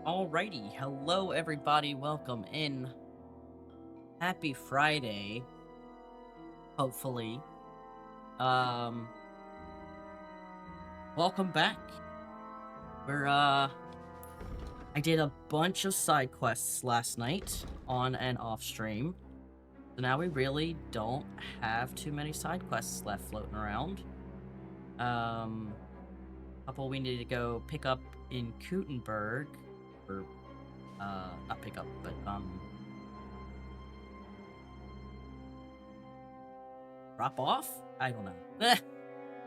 Alrighty, hello everybody, welcome in. Happy Friday, hopefully. Um, Welcome back. I did a bunch of side quests last night, on and off stream. So now we really don't have too many side quests left floating around. Couple we need to go pick up in Kutenberg, or, not pick up, but, drop off? I don't know.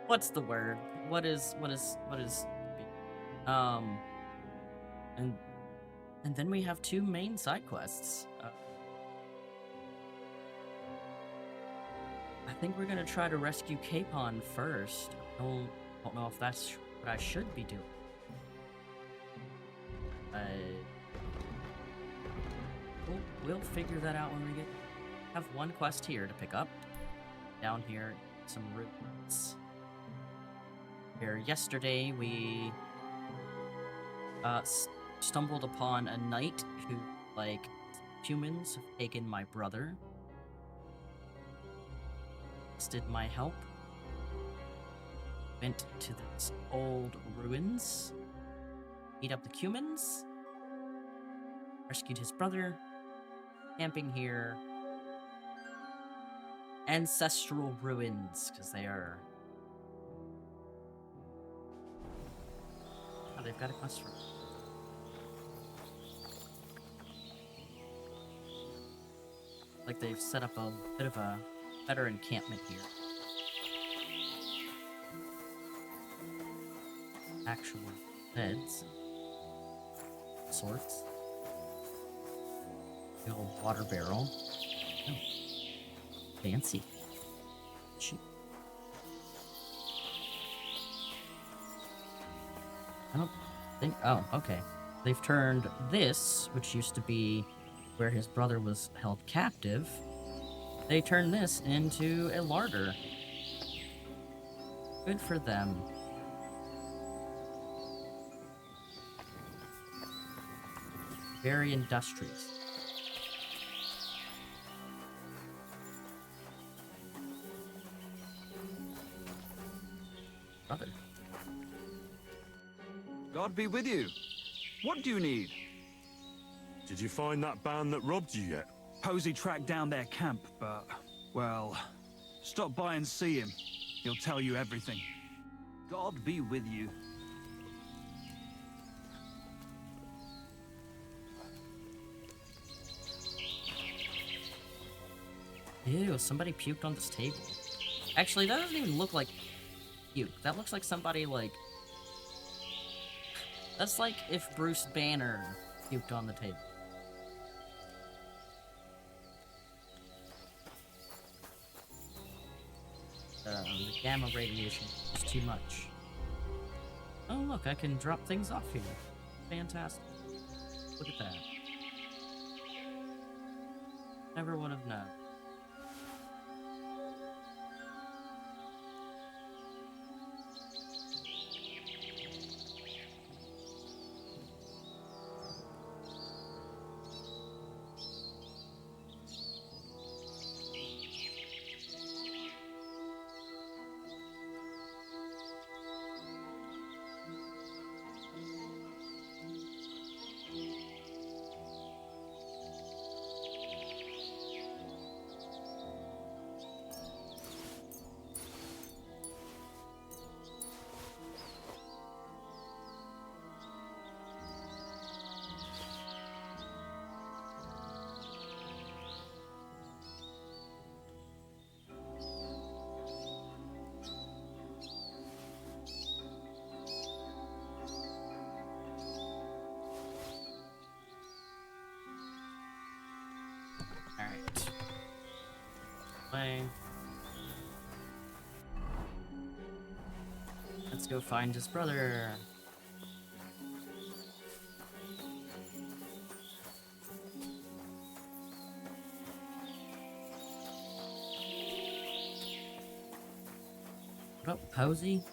What's the word? What is um and then we have two main side quests. I think we're gonna try to rescue Capon first. I don't know if that's what I should be doing. We'll figure that out when we have one quest here to pick up. Down here, some ruins. Here, yesterday we stumbled upon a knight who, like, humans have taken my brother. Did my help. Went to these old ruins. Beat up the humans. Rescued his brother. Camping here. Ancestral ruins, because they are... Oh, they've got a quest for... Like they've set up a bit of a better encampment here. Actual beds. Sorts. The old water barrel. Oh. Fancy. Shoot. I don't think... Oh, okay. They've turned this, which used to be where his brother was held captive, they turned this into a larder. Good for them. Very industrious. Brother. God be with you. What do you need? Did you find that band that robbed you yet? Posey tracked down their camp, but, well, stop by and see him. He'll tell you everything. God be with you. Ew, somebody puked on this table. Actually, that doesn't even look like puke. That looks like somebody, like... That's like if Bruce Banner puked on the table. The gamma radiation is too much. Oh look, I can drop things off here. Fantastic. Look at that. Never would have known. Alright. Let's go find his brother. What up, Posey?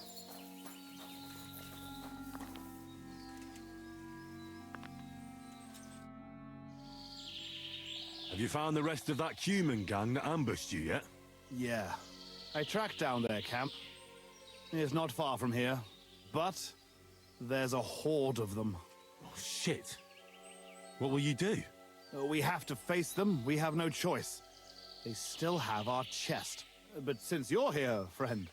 Have you found the rest of that human gang that ambushed you yet? Yeah. I tracked down their camp. It's not far from here, but there's a horde of them. Oh, shit. What will you do? We have to face them. We have no choice. They still have our chest. But since you're here, friend,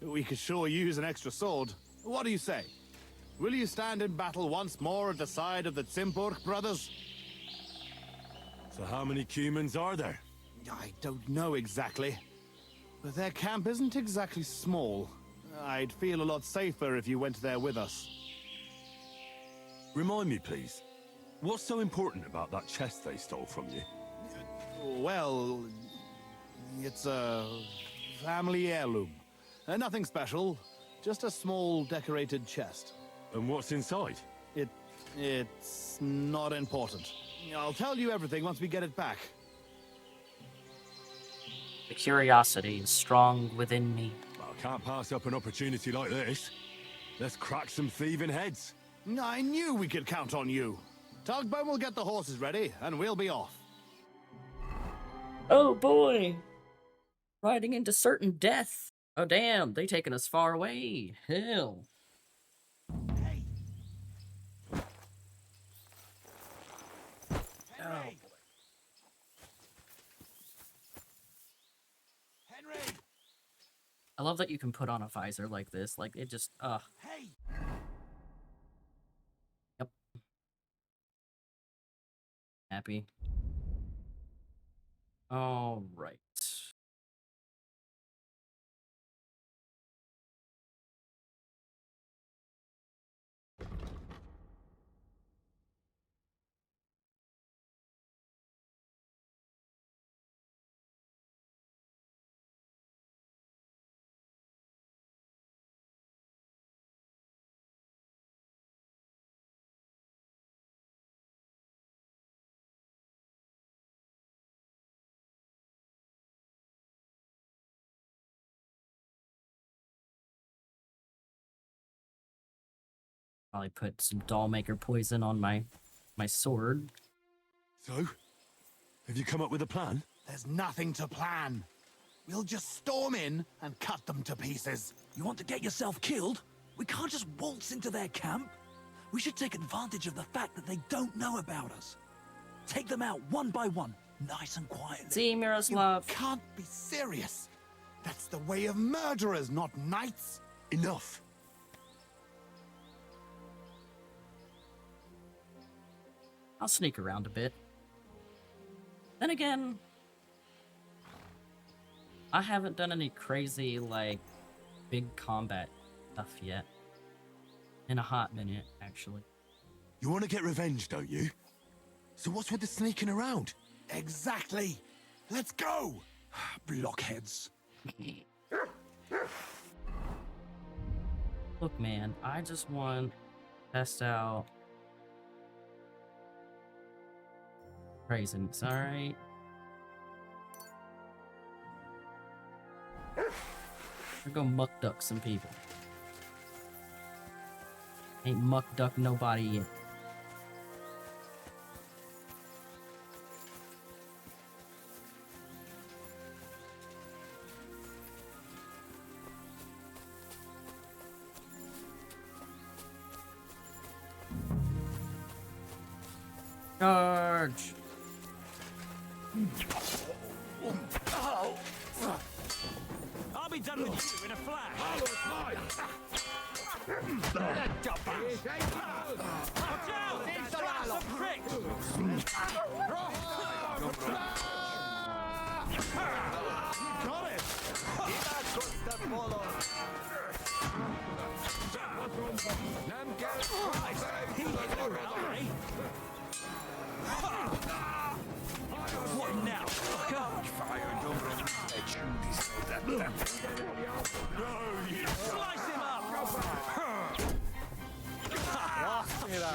we could sure use an extra sword. What do you say? Will you stand in battle once more at the side of the Tsimpurk brothers? So how many humans are there? I don't know exactly. But their camp isn't exactly small. I'd feel a lot safer if you went there with us. Remind me, please. What's so important about that chest they stole from you? Well, it's a family heirloom. Nothing special, just a small decorated chest. And what's inside? It's not important. I'll tell you everything once we get it back. The curiosity is strong within me. Well, I can't pass up an opportunity like this. Let's crack some thieving heads. I knew we could count on you. Tugbone will get the horses ready, and we'll be off. Oh boy! Riding into certain death. Oh damn, they taking us far away. Hell. Hey! Oh Henry! boy. Henry! I love that you can put on a visor like this. Like, it just, Hey! Yep. Happy. Alright. Probably put some dollmaker poison on my sword. So? Have you come up with a plan? There's nothing to plan. We'll just storm in and cut them to pieces. You want to get yourself killed? We can't just waltz into their camp. We should take advantage of the fact that they don't know about us. Take them out one by one, nice and quietly. See, You Miroslav. can't be serious. That's the way of murderers, not knights. Enough. I'll sneak around a bit. Then again, I haven't done any crazy, like, big combat stuff yet. In a hot minute, actually. You want to get revenge, don't you? So what's with the sneaking around? Exactly. Let's go. Blockheads. Look, man, I just want to test out craziness, alright? We're gonna muck duck some people. Ain't muck duck nobody yet. Charge! I'll be done with you in a flash. Watch out! That's a prick! Got it. What now, fucker? Slice him up!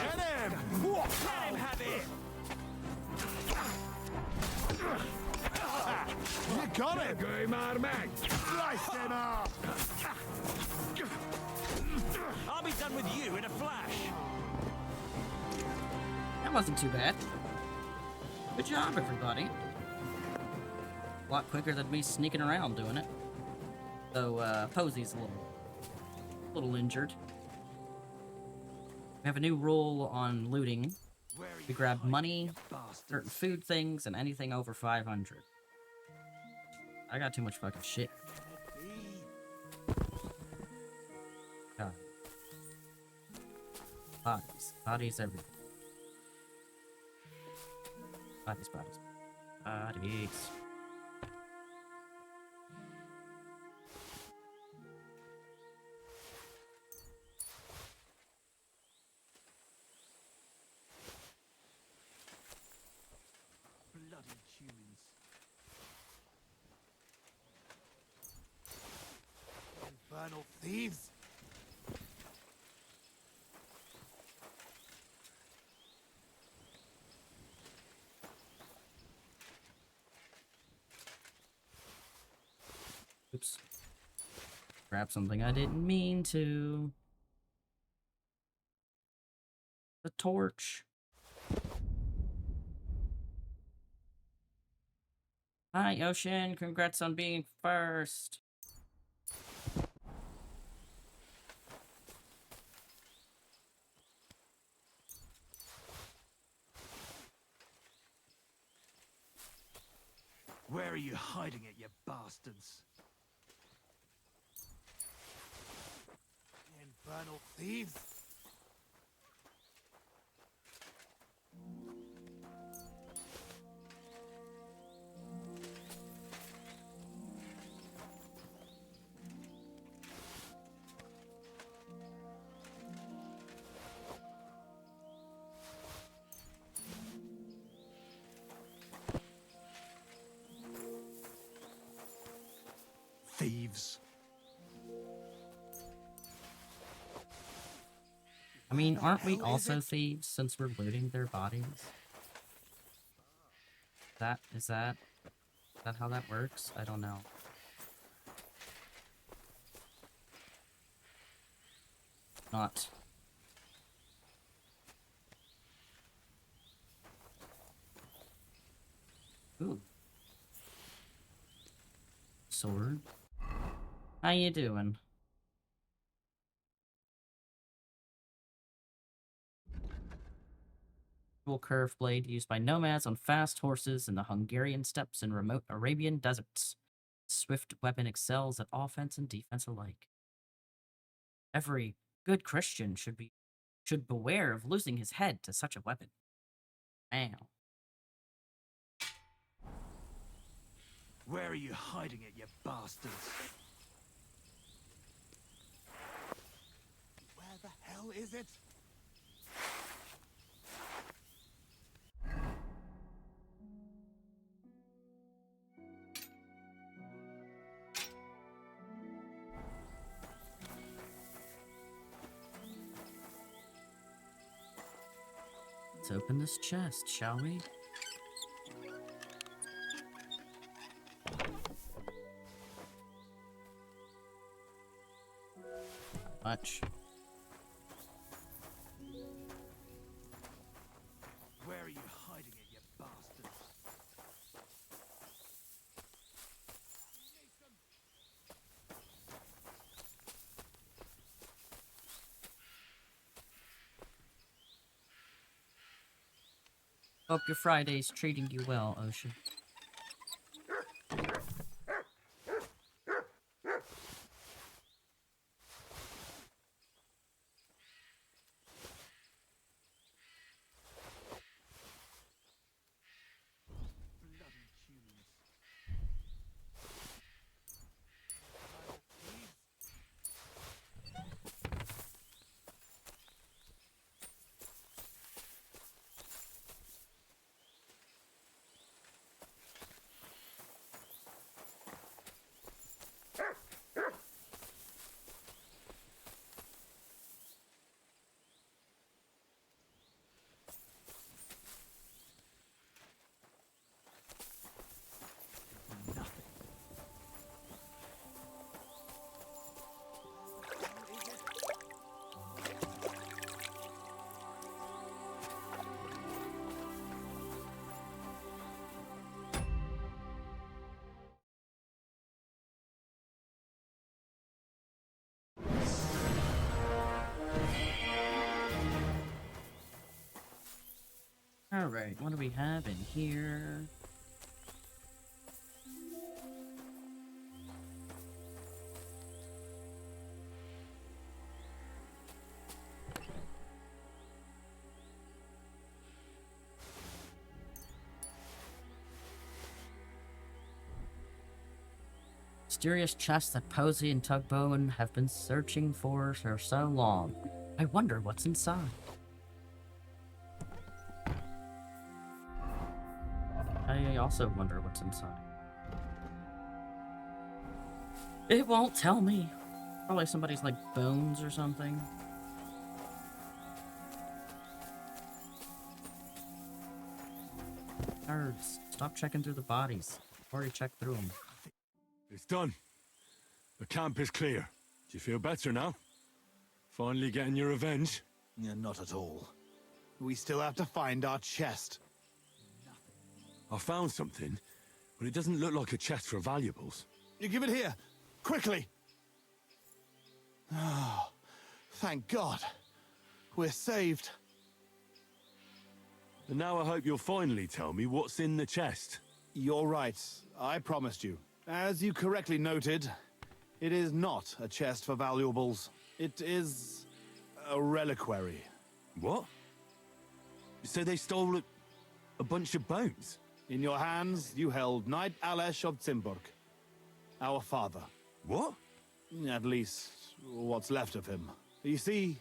Get him. Let him have it! You got it. Slice him up. I'll be done with you in a flash. That wasn't too bad. Good job, everybody. a lot quicker than me sneaking around doing it. So, Posy's a little injured. We have a new rule on looting. We grab money, certain food things, and anything over 500. I got too much fucking shit. God. Bodies everywhere. Bodies. Bloody humans. Infernal thieves! Oops. Grab something I didn't mean to. The torch. Hi, Ocean. Congrats on being first. Where are you hiding it, you bastards? Infernal thieves! Thieves. I mean, aren't we also thieves since we're looting their bodies? Is that how that works? I don't know. Not. Ooh. Sword. How you doing? Curved blade used by nomads on fast horses in the Hungarian steppes and remote Arabian deserts. Swift weapon excels at offense and defense alike. Every good Christian should beware of losing his head to such a weapon. Ow. Where are you hiding it, you bastards? Where the hell is it? Let's open this chest, shall we? Much. Where are you hiding it, you bastards? Hope your Friday's treating you well, Ocean. Bloody humans. Alright, what do we have in here? Mysterious chest that Posey and Tugbone have been searching for so long. I wonder what's inside. I also wonder what's inside. It won't tell me. Probably somebody's like bones or something. Nerds, stop checking through the bodies. Already checked through them. It's done. The camp is clear. Do you feel better now? Finally getting your revenge? Yeah, not at all. We still have to find our chest. I found something, but it doesn't look like a chest for valuables. You give it here, quickly! Oh, thank God. We're saved. And now I hope you'll finally tell me what's in the chest. You're right. I promised you. As you correctly noted, it is not a chest for valuables. It is a reliquary. What? So they stole a bunch of bones? In your hands, you held Knight Alesh of Zimburg, our father. What? At least, what's left of him. You see,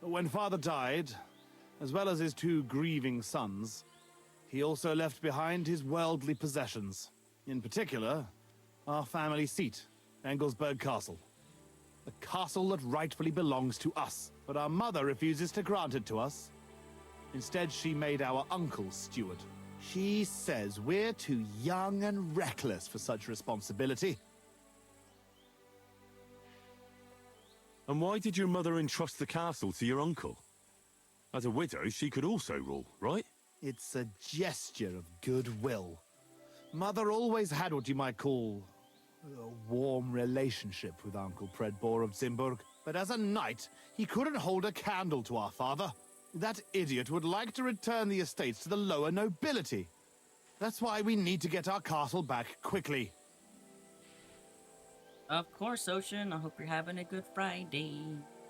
when father died, as well as his two grieving sons, he also left behind his worldly possessions. In particular, our family seat, Engelsberg Castle. A castle that rightfully belongs to us, but our mother refuses to grant it to us. Instead, she made our uncle steward. She says we're too young and reckless for such responsibility. And why did your mother entrust the castle to your uncle? As a widow, she could also rule, right? It's a gesture of goodwill. Mother always had what you might call a warm relationship with Uncle Predbor of Zimburg. But as a knight, he couldn't hold a candle to our father. That idiot would like to return the estates to the lower nobility. That's why we need to get our castle back quickly. Of course, Ocean. I hope you're having a good Friday.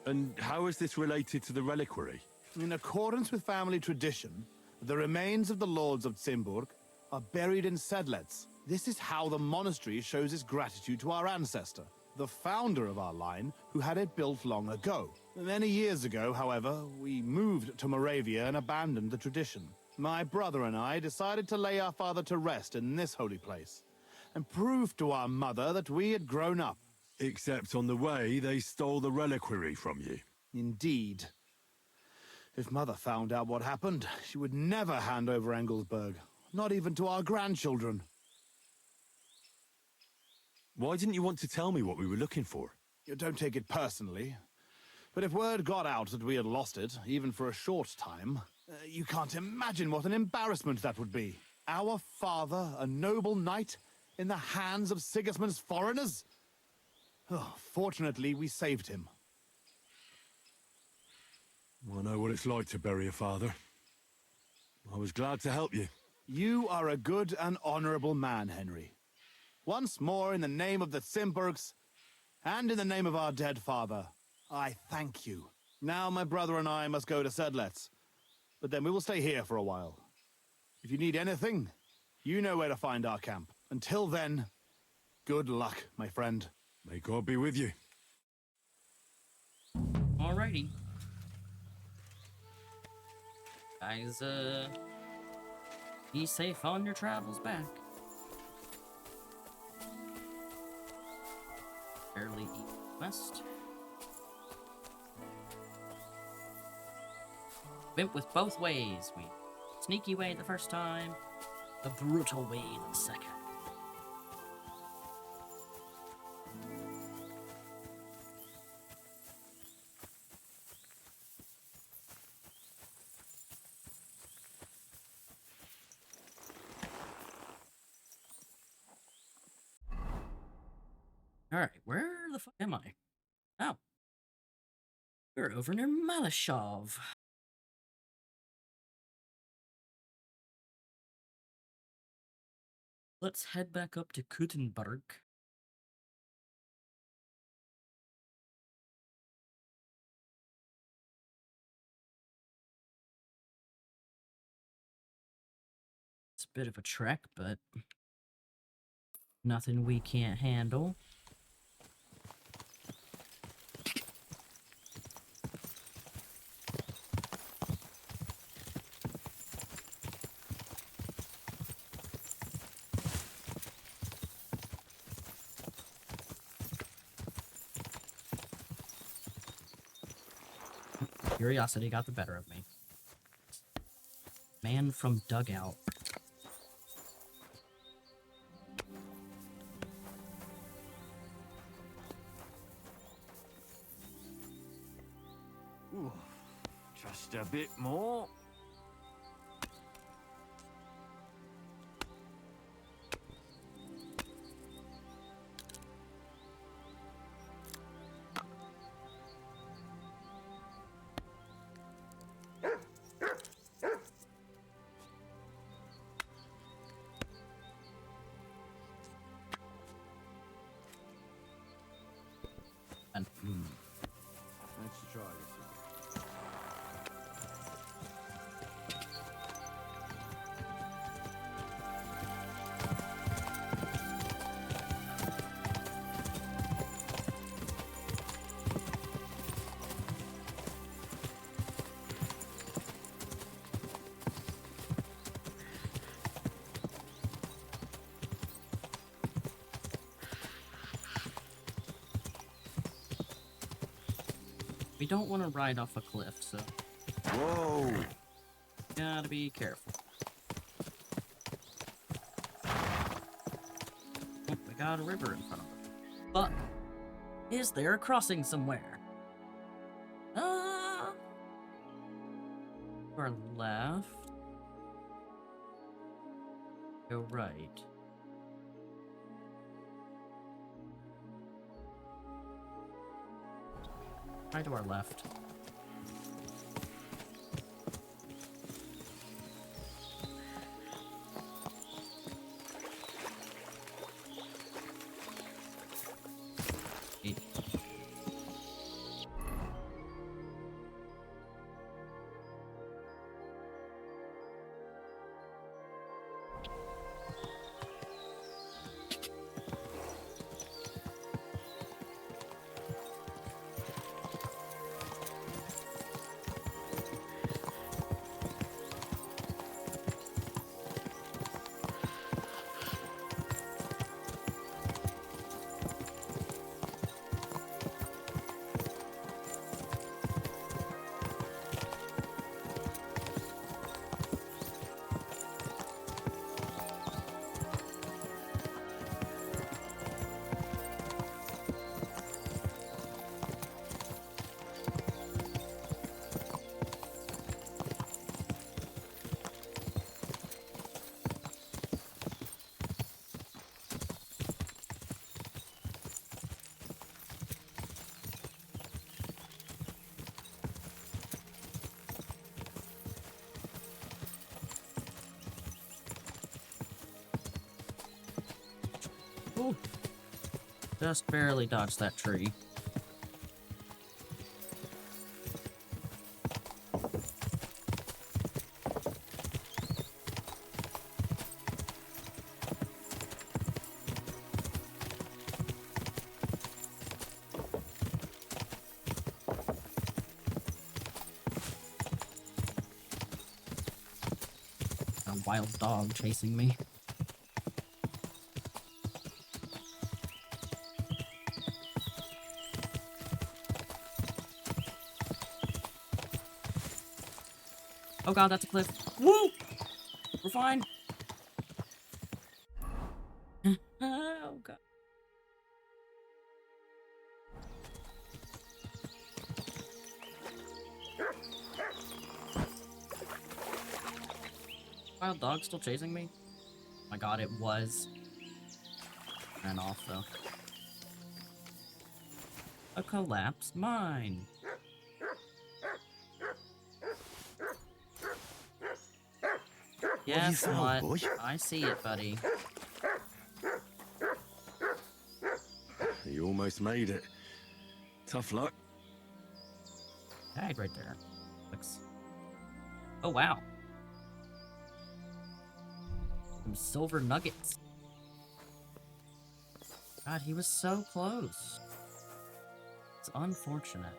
And how is this related to the reliquary? In accordance with family tradition, the remains of the lords of Zimburg are buried in sedlets. This is how the monastery shows its gratitude to our ancestor, the founder of our line, who had it built long ago. Many years ago, however, we moved to Moravia and abandoned the tradition. My brother and I decided to lay our father to rest in this holy place, and prove to our mother that we had grown up. Except on the way, they stole the reliquary from you. Indeed. If Mother found out what happened, she would never hand over Engelsberg, not even to our grandchildren. Why didn't you want to tell me what we were looking for? You don't take it personally, but if word got out that we had lost it, even for a short time, you can't imagine what an embarrassment that would be. Our father, a noble knight, in the hands of Sigismund's foreigners? Oh, fortunately, we saved him. I know what it's like to bury a father. I was glad to help you. You are a good and honorable man, Henry. Once more, in the name of the Zimburgs, and in the name of our dead father, I thank you. Now my brother and I must go to Sedlets, but then we will stay here for a while. If you need anything, you know where to find our camp. Until then, good luck, my friend. May God be with you. Alrighty. Guys, be safe on your travels back. Fairly west. Went with both ways. We sneaky way the first time, the brutal way the second. Alright, where the fuck am I? Oh. We're over near Malashov. let's head back up to Kuttenberg. It's a bit of a trek, but nothing we can't handle. Curiosity got the better of me. Man from dugout. Ooh, just a bit more. And Let's try this again. we don't want to ride off a cliff, so Whoa! gotta be careful. Oh, we got a river in front of us. But is there a crossing somewhere? To our left. Go right. Right to our left. Eight. Ooh. Just barely dodged that tree. A wild dog chasing me. Oh god, that's a cliff. Woo! We're fine. Oh god. Wild dog still chasing me? Oh my god, it was. Ran off though. A collapsed mine. Yes, found, what? boy? I see it, buddy. You almost made it. Tough luck. Died right there. Looks. Oh wow. Some silver nuggets. God, he was so close. It's unfortunate.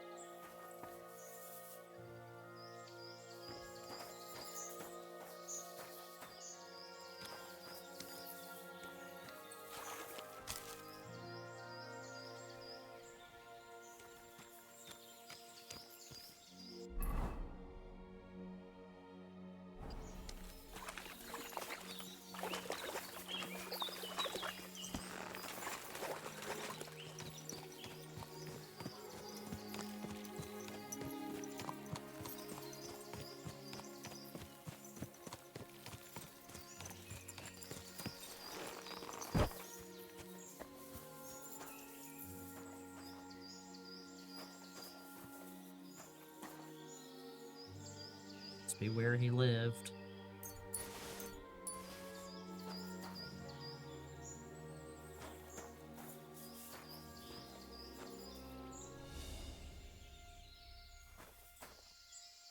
Must be where he lived.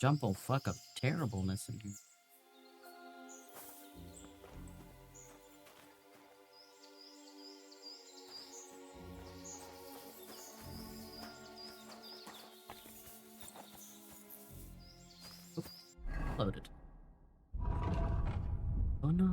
Jumble fuck up terribleness in here. Loaded. Oh no.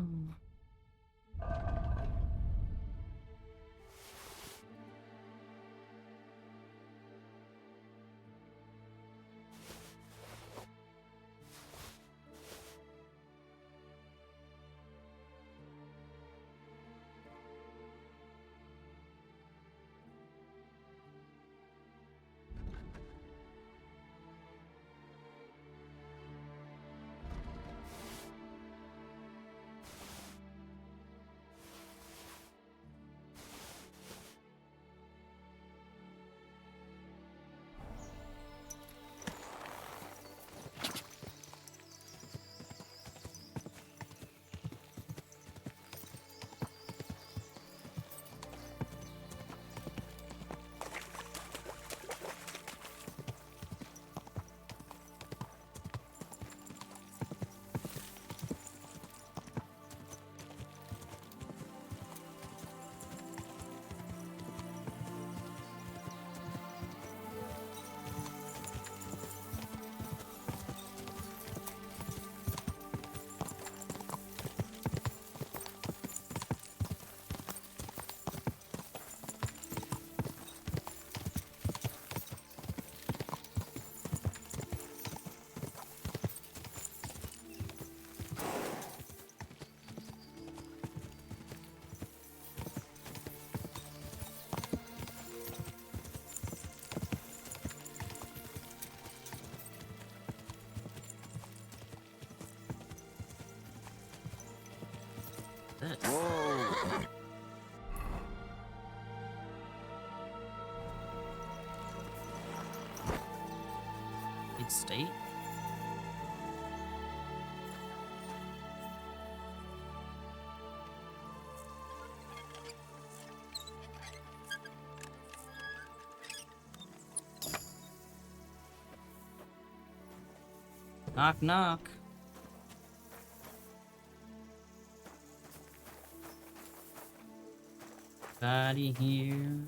This. Whoa! Big state? Knock knock. Body here.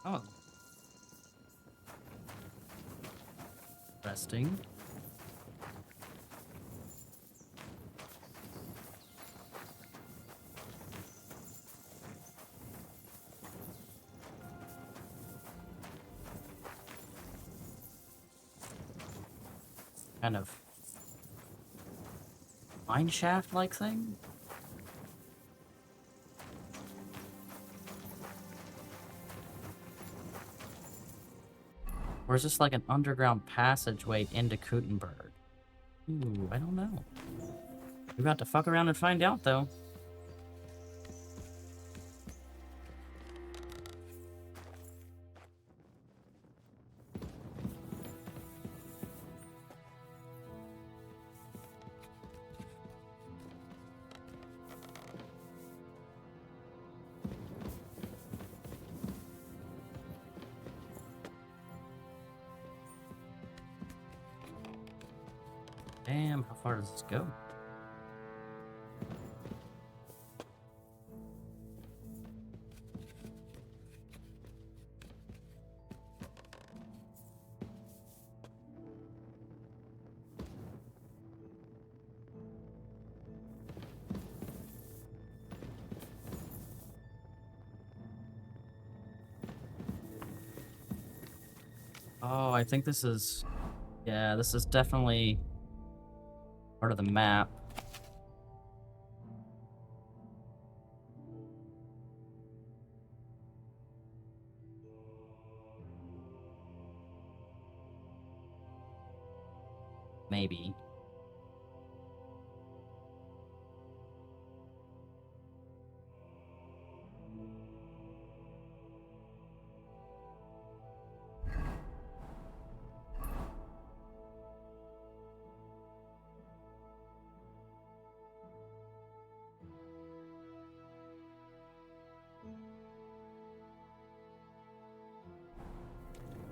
Oh. Resting. Kind of mine shaft like thing? Or is this like an underground passageway into Gutenberg? Ooh, I don't know. We're about to fuck around and find out, though. Damn, how far does this go? Oh, I think this is... Yeah, this is definitely part of the map. Maybe.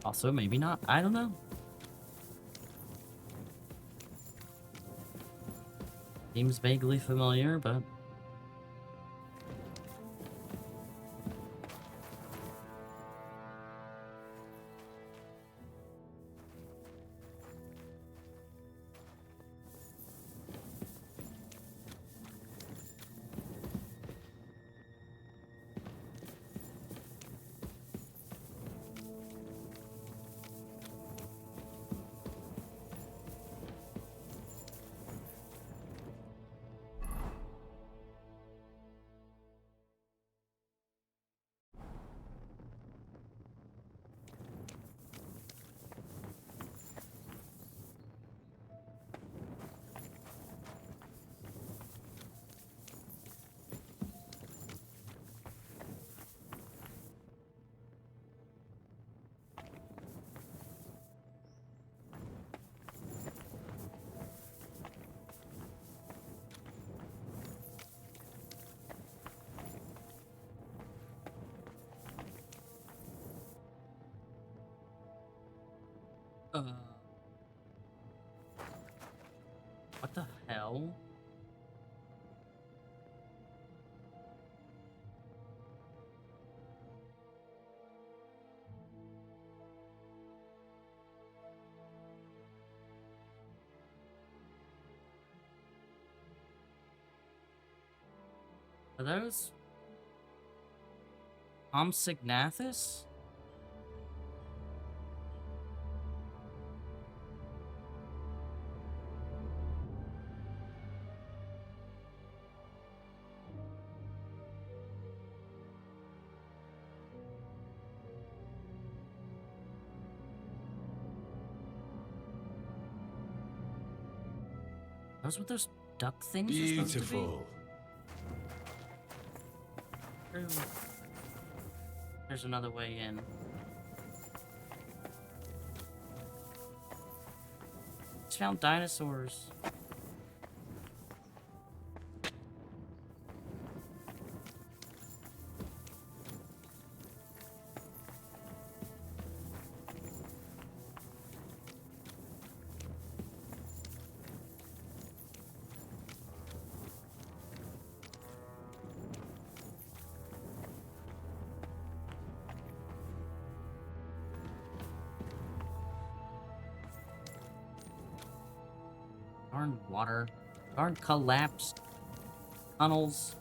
Also, maybe not. I don't know. Seems vaguely familiar, but... What the hell? Are those... Signathus? Those what those duck things are supposed to be? Beautiful. There's another way in. Just found dinosaurs. Darn water. Darn collapsed tunnels.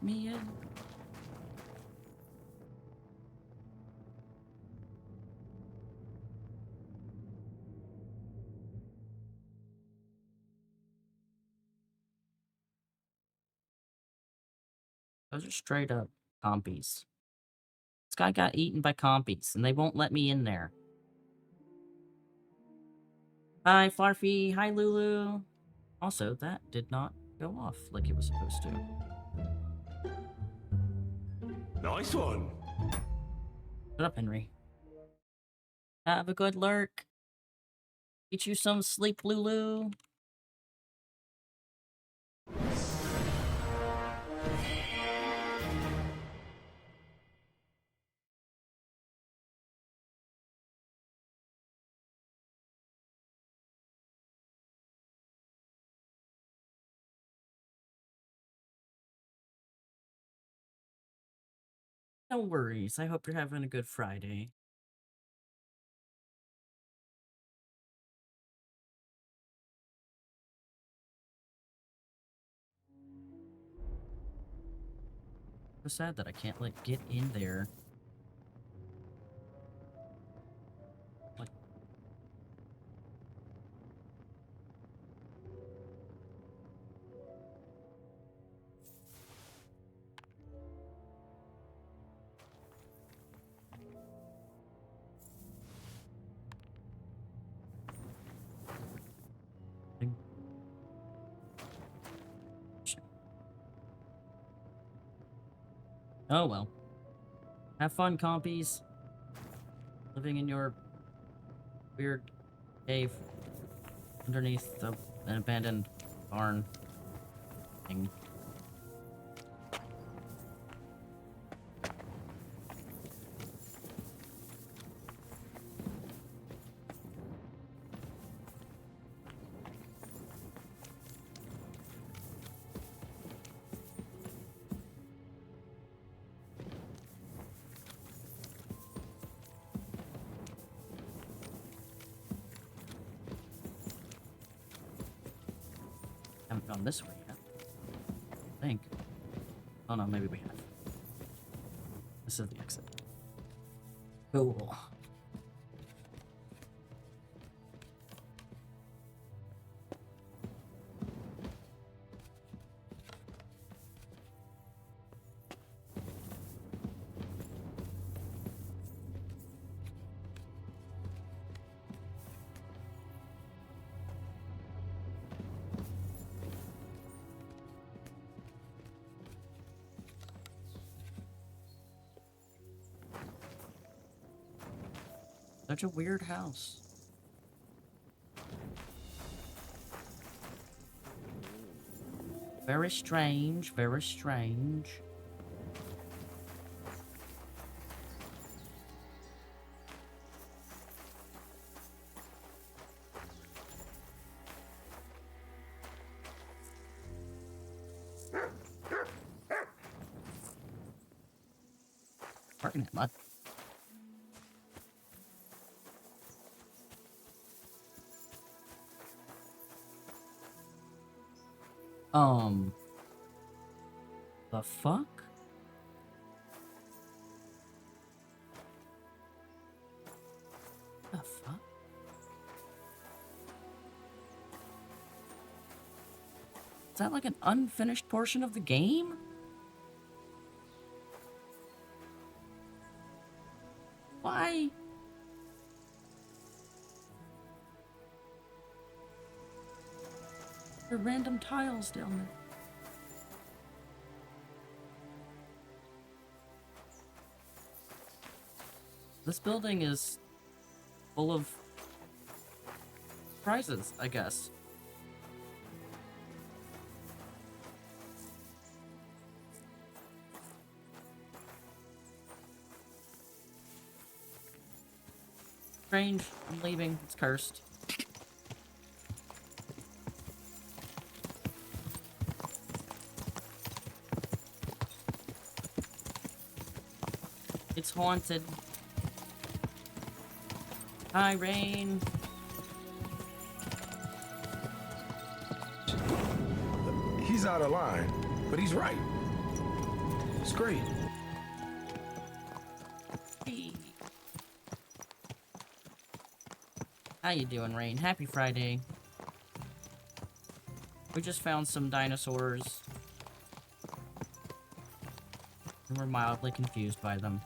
me in? Those are straight up compies. This guy got eaten by compies, and they won't let me in there. Hi, Flarfy. Hi, Lulu. Also, that did not go off like it was supposed to. Nice one. Shut up, Henry. Have a good lurk. Get you some sleep, Lulu. No worries. I hope you're having a good Friday. So sad that I can't, like, get in there. Like... Oh well. Have fun, compies. Living in your weird cave underneath an abandoned barn thing. Haven't gone this way yet. I think. Oh no, maybe we have. This is the exit. Cool. Such a weird house. Very strange, very strange. Barking at mud. The fuck? The fuck? Is that like an unfinished portion of the game? Why? There are random tiles down there. This building is full of prizes, I guess. Strange. I'm leaving. It's cursed. It's haunted. Hi, Rain. He's out of line, but he's right. It's great. Hey. How you doing, Rain? Happy Friday. We just found some dinosaurs. And we're mildly confused by them.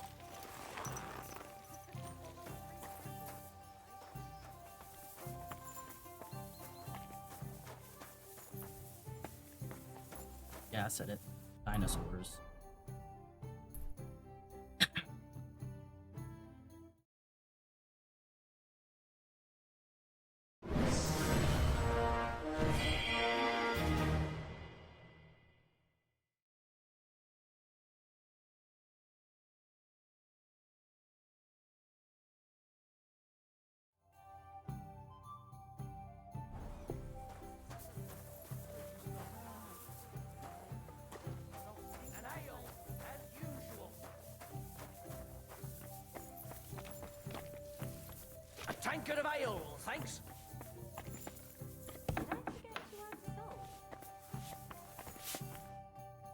Yeah, I said it. Dinosaurs. A tankard of ale, thanks.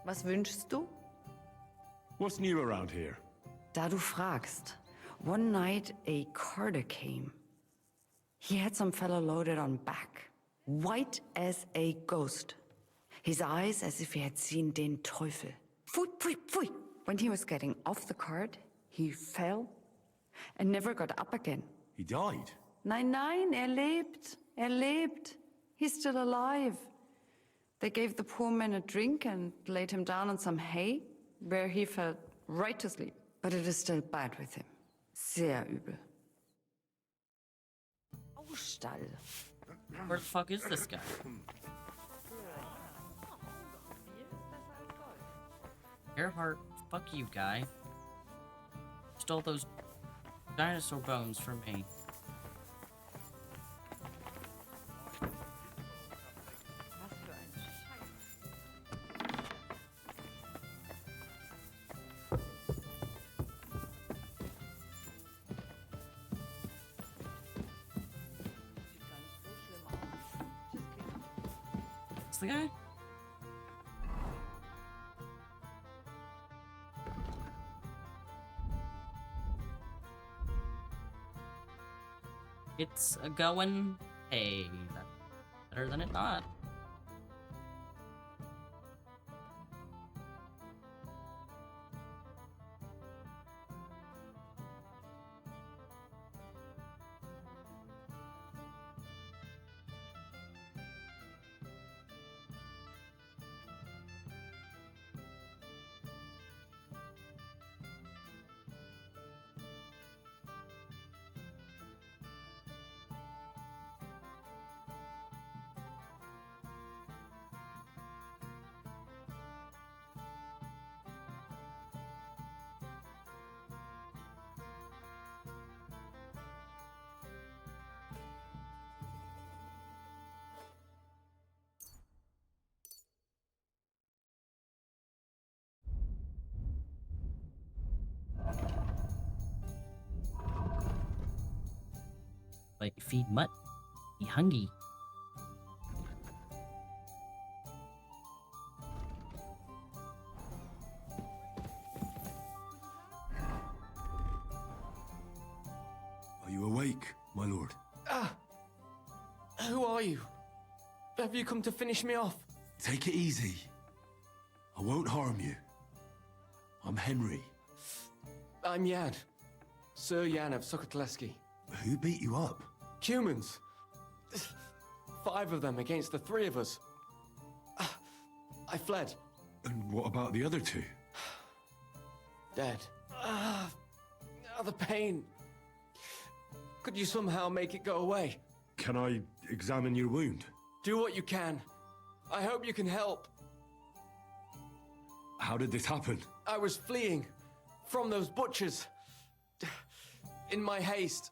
Was wünschst du? What's new around here? Da du fragst. One night a carter came. He had some fellow loaded on back, white as a ghost. His eyes as if he had seen den Teufel. Pfui, pfui, pfui. When he was getting off the cart, he fell and never got up again. He died. Nein, nein, lebt. Lebt. He's still alive. They gave the poor man a drink and laid him down on some hay, where he fell right to sleep. But it is still bad with him. Sehr übel. Oh, Stall. Where the fuck is this guy? Earhart, fuck you, guy. Stole those dinosaur bones from me. Is the guy? It's a going. Hey, that's better than it not. Like, feed mutt. Be hungry. Are you awake, my lord? Who are you? Have you come to finish me off? Take it easy. I won't harm you. I'm Henry. I'm Jan. Sir Jan of Sokotlevsky. Who beat you up? Humans. 5 of them against the 3 of us. I fled. And what about the other 2? Dead. The pain. Could you somehow make it go away? Can I examine your wound? Do what you can. I hope you can help. How did this happen? I was fleeing from those butchers. In my haste,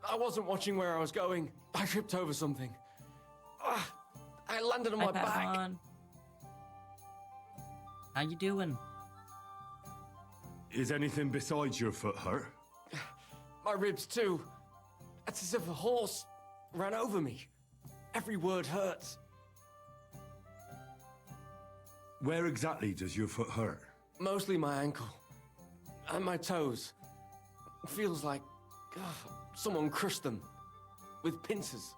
I wasn't watching where I was going. I tripped over something. I landed on my Hi, back. Padawan. How you doing? Is anything besides your foot hurt? My ribs too. It's as if a horse ran over me. Every word hurts. Where exactly does your foot hurt? Mostly my ankle. And my toes. Feels like someone crushed them. With pincers.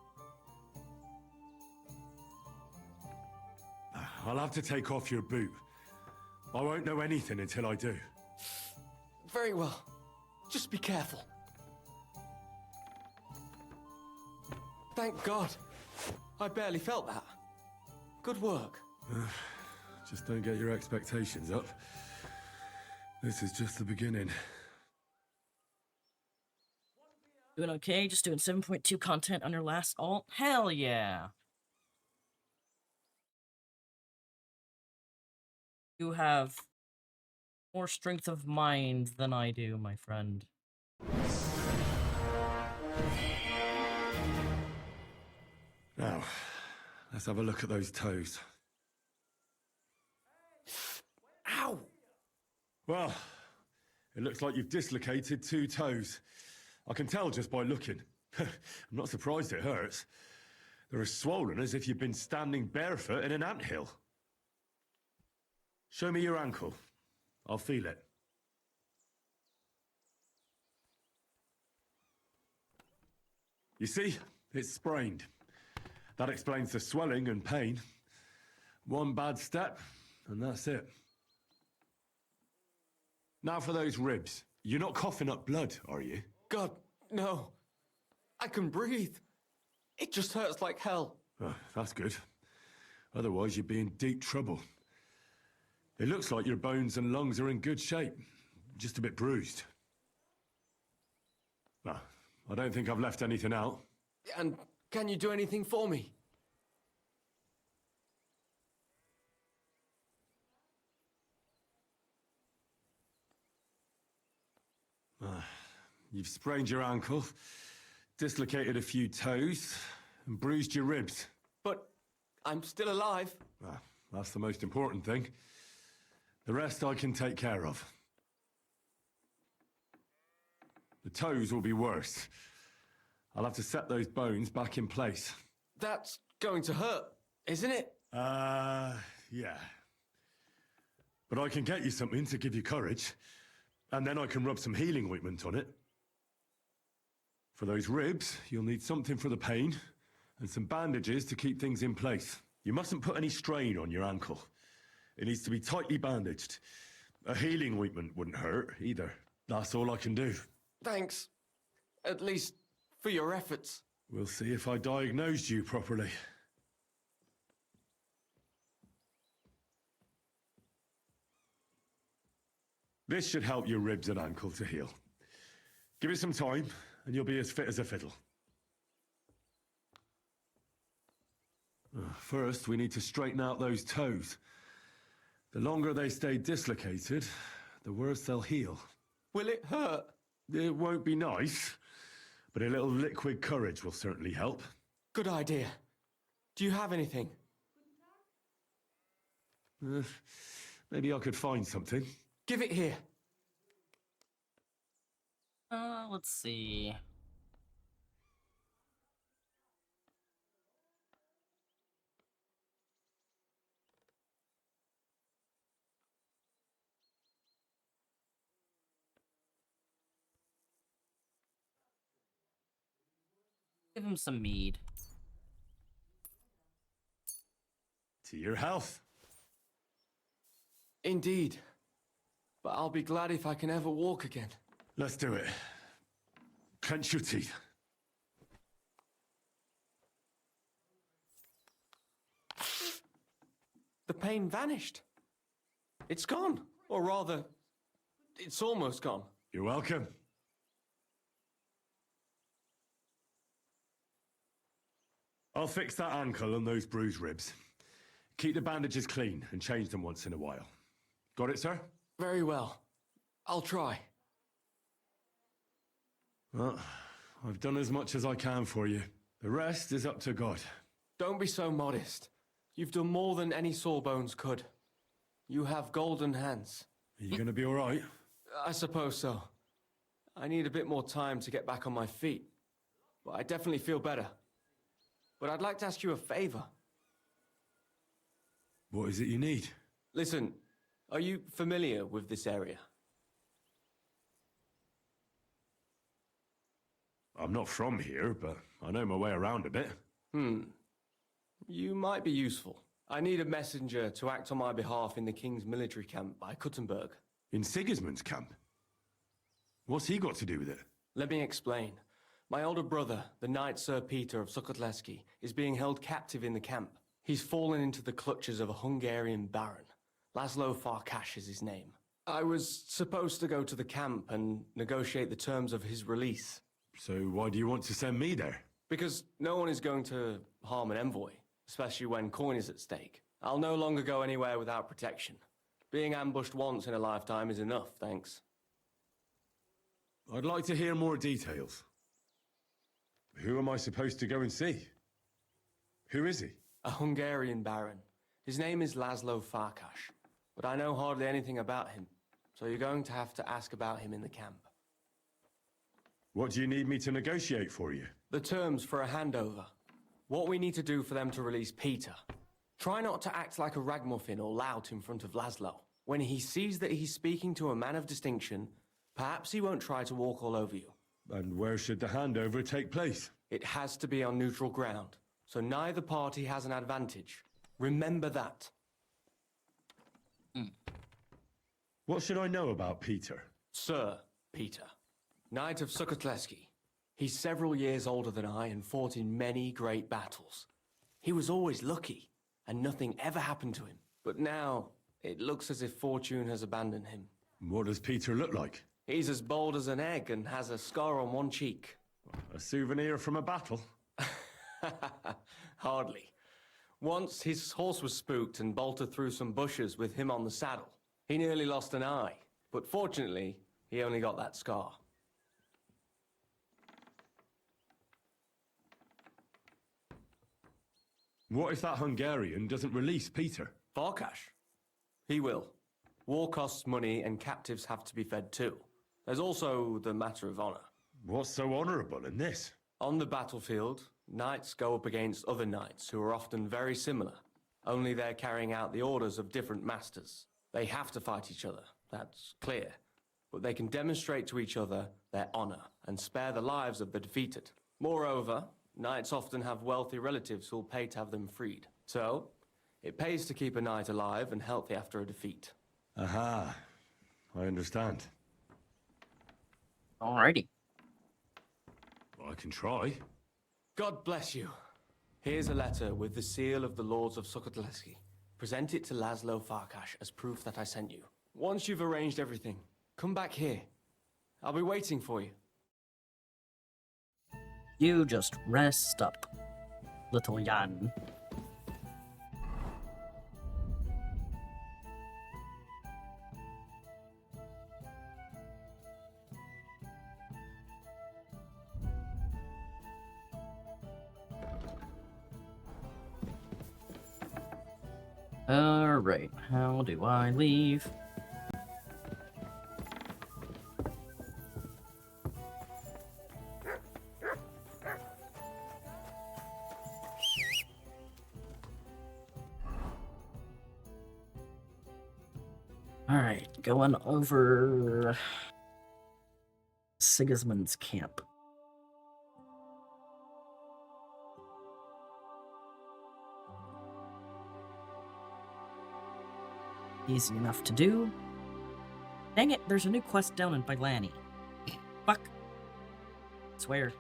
I'll have to take off your boot. I won't know anything until I do. Very well. Just be careful. Thank God. I barely felt that. Good work. Just don't get your expectations up. This is just the beginning. Doing okay? Just doing 7.2 content on your last alt? Hell yeah! You have more strength of mind than I do, my friend. Now, let's have a look at those toes. Ow! Well, it looks like you've dislocated 2 toes. I can tell just by looking. I'm not surprised it hurts. They're as swollen as if you've been standing barefoot in an anthill. Show me your ankle. I'll feel it. You see? It's sprained. That explains the swelling and pain. One bad step, and that's it. Now for those ribs. You're not coughing up blood, are you? God, no. I can breathe. It just hurts like hell. Oh, that's good. Otherwise, you'd be in deep trouble. It looks like your bones and lungs are in good shape. Just a bit bruised. Ah, I don't think I've left anything out. And can you do anything for me? You've sprained your ankle, dislocated a few toes, and bruised your ribs. But I'm still alive. Ah, that's the most important thing. The rest I can take care of. The toes will be worse. I'll have to set those bones back in place. That's going to hurt, isn't it? Yeah. But I can get you something to give you courage, and then I can rub some healing ointment on it. For those ribs, you'll need something for the pain, and some bandages to keep things in place. You mustn't put any strain on your ankle. It needs to be tightly bandaged. A healing ointment wouldn't hurt, either. That's all I can do. Thanks. At least for your efforts. We'll see if I diagnosed you properly. This should help your ribs and ankle to heal. Give it some time, and you'll be as fit as a fiddle. First, we need to straighten out those toes. The longer they stay dislocated, the worse they'll heal. Will it hurt? It won't be nice, but a little liquid courage will certainly help. Good idea. Do you have anything? Maybe I could find something. Give it here. Let's see. Give him some mead. To your health. Indeed. But I'll be glad if I can ever walk again. Let's do it. Clench your teeth. The pain vanished. It's gone. Or rather, it's almost gone. You're welcome. I'll fix that ankle and those bruised ribs. Keep the bandages clean and change them once in a while. Got it, sir? Very well. I'll try. Well, I've done as much as I can for you. The rest is up to God. Don't be so modest. You've done more than any sawbones could. You have golden hands. Are you gonna be all right? I suppose so. I need a bit more time to get back on my feet. But I definitely feel better. But I'd like to ask you a favor. What is it you need? Listen, Are you familiar with this area? I'm not from here, but I know my way around a bit. You might be useful. I need a messenger to act on my behalf in the King's military camp by Kuttenberg. In Sigismund's camp? What's he got to do with it? Let me explain. My older brother, the Knight Sir Peter of Sukotleski, is being held captive in the camp. He's fallen into the clutches of a Hungarian baron. Laszlo Farkas is his name. I was supposed to go to the camp and negotiate the terms of his release. So why do you want to send me there? Because no one is going to harm an envoy, especially when coin is at stake. I'll no longer go anywhere without protection. Being ambushed once in a lifetime is enough, thanks. I'd like to hear more details. Who am I supposed to go and see? Who is he? A Hungarian baron. His name is Laszlo Farkas, but I know hardly anything about him, so you're going to have to ask about him in the camp. What do you need me to negotiate for you? The terms for a handover. What we need to do for them to release Peter. Try not to act like a ragamuffin or lout in front of Laszlo. When he sees that he's speaking to a man of distinction, perhaps he won't try to walk all over you. And where should the handover take place? It has to be on neutral ground, so neither party has an advantage. Remember that. What should I know about Peter? Sir Peter, Knight of Sukotleski. He's several years older than I and fought in many great battles. He was always lucky, and nothing ever happened to him. But now, it looks as if fortune has abandoned him. What does Peter look like? He's as bold as an egg and has a scar on one cheek. A souvenir from a battle? Hardly. Once his horse was spooked and bolted through some bushes with him on the saddle. He nearly lost an eye, but fortunately, he only got that scar. What if that Hungarian doesn't release Peter? Farkas? He will. War costs money and captives have to be fed too. There's also the matter of honor. What's so honorable in this? On the battlefield, knights go up against other knights who are often very similar, only they're carrying out the orders of different masters. They have to fight each other, that's clear, but they can demonstrate to each other their honor and spare the lives of the defeated. Moreover, knights often have wealthy relatives who'll pay to have them freed. So, it pays to keep a knight alive and healthy after a defeat. Aha, I understand. Alrighty. I can try. God bless you. Here's a letter with the seal of the Lords of Sukotleski. Present it to Laszlo Farkas as proof that I sent you. Once you've arranged everything, come back here. I'll be waiting for you. You just rest up, little Jan. Alright, how do I leave? Alright, going over Sigismund's camp. Easy enough to do. Dang it, there's a new quest down in Bailani. Fuck. Swear.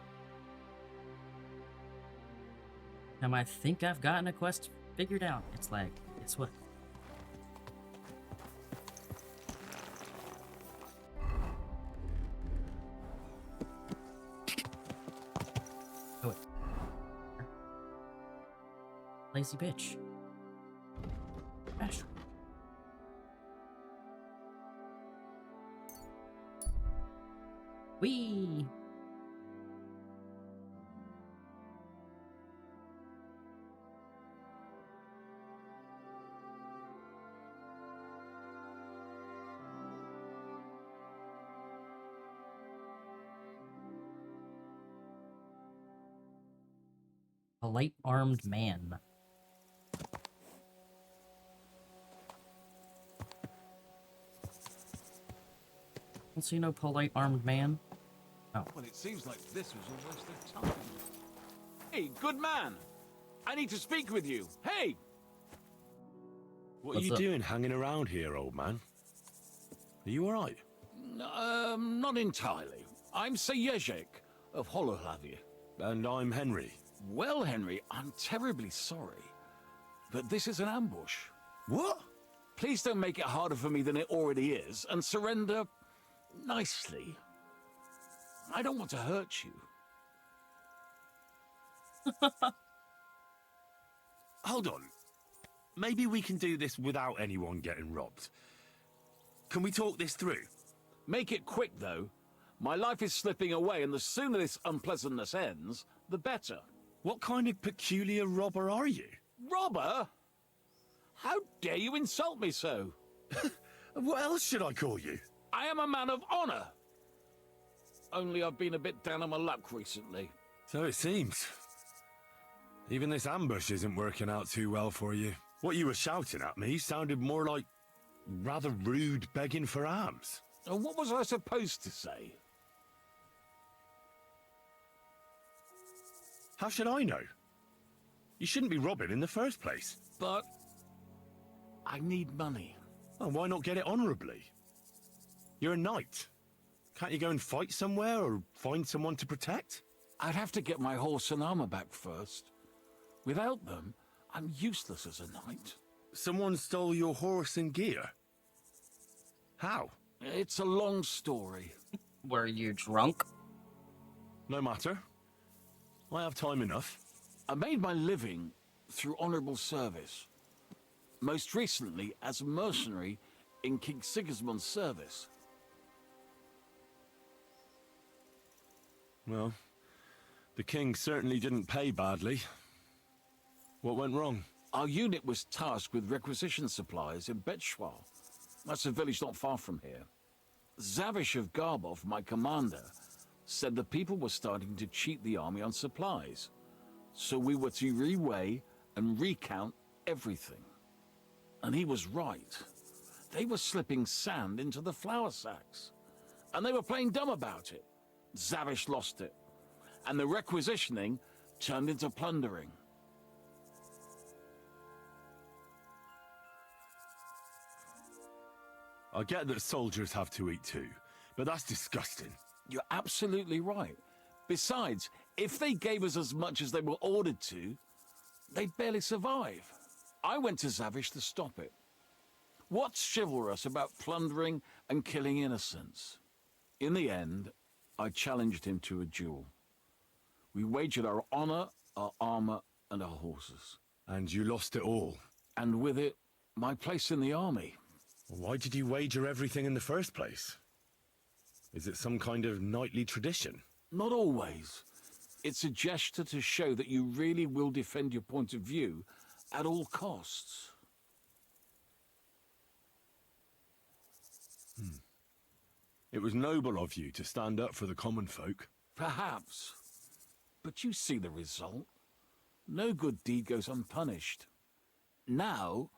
Now I think I've gotten a quest figured out. It's like, it's what? Oh, wait. Lazy bitch. Bash. Whee! A light-armed man. Don't see no polite armed man. Well, it seems like this was a waste of time. Hey, good man! I need to speak with you. Hey! What What's are you up? doing hanging around here, old man? Are you alright? Not entirely. I'm Sejezek of Holohlavie. And I'm Henry. Well, Henry, I'm terribly sorry, but this is an ambush. What? Please don't make it harder for me than it already is, and surrender nicely. I don't want to hurt you. Hold on. Maybe we can do this without anyone getting robbed. Can we talk this through? Make it quick, though. My life is slipping away, and the sooner this unpleasantness ends, the better. What kind of peculiar robber are you? Robber? How dare you insult me so? What else should I call you? I am a man of honor. Only I've been a bit down on my luck recently. So it seems. Even this ambush isn't working out too well for you. What you were shouting at me sounded more like rather rude begging for alms. And what was I supposed to say? How should I know? You shouldn't be robbing in the first place. But I need money. Well, why not get it honourably? You're a knight. Can't you go and fight somewhere or find someone to protect? I'd have to get my horse and armor back first. Without them, I'm useless as a knight. Someone stole your horse and gear. How? It's a long story. Were you drunk? No matter. I have time enough. I made my living through honorable service. Most recently as a mercenary in King Sigismund's service. Well, the king certainly didn't pay badly. What went wrong? Our unit was tasked with requisition supplies in Betschwar. That's a village not far from here. Zavish of Garbov, my commander, said the people were starting to cheat the army on supplies. So we were to reweigh and recount everything. And he was right. They were slipping sand into the flour sacks. And they were playing dumb about it. Zavish lost it. And the requisitioning turned into plundering. I get that soldiers have to eat too, but that's disgusting. You're absolutely right. Besides, if they gave us as much as they were ordered to, they'd barely survive. I went to Zavish to stop it. What's chivalrous about plundering and killing innocents? In the end, I challenged him to a duel. We wagered our honor, our armor, and our horses. And you lost it all. And with it, my place in the army. Why did you wager everything in the first place? Is it some kind of knightly tradition? Not always. It's a gesture to show that you really will defend your point of view at all costs. It was noble of you to stand up for the common folk. Perhaps. But you see the result. No good deed goes unpunished. Now,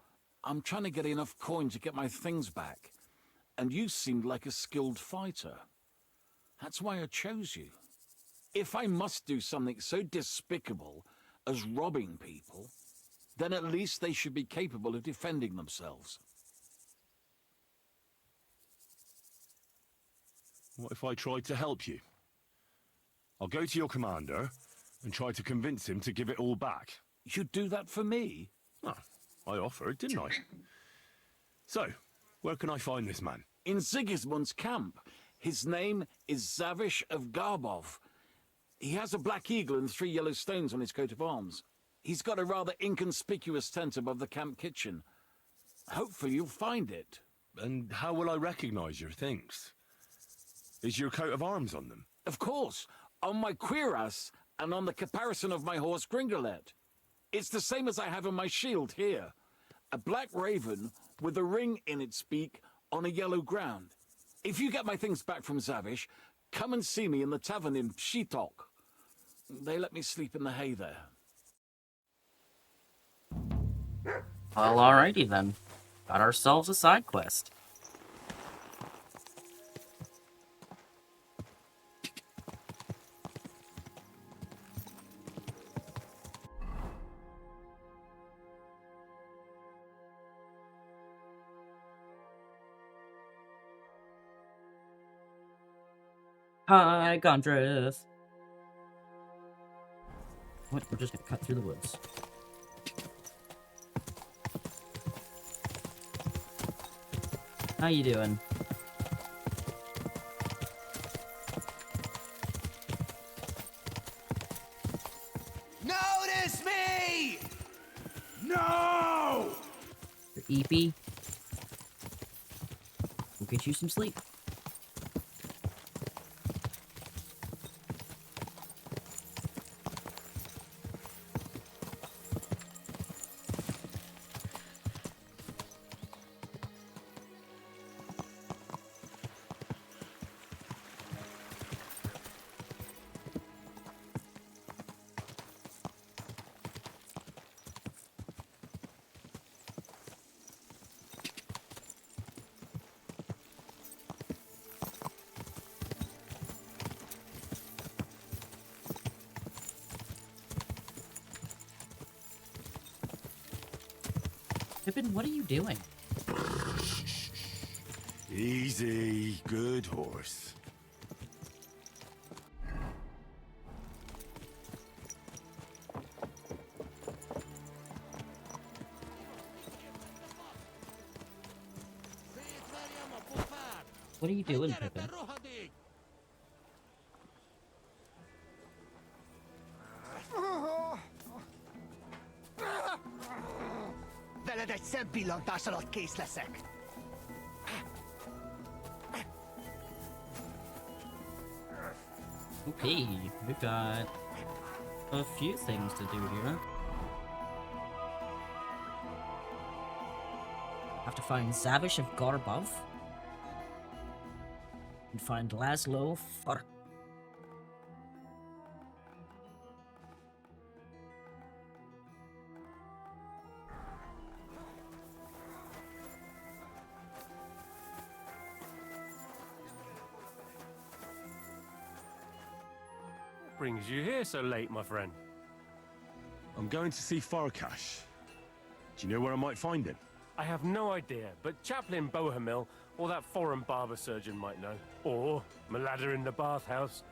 I'm trying to get enough coin to get my things back. And you seemed like a skilled fighter. That's why I chose you. If I must do something so despicable as robbing people, then at least they should be capable of defending themselves. What if I tried to help you? I'll go to your commander and try to convince him to give it all back. You'd do that for me? Ah, I offered, didn't I? So, where can I find this man? In Sigismund's camp. His name is Zavish of Garbov. He has a black eagle and 3 yellow stones on his coat of arms. He's got a rather inconspicuous tent above the camp kitchen. Hopefully you'll find it. And how will I recognize your things? Is your coat of arms on them? Of course, on my cuirass and on the caparison of my horse Gringolet. It's the same as I have on my shield here. A black raven with a ring in its beak on a yellow ground. If you get my things back from Zavish, come and see me in the tavern in Pshitok. They let me sleep in the hay there. Well, alrighty then. Got ourselves a side quest. Hi, Gondrith. What? We're just gonna cut through the woods. How you doing? Notice me! No! You're eepy. We'll get you some sleep. Pippin, what are you doing? Easy, good horse. What are you doing, Pippin? Veled egy szempillantás alatt kész leszek. Okay, we've got a few things to do here. Have to find Zavish of Garbov. And find Laszlo Fark. Brings you here so late, my friend? I'm going to see Farkash. Do you know where I might find him? I have no idea, but Chaplain Bohemil or that foreign barber surgeon might know. Or Malada in the bathhouse.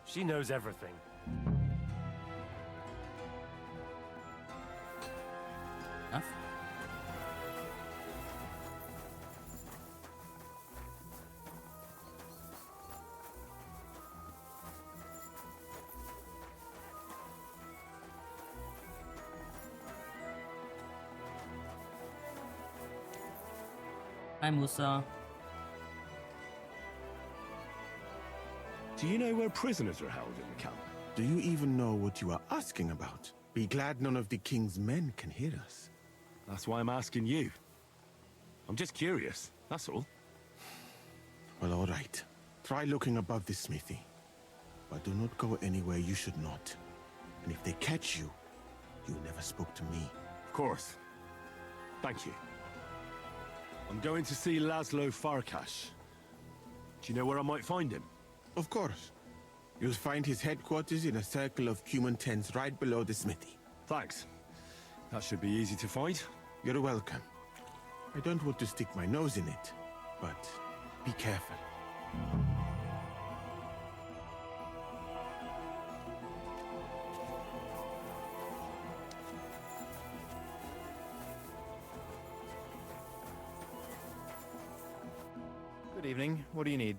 She knows everything. Enough. Hi, Musa. Do you know where prisoners are held in the camp? Do you even know what you are asking about? Be glad none of the king's men can hear us. That's why I'm asking you. I'm just curious, that's all. Well, all right. Try looking above the smithy. But do not go anywhere you should not. And if they catch you, you never spoke to me. Of course. Thank you. I'm going to see Laszlo Farkash. Do you know where I might find him? Of course. You'll find his headquarters in a circle of human tents right below the smithy. Thanks. That should be easy to find. You're welcome. I don't want to stick my nose in it, but be careful. Good evening. What do you need?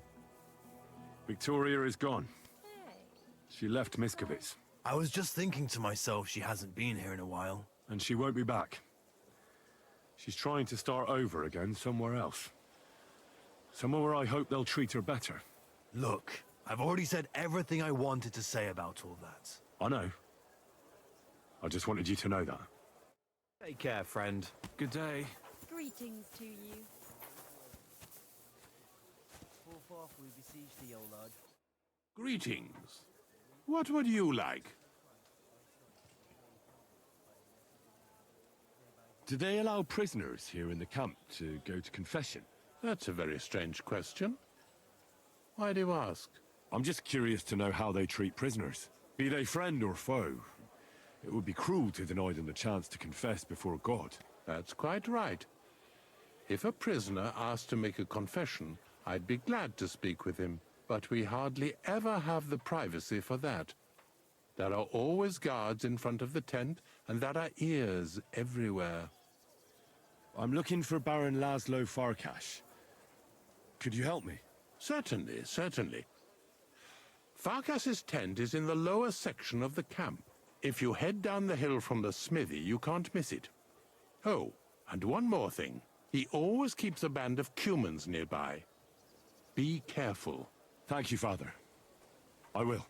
Victoria is gone. She left Miskovitz, I was just thinking to myself she hasn't been here in a while. and she won't be back. She's trying to start over again somewhere else. Somewhere where I hope they'll treat her better. Look, I've already said everything I wanted to say about all that. I know. I just wanted you to know that. Take care, friend. Good day. Greetings to you. Greetings. What would you like? Do they allow prisoners here in the camp to go to confession? That's a very strange question. Why do you ask? I'm just curious to know how they treat prisoners. Be they friend or foe. It would be cruel to deny them the chance to confess before God. That's quite right. If a prisoner asked to make a confession, I'd be glad to speak with him. but we hardly ever have the privacy for that. There are always guards in front of the tent, and there are ears everywhere. I'm looking for Baron Laszlo Farkash. Could you help me? Certainly, certainly. Farkas's tent is in the lower section of the camp. If you head down the hill from the smithy, you can't miss it. Oh, and one more thing. He always keeps a band of Cumans nearby. Be careful. Thank you, Father. I will.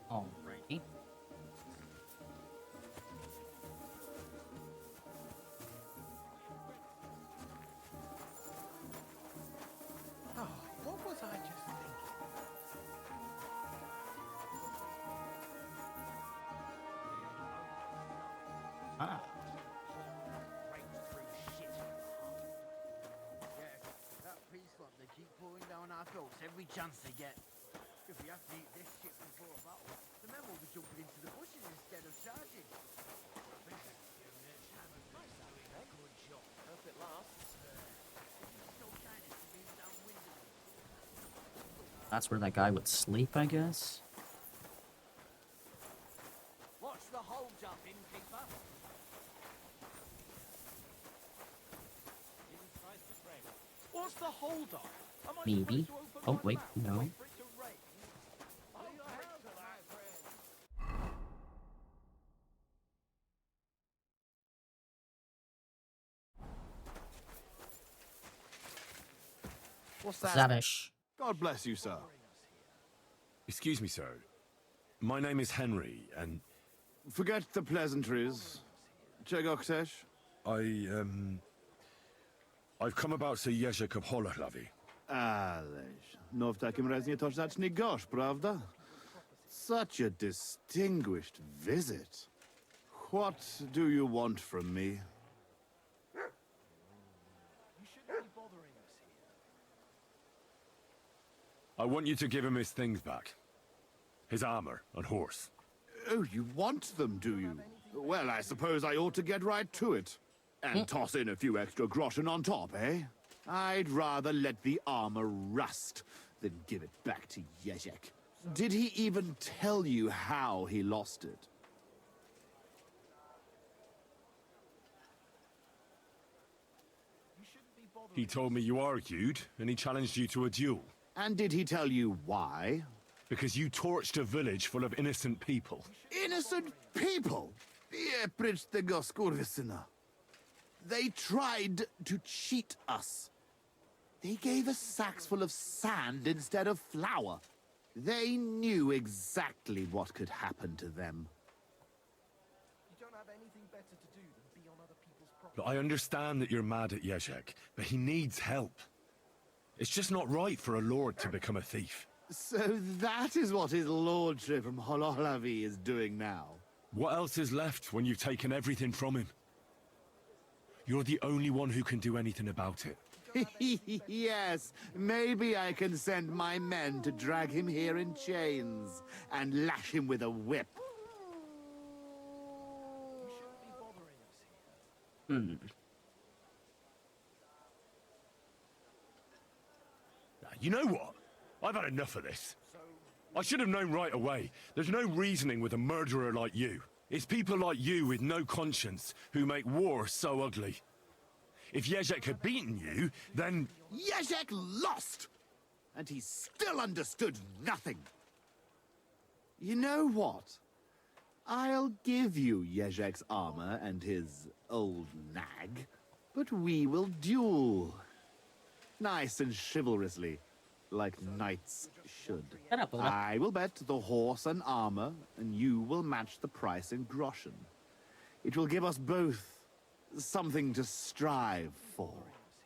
Alrighty. Oh, what was I just thinking? Ah. That peace club, they keep pouring down our throats every chance they get. If we have to eat this shit before a battle, the men will be jumping into the bushes instead of charging. Hope it lasts. That's where that guy would sleep, I guess. What's the hold up, innkeeper? What's the hold up? Maybe. Oh, wait, no. What's that? Zavish. God bless you, sir. Excuse me, sir. My name is Henry, and Forget the pleasantries. Czego I've come about Sir Jerzy Kopolahlavi. Ależ, no w takim razie to zacznij gość, prawda? Such a distinguished visit. What do you want from me? I want you to give him his things back. His armor and horse. Oh, you want them, do you? Well, I suppose I ought to get right to it. And toss in a few extra groschen on top, eh? I'd rather let the armor rust than give it back to Jezek. Did he even tell you how he lost it? He told me you argued, and he challenged you to a duel. And did he tell you why? Because you torched a village full of innocent people. Innocent people? Precz tego skurwysyna. They tried to cheat us. They gave us sacks full of sand instead of flour. They knew exactly what could happen to them. Look, I understand that you're mad at Jezek, but he needs help. It's just not right for a lord to become a thief. So that is what his lordship from Hololavi is doing now. What else is left when you've taken everything from him? You're the only one who can do anything about it. Yes, maybe I can send my men to drag him here in chains and lash him with a whip. You know what? I've had enough of this. I should have known right away. There's no reasoning with a murderer like you. It's people like you with no conscience who make war so ugly. If Jezek had beaten you, then... Jezek lost! And he still understood nothing. You know what? I'll give you Jezek's armor and his old nag, but we will duel. Nice and chivalrously, like knights should. Shut up, Oda. I will bet the horse and armor, and you will match the price in groschen. It will give us both something to strive for.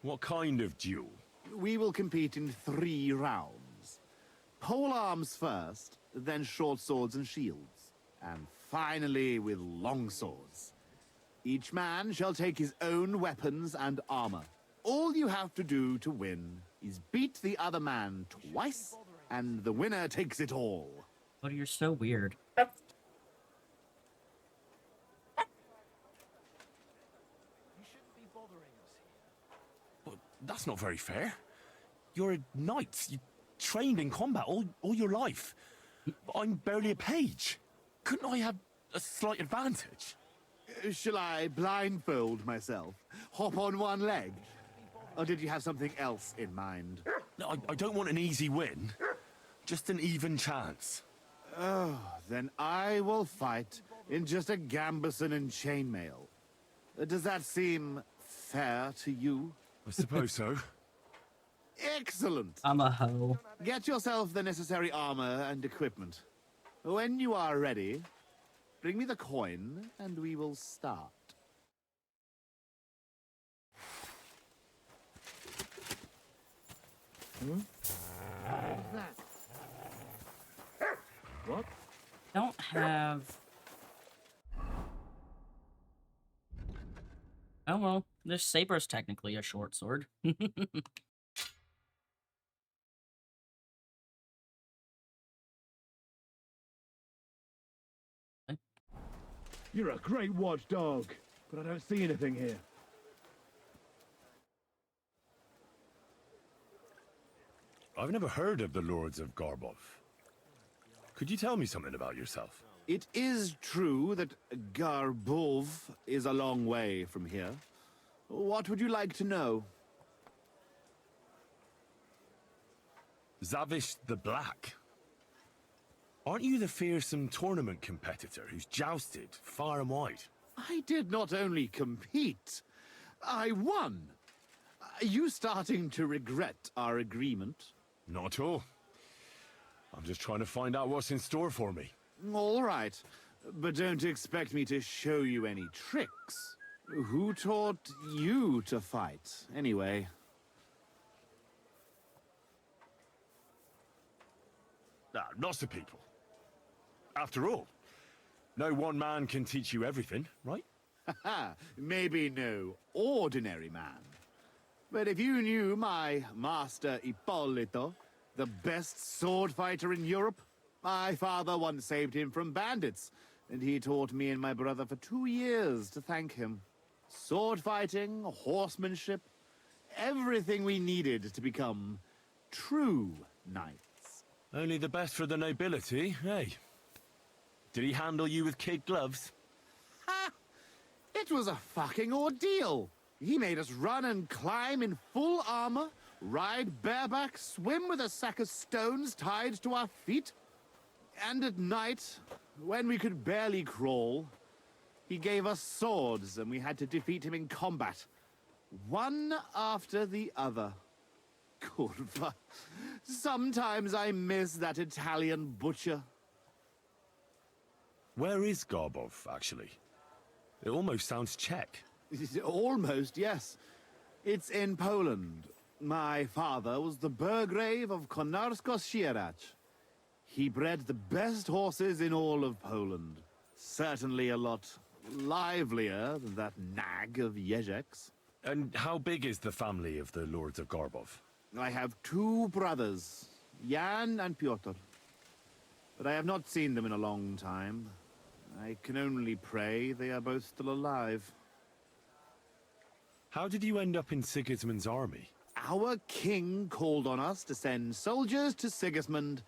What kind of duel? We will compete in 3 rounds. Pole arms first, then short swords and shields, and finally with long swords. Each man shall take his own weapons and armor. All you have to do to win is beat the other man twice, and the winner takes it all. But you're so weird. That's not very fair. You're a knight. You trained in combat all your life. But I'm barely a page. Couldn't I have a slight advantage? Shall I blindfold myself? Hop on one leg? Or did you have something else in mind? No, I don't want an easy win. Just an even chance. Oh, then I will fight in just a gambeson and chainmail. Does that seem fair to you? I suppose so. Excellent! I'm a hoe. Get yourself the necessary armor and equipment. When you are ready, bring me the coin and we will start. What? Don't have... Oh well, this saber's technically a short sword. You're a great watchdog, but I don't see anything here. I've never heard of the Lords of Garbov. Could you tell me something about yourself? It is true that Garbov is a long way from here. What would you like to know? Zavish the Black. Aren't you the fearsome tournament competitor who's jousted far and wide? I did not only compete, I won. Are you starting to regret our agreement? Not at all. I'm just trying to find out what's in store for me. All right, but don't expect me to show you any tricks. Who taught you to fight, anyway? Lots of people. After all, no one man can teach you everything, right? Maybe no ordinary man. But if you knew my master Ippolito, the best sword fighter in Europe, my father once saved him from bandits, and he taught me and my brother for 2 years to thank him. Sword fighting, horsemanship, everything we needed to become true knights. Only the best for the nobility, eh? Did he handle you with kid gloves? Ha! It was a fucking ordeal. He made us run and climb in full armor, ride bareback, swim with a sack of stones tied to our feet. And at night, when we could barely crawl, he gave us swords and we had to defeat him in combat. One after the other. Curva. Sometimes I miss that Italian butcher. Where is Garbov, actually? It almost sounds Czech. Almost, yes. It's in Poland. My father was the Burgrave of Konarsko-Sierać. He bred the best horses in all of Poland. Certainly a lot livelier than that nag of Jezek's. And how big is the family of the Lords of Garbov? I have 2 brothers, Jan and Pyotr. But I have not seen them in a long time. I can only pray they are both still alive. How did you end up in Sigismund's army? Our king called on us to send soldiers to Sigismund,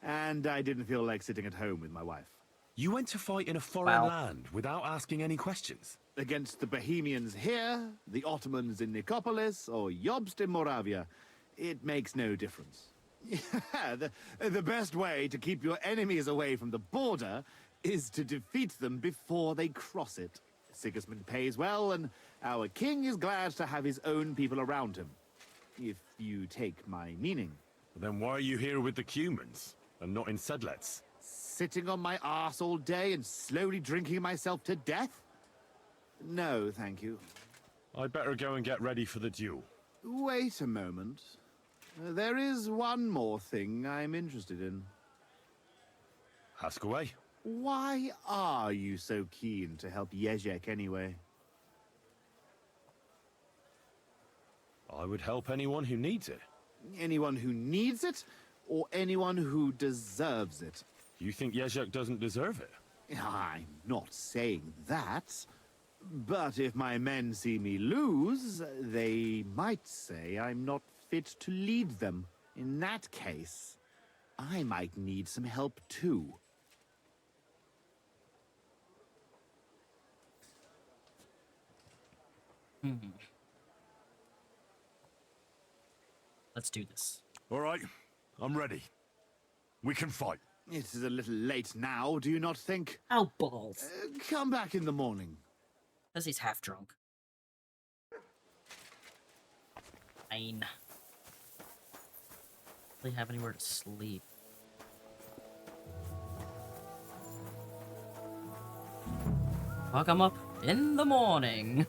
and I didn't feel like sitting at home with my wife. You went to fight in a foreign land without asking any questions? Against the Bohemians here, the Ottomans in Nicopolis, or Jobst in Moravia. It makes no difference. The best way to keep your enemies away from the border is to defeat them before they cross it. Sigismund pays well, and our king is glad to have his own people around him. If you take my meaning. Then why are you here with the Cumans, and not in Sedlets? Sitting on my arse all day and slowly drinking myself to death? No, thank you. I'd better go and get ready for the duel. Wait a moment. There is one more thing I'm interested in. Ask away. Why are you so keen to help Jezek anyway? I would help anyone who needs it. Anyone who needs it, or anyone who deserves it? You think Jezek doesn't deserve it? I'm not saying that. But if my men see me lose, they might say I'm not fit to lead them. In that case, I might need some help too. Let's do this. All right, I'm ready. We can fight. It is a little late now, do you not think? Oh, balls. Come back in the morning. Because he's half drunk. Fine. Really have anywhere to sleep. Fuck, I'm up in the morning.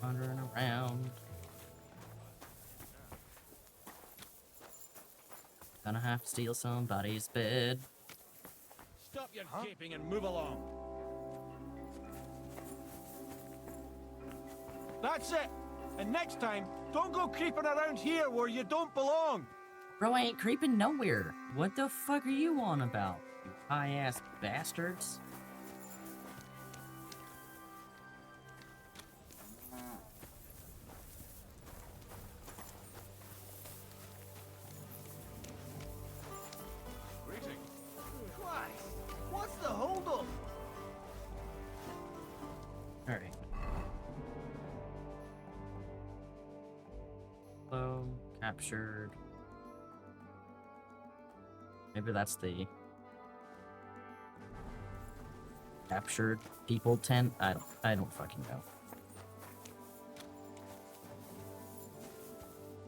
Wandering around. Gonna have to steal somebody's bed. Stop your gaping and move along. That's it. And next time, don't go creeping around here where you don't belong. Bro, I ain't creeping nowhere. What the fuck are you on about, you high-ass bastards? Christ, what's the holdup? Alright. Hello, captured. Maybe that's the captured people tent. I don't fucking know.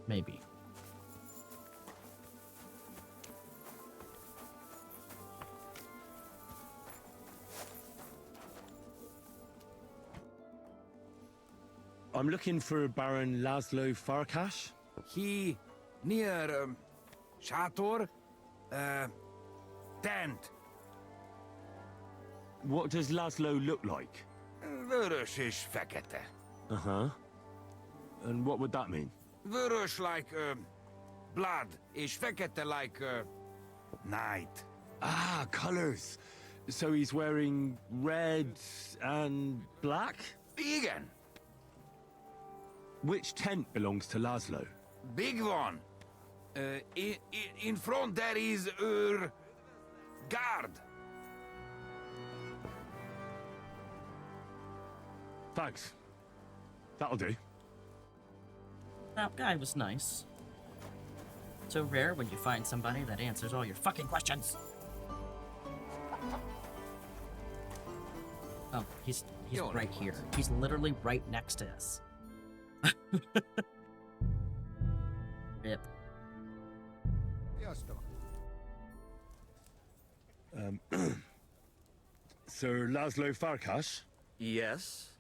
Maybe. I'm looking for Baron Laszlo Farkas. He near Shator tent. What does Laszlo look like? Vörös és fekete. Uh-huh. And what would that mean? Vörös like blood, és fekete like night. Ah, colors. So he's wearing red and black? Igen. Which tent belongs to Laszlo? Big one. In front there is guard. Thanks. That'll do. That guy was nice. So rare when you find somebody that answers all your fucking questions. Oh, he's right here. He's literally right next to us. Rip. Sir Laszlo Farkas? Yes?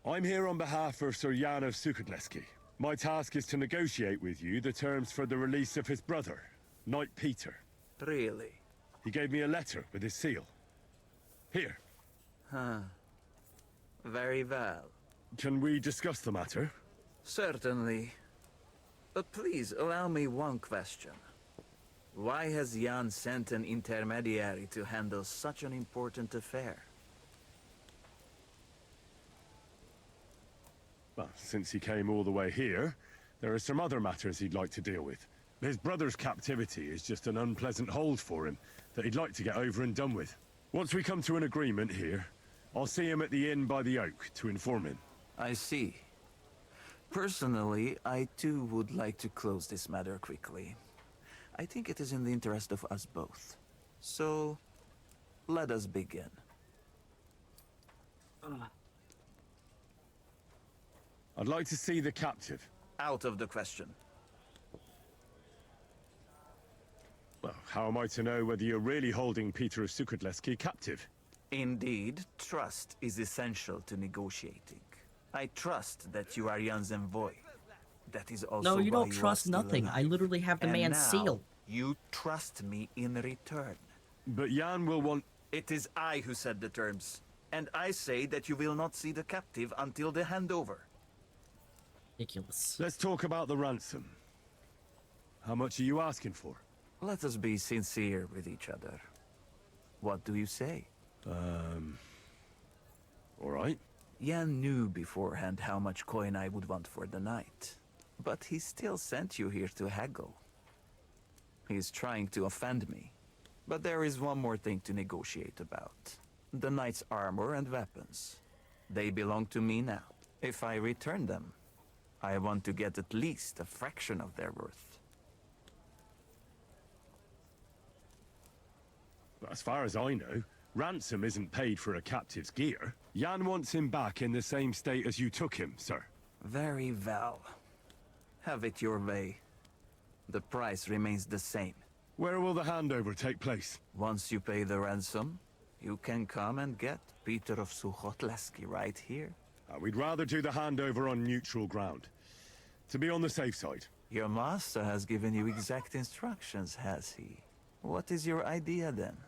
I'm here on behalf of Sir Jan of Sukadleski. My task is to negotiate with you the terms for the release of his brother, Knight Peter. Really? He gave me a letter with his seal. Here. Huh. Very well. Can we discuss the matter? Certainly. But please, allow me one question. Why has Jan sent an intermediary to handle such an important affair? Well, since he came all the way here, there are some other matters he'd like to deal with. His brother's captivity is just an unpleasant hold for him that he'd like to get over and done with. Once we come to an agreement here, I'll see him at the inn by the oak to inform him. I see. Personally, I too would like to close this matter quickly. I think it is in the interest of us both. So, let us begin. I'd like to see the captive. Out of the question. Well, how am I to know whether you're really holding Peter of Sukadleski captive? Indeed, trust is essential to negotiating. I trust that you are Jan's envoy. That is also No, you why don't trust are still nothing. alive. I literally have the And man's now, seal. You trust me in return. But Jan will want... It is I who set the terms. And I say that you will not see the captive until the handover. Ridiculous. Let's talk about the ransom. How much are you asking for? Let us be sincere with each other. What do you say? All right. Jan knew beforehand how much coin I would want for the night. But he still sent you here to haggle. He's trying to offend me. But there is one more thing to negotiate about. The knight's armor and weapons. They belong to me now. If I return them, I want to get at least a fraction of their worth. But as far as I know, ransom isn't paid for a captive's gear. Jan wants him back in the same state as you took him, sir. Very well. Have it your way. The price remains the same. Where will the handover take place? Once you pay the ransom, you can come and get Peter of Suchotleski right here. We'd rather do the handover on neutral ground. To be on the safe side. Your master has given you exact instructions, has he? What is your idea then?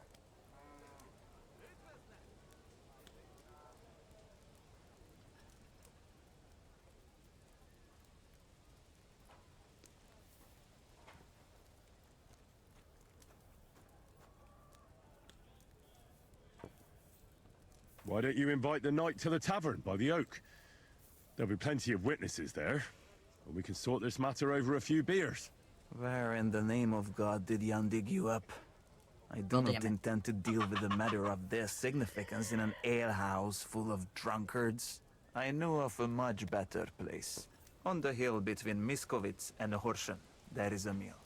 Why don't you invite the knight to the tavern by the oak? There'll be plenty of witnesses there, and we can sort this matter over a few beers. Where in the name of God did Jan dig you up? I do not intend to deal with a matter of this significance in an alehouse full of drunkards. I know of a much better place. On the hill between Miskovitz and Horschen, there is a mill.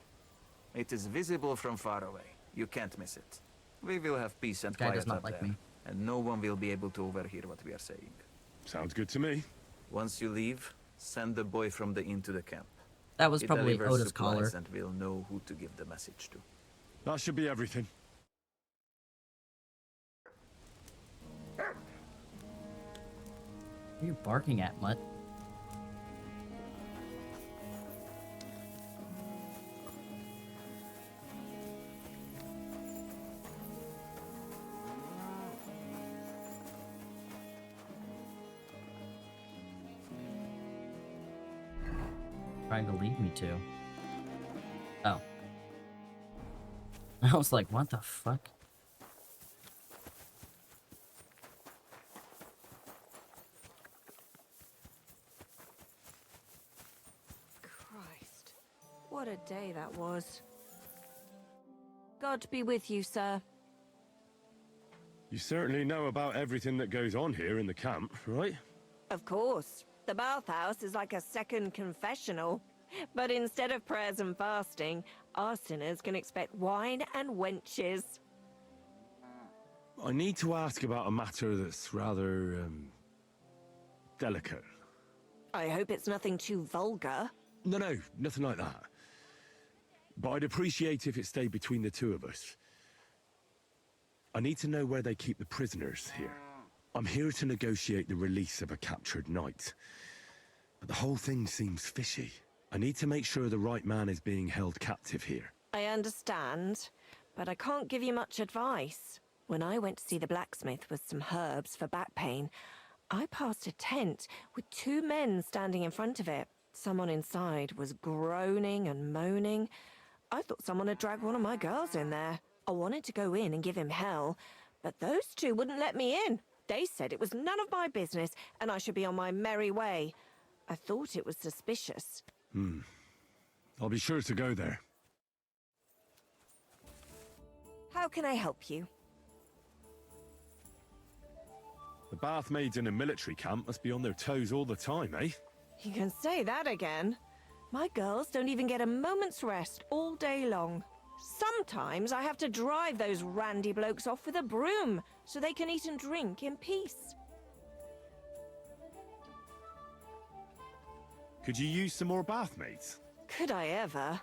It is visible from far away. You can't miss it. We will have peace and quiet up there. And no one will be able to overhear what we are saying. Sounds good to me. Once you leave, send the boy from the inn to the camp. That was He probably delivers Oda's caller. supplies and we'll know who to give the message to. That should be everything. What are you barking at, Mutt? Trying to lead me to. Oh. I was like, what the fuck? Christ. What a day that was. God be with you, sir. You certainly know about everything that goes on here in the camp, right? Of course. The bathhouse is like a second confessional. But instead of prayers and fasting, our sinners can expect wine and wenches. I need to ask about a matter that's rather, delicate. I hope it's nothing too vulgar. No, nothing like that. But I'd appreciate if it stayed between the two of us. I need to know where they keep the prisoners here. I'm here to negotiate the release of a captured knight. But the whole thing seems fishy. I need to make sure the right man is being held captive here. I understand, but I can't give you much advice. When I went to see the blacksmith with some herbs for back pain, I passed a tent with two men standing in front of it. Someone inside was groaning and moaning. I thought someone had dragged one of my girls in there. I wanted to go in and give him hell, but those two wouldn't let me in. They said it was none of my business and I should be on my merry way. I thought it was suspicious. I'll be sure to go there. How can I help you? The bath maids in a military camp must be on their toes all the time, eh? You can say that again. My girls don't even get a moment's rest all day long. Sometimes I have to drive those randy blokes off with a broom so they can eat and drink in peace. Could you use some more bath maids? Could I ever?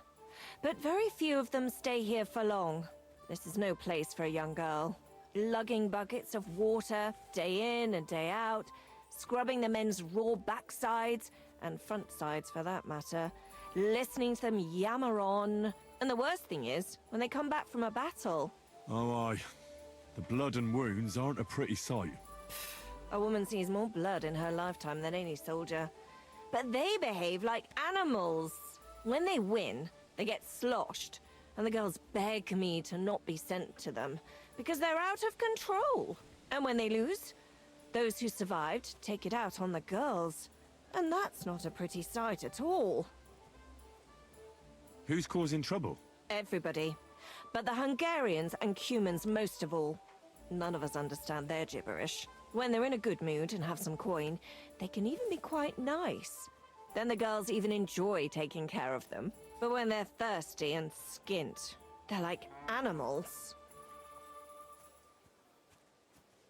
But very few of them stay here for long. This is no place for a young girl. Lugging buckets of water, day in and day out, scrubbing the men's raw backsides, and front sides for that matter, listening to them yammer on. And the worst thing is, when they come back from a battle... Oh, aye. The blood and wounds aren't a pretty sight. A woman sees more blood in her lifetime than any soldier. But they behave like animals. When they win, they get sloshed, and the girls beg me to not be sent to them, because they're out of control. And when they lose, those who survived take it out on the girls. And that's not a pretty sight at all. Who's causing trouble? Everybody. But the Hungarians and Cumans most of all. None of us understand their gibberish. When they're in a good mood and have some coin, they can even be quite nice. Then the girls even enjoy taking care of them. But when they're thirsty and skint, they're like animals.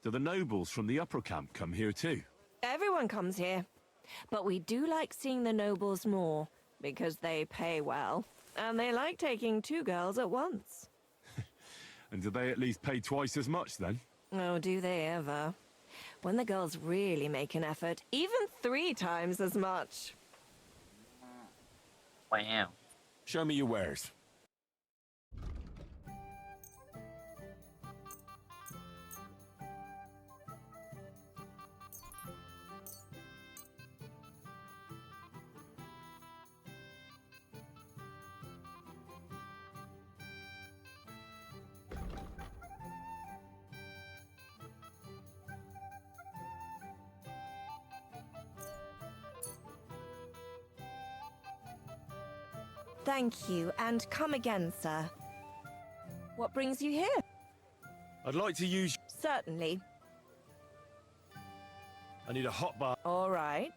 Do the nobles from the upper camp come here too? Everyone comes here. But we do like seeing the nobles more, because they pay well. And they like taking 2 girls at once. And do they at least pay twice as much then? Oh, do they ever? When the girls really make an effort, even 3 times as much. Wow. Show me your wares. Thank you, and come again, sir. What brings you here? I'd like to use... Certainly. I need a hot bar. All right.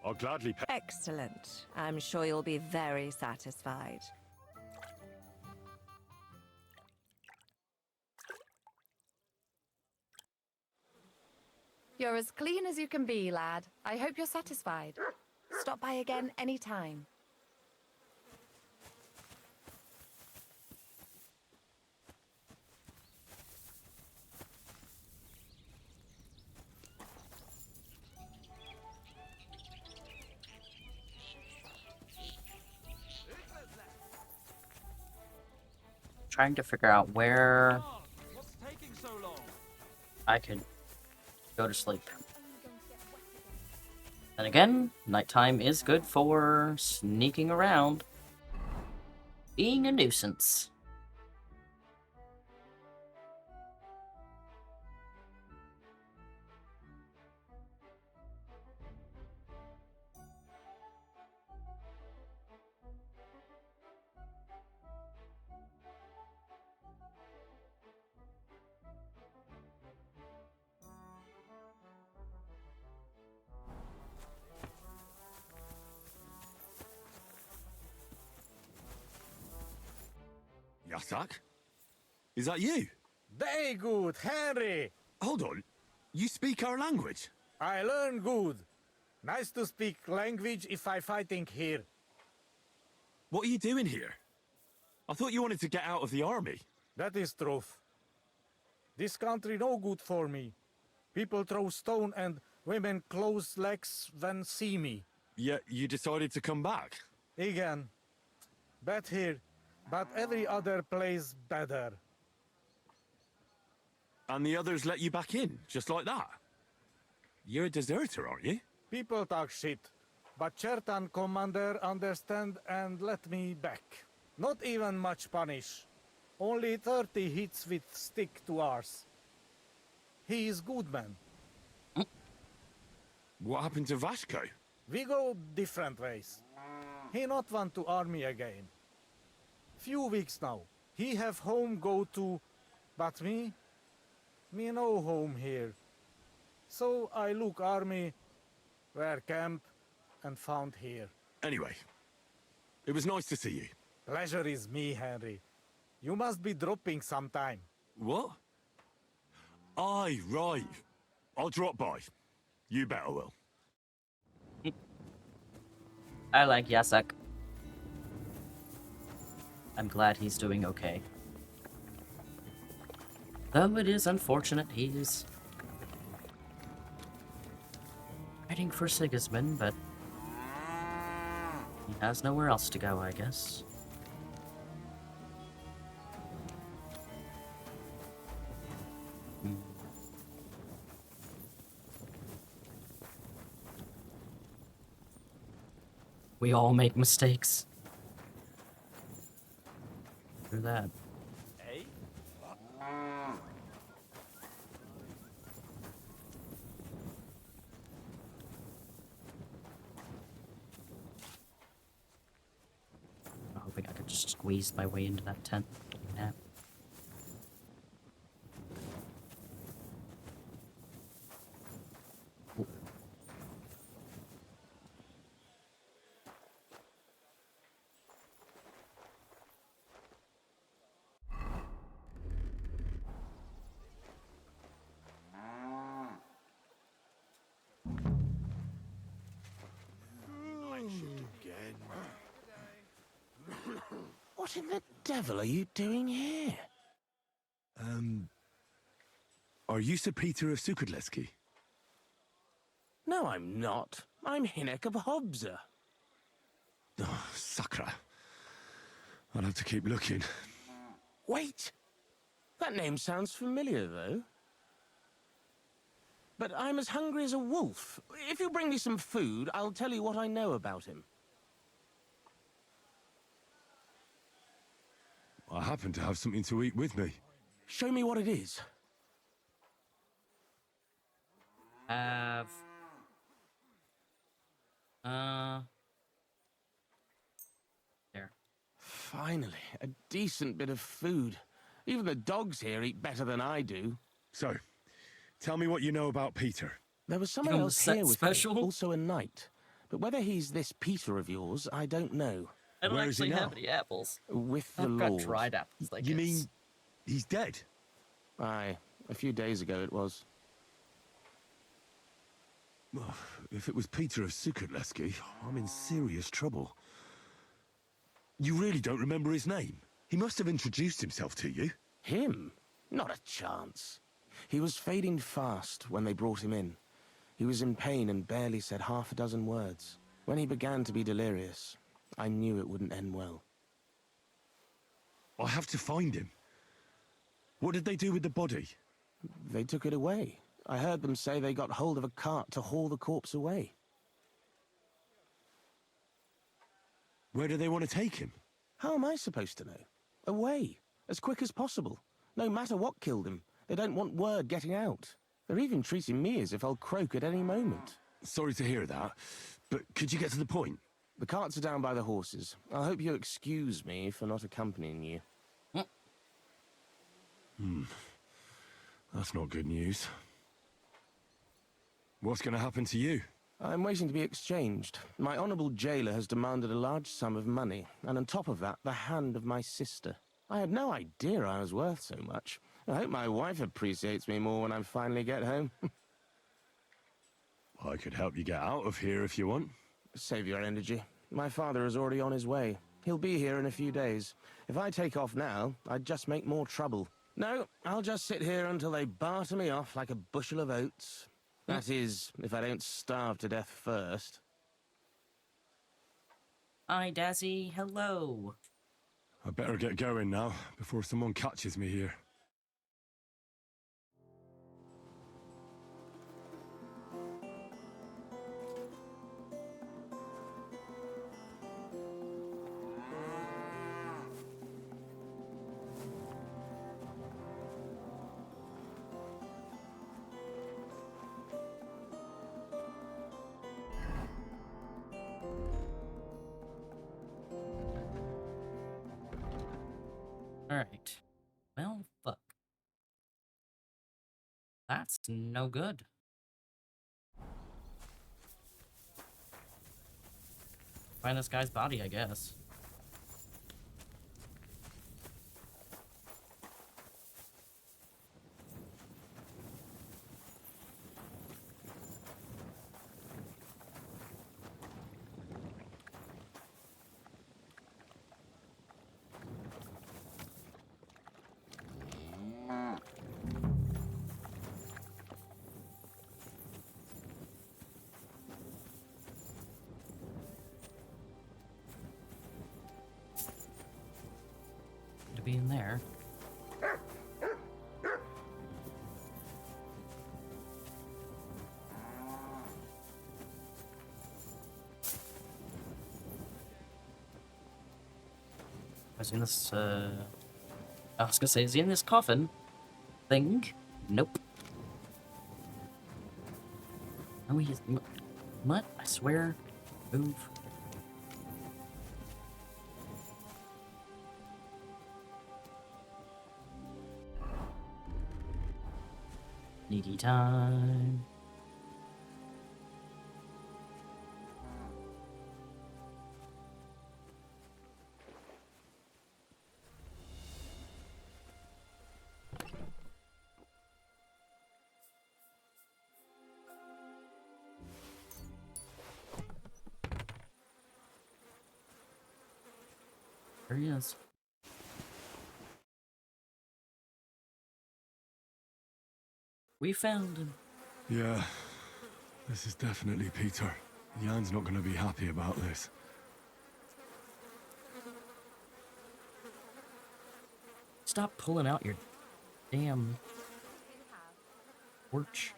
I'll gladly pay... Excellent. I'm sure you'll be very satisfied. You're as clean as you can be, lad. I hope you're satisfied. Stop by again any time. Trying to figure out where I could go to sleep. And again, nighttime is good for sneaking around, being a nuisance. Yasak? Is that you? Very good, Henry. Hold on. You speak our language? I learn good. Nice to speak language if I fighting here. What are you doing here? I thought you wanted to get out of the army. That is truth. This country no good for me. People throw stone and women close legs when see me. Yet you decided to come back? Again. Bad here, but every other place better. And the others let you back in, just like that? You're a deserter, aren't you? People talk shit, but Chertan commander understand and let me back. Not even much punish. Only 30 hits with stick to ours. He is good man. What happened to Vasco? We go different ways. He not want to army again. Few weeks now. He have home go to, but me no home here. So I look army, where camp, and found here. Anyway, it was nice to see you. Pleasure is me, Henry. You must be dropping sometime. What? Aye, right. I'll drop by. You better will. I like Yasak. I'm glad he's doing okay. Though it is unfortunate he's fighting for Sigismund, but he has nowhere else to go, I guess. We all make mistakes. Through that. Hey? I'm hoping I could just squeeze my way into that tent. Yeah. What in the devil are you doing here? Are you Sir Peter of Sukadleski? No, I'm not. I'm Hinek of Hobza. Oh, Sakra. I'll have to keep looking. Wait! That name sounds familiar, though. But I'm as hungry as a wolf. If you bring me some food, I'll tell you what I know about him. I happen to have something to eat with me. Show me what it is. Have... There. Finally, a decent bit of food. Even the dogs here eat better than I do. So, tell me what you know about Peter. There was someone Give him a else set here with special? me, also a knight. But whether he's this Peter of yours, I don't know. I don't Where is he actually have now? any apples. With the I've got Lord. dried apples, I You guess. mean he's dead? Aye, a few days ago it was. Oh, if it was Peter of Sukadleski, I'm in serious trouble. You really don't remember his name? He must have introduced himself to you. Him? Not a chance. He was fading fast when they brought him in. He was in pain and barely said half a dozen words. When he began to be delirious, I knew it wouldn't end well. I have to find him. What did they do with the body? They took it away. I heard them say they got hold of a cart to haul the corpse away. Where do they want to take him? How am I supposed to know? Away, as quick as possible. No matter what killed him, they don't want word getting out. They're even treating me as if I'll croak at any moment. Sorry to hear that, but could you get to the point? The carts are down by the horses. I hope you'll excuse me for not accompanying you. That's not good news. What's going to happen to you? I'm waiting to be exchanged. My honourable jailer has demanded a large sum of money, and on top of that, the hand of my sister. I had no idea I was worth so much. I hope my wife appreciates me more when I finally get home. I could help you get out of here if you want. Save your energy. My father is already on his way. He'll be here in a few days. If I take off now, I'd just make more trouble. No, I'll just sit here until they barter me off like a bushel of oats. That is, if I don't starve to death first. Hi, Dazzy. Hello. I better get going now, before someone catches me here. Alright. Well, fuck. That's no good. Find this guy's body, I guess. To be in there. Is he in this, I was gonna say, is he in this coffin thing? Nope. No, he's... What? I swear. Move. Sneaky time. There he is. We found him. Yeah, this is definitely Peter. Jan's not going to be happy about this. Stop pulling out your damn torch.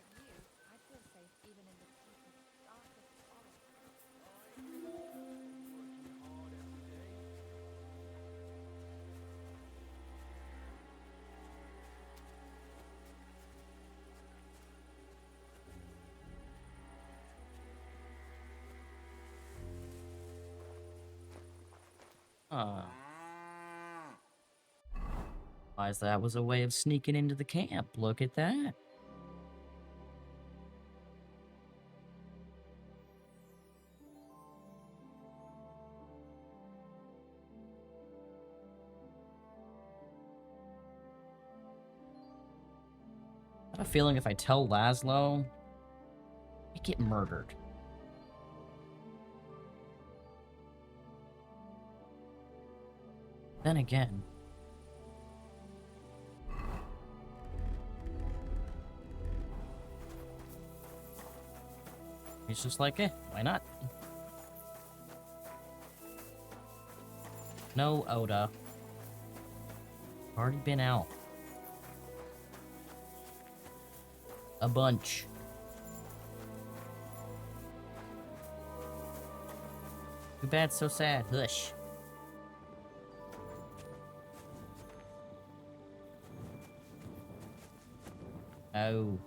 Realized that was a way of sneaking into the camp. Look at that. I have a feeling if I tell Laszlo, I get murdered. Then again, he's just like, why not? No, Oda. Already been out. A bunch. Too bad, so sad. Hush. Oh.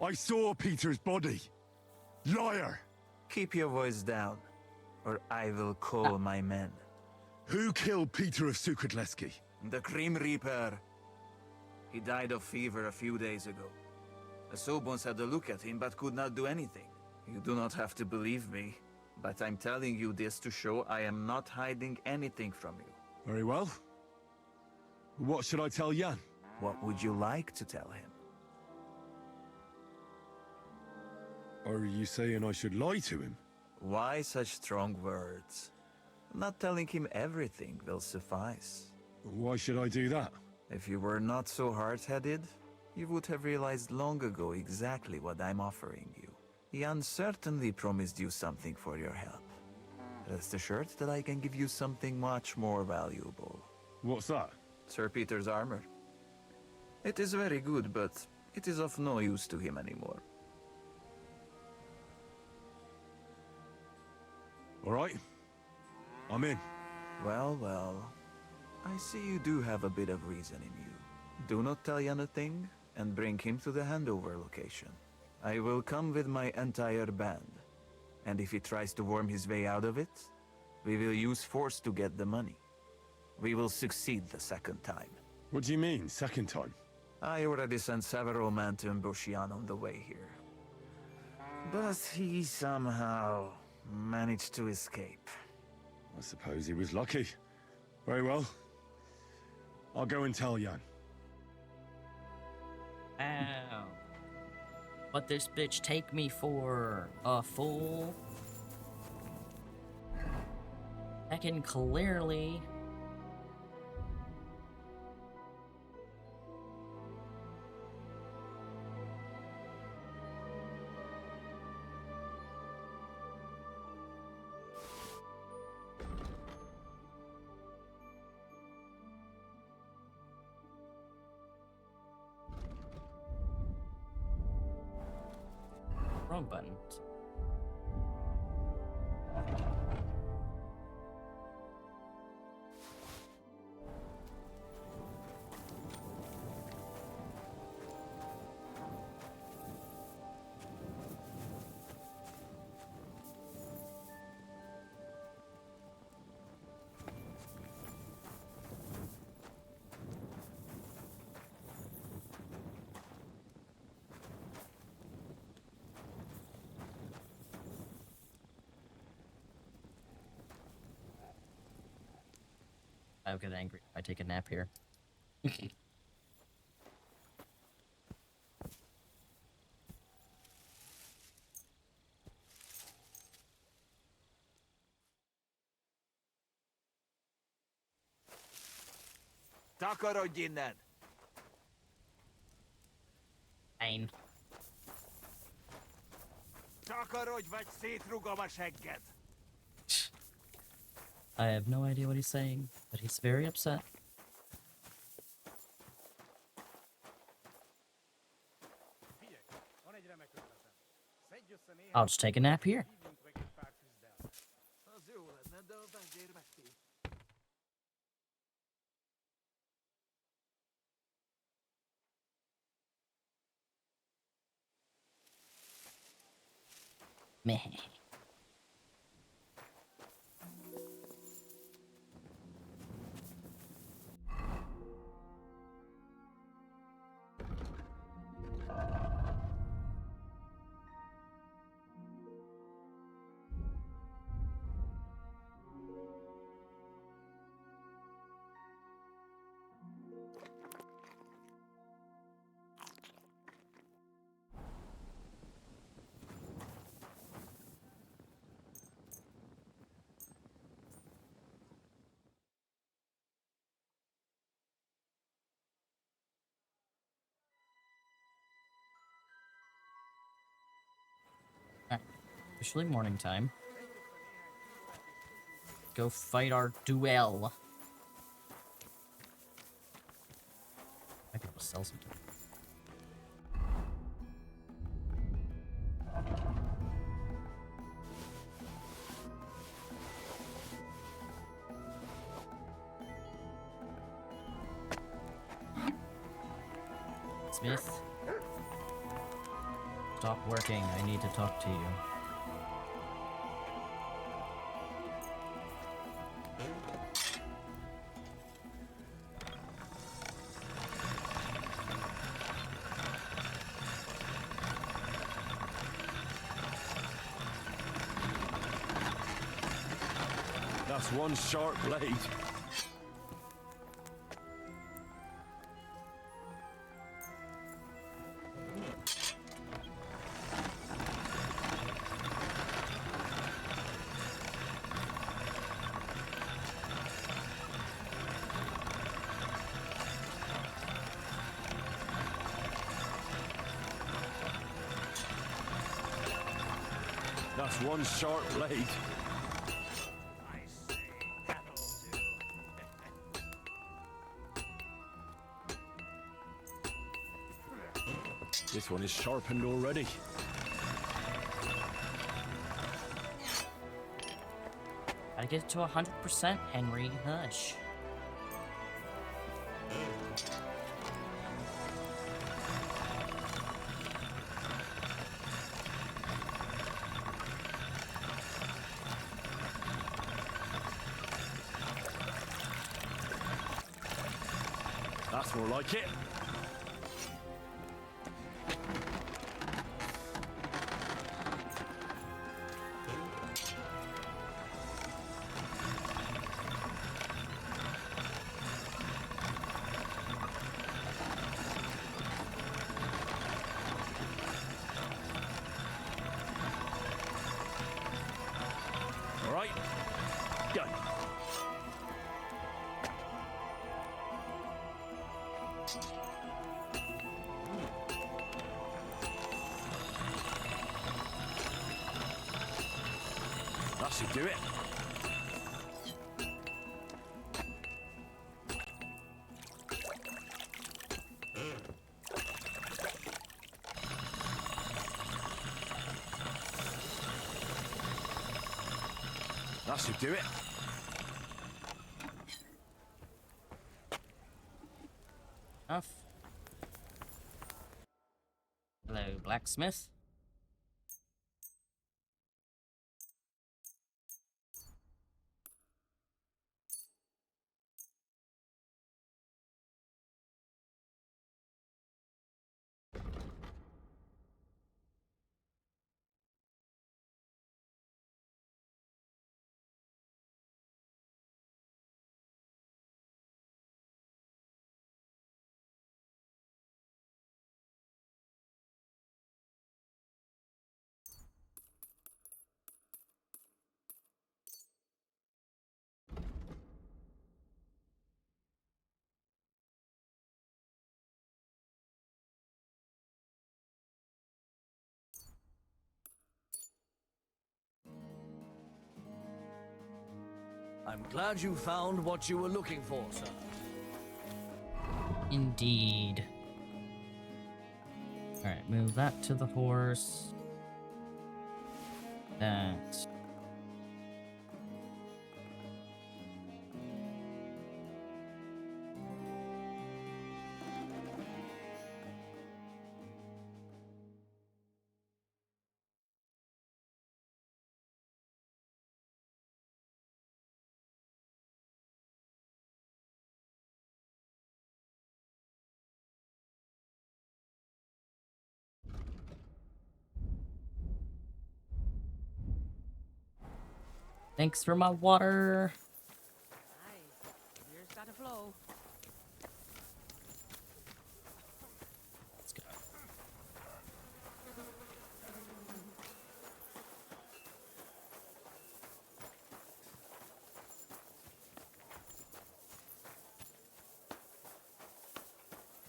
I saw Peter's body. Liar! Keep your voice down, or I will call my men. Who killed Peter of Sukadleski? The Grim Reaper. He died of fever a few days ago. The Sobons had a look at him, but could not do anything. You do not have to believe me, but I'm telling you this to show I am not hiding anything from you. Very well. What should I tell Jan? What would you like to tell him? Are you saying I should lie to him? Why such strong words? Not telling him everything will suffice. Why should I do that? If you were not so hard-headed, you would have realized long ago exactly what I'm offering you. Jan certainly promised you something for your help. Rest assured that I can give you something much more valuable. What's that? Sir Peter's armor. It is very good, but it is of no use to him anymore. All right. I'm in. Well, well. I see you do have a bit of reason in you. Do not tell Jan a thing, and bring him to the handover location. I will come with my entire band. And if he tries to worm his way out of it, we will use force to get the money. We will succeed the second time. What do you mean, second time? I already sent several men to ambush Jan on the way here. But he somehow managed to escape. I suppose he was lucky. Very well. I'll go and tell Jan. Ow. What this bitch take me for? A fool? I can clearly... Wrong button. I'll get angry if I take a nap here. Takarodj innen! Fine. Takarodj, vagy szétrugom a segged! I have no idea what he's saying, but he's very upset. I'll just take a nap here. Az jó lenne, de a vendér megtér. Meh. Officially morning time. Go fight our duel. Might be able to sell something. Smith. Stop working. I need to talk to you. That's one sharp blade. That's one sharp blade. This one is sharpened already. Gotta get it to 100%, Henry. Hush. That's more like it. All right, go. That should do it. That should do it. Enough. Hello, blacksmith. I'm glad you found what you were looking for, sir. Indeed. Alright, move that to the horse. That. Thanks for my water. Here's got a flow. Let's go.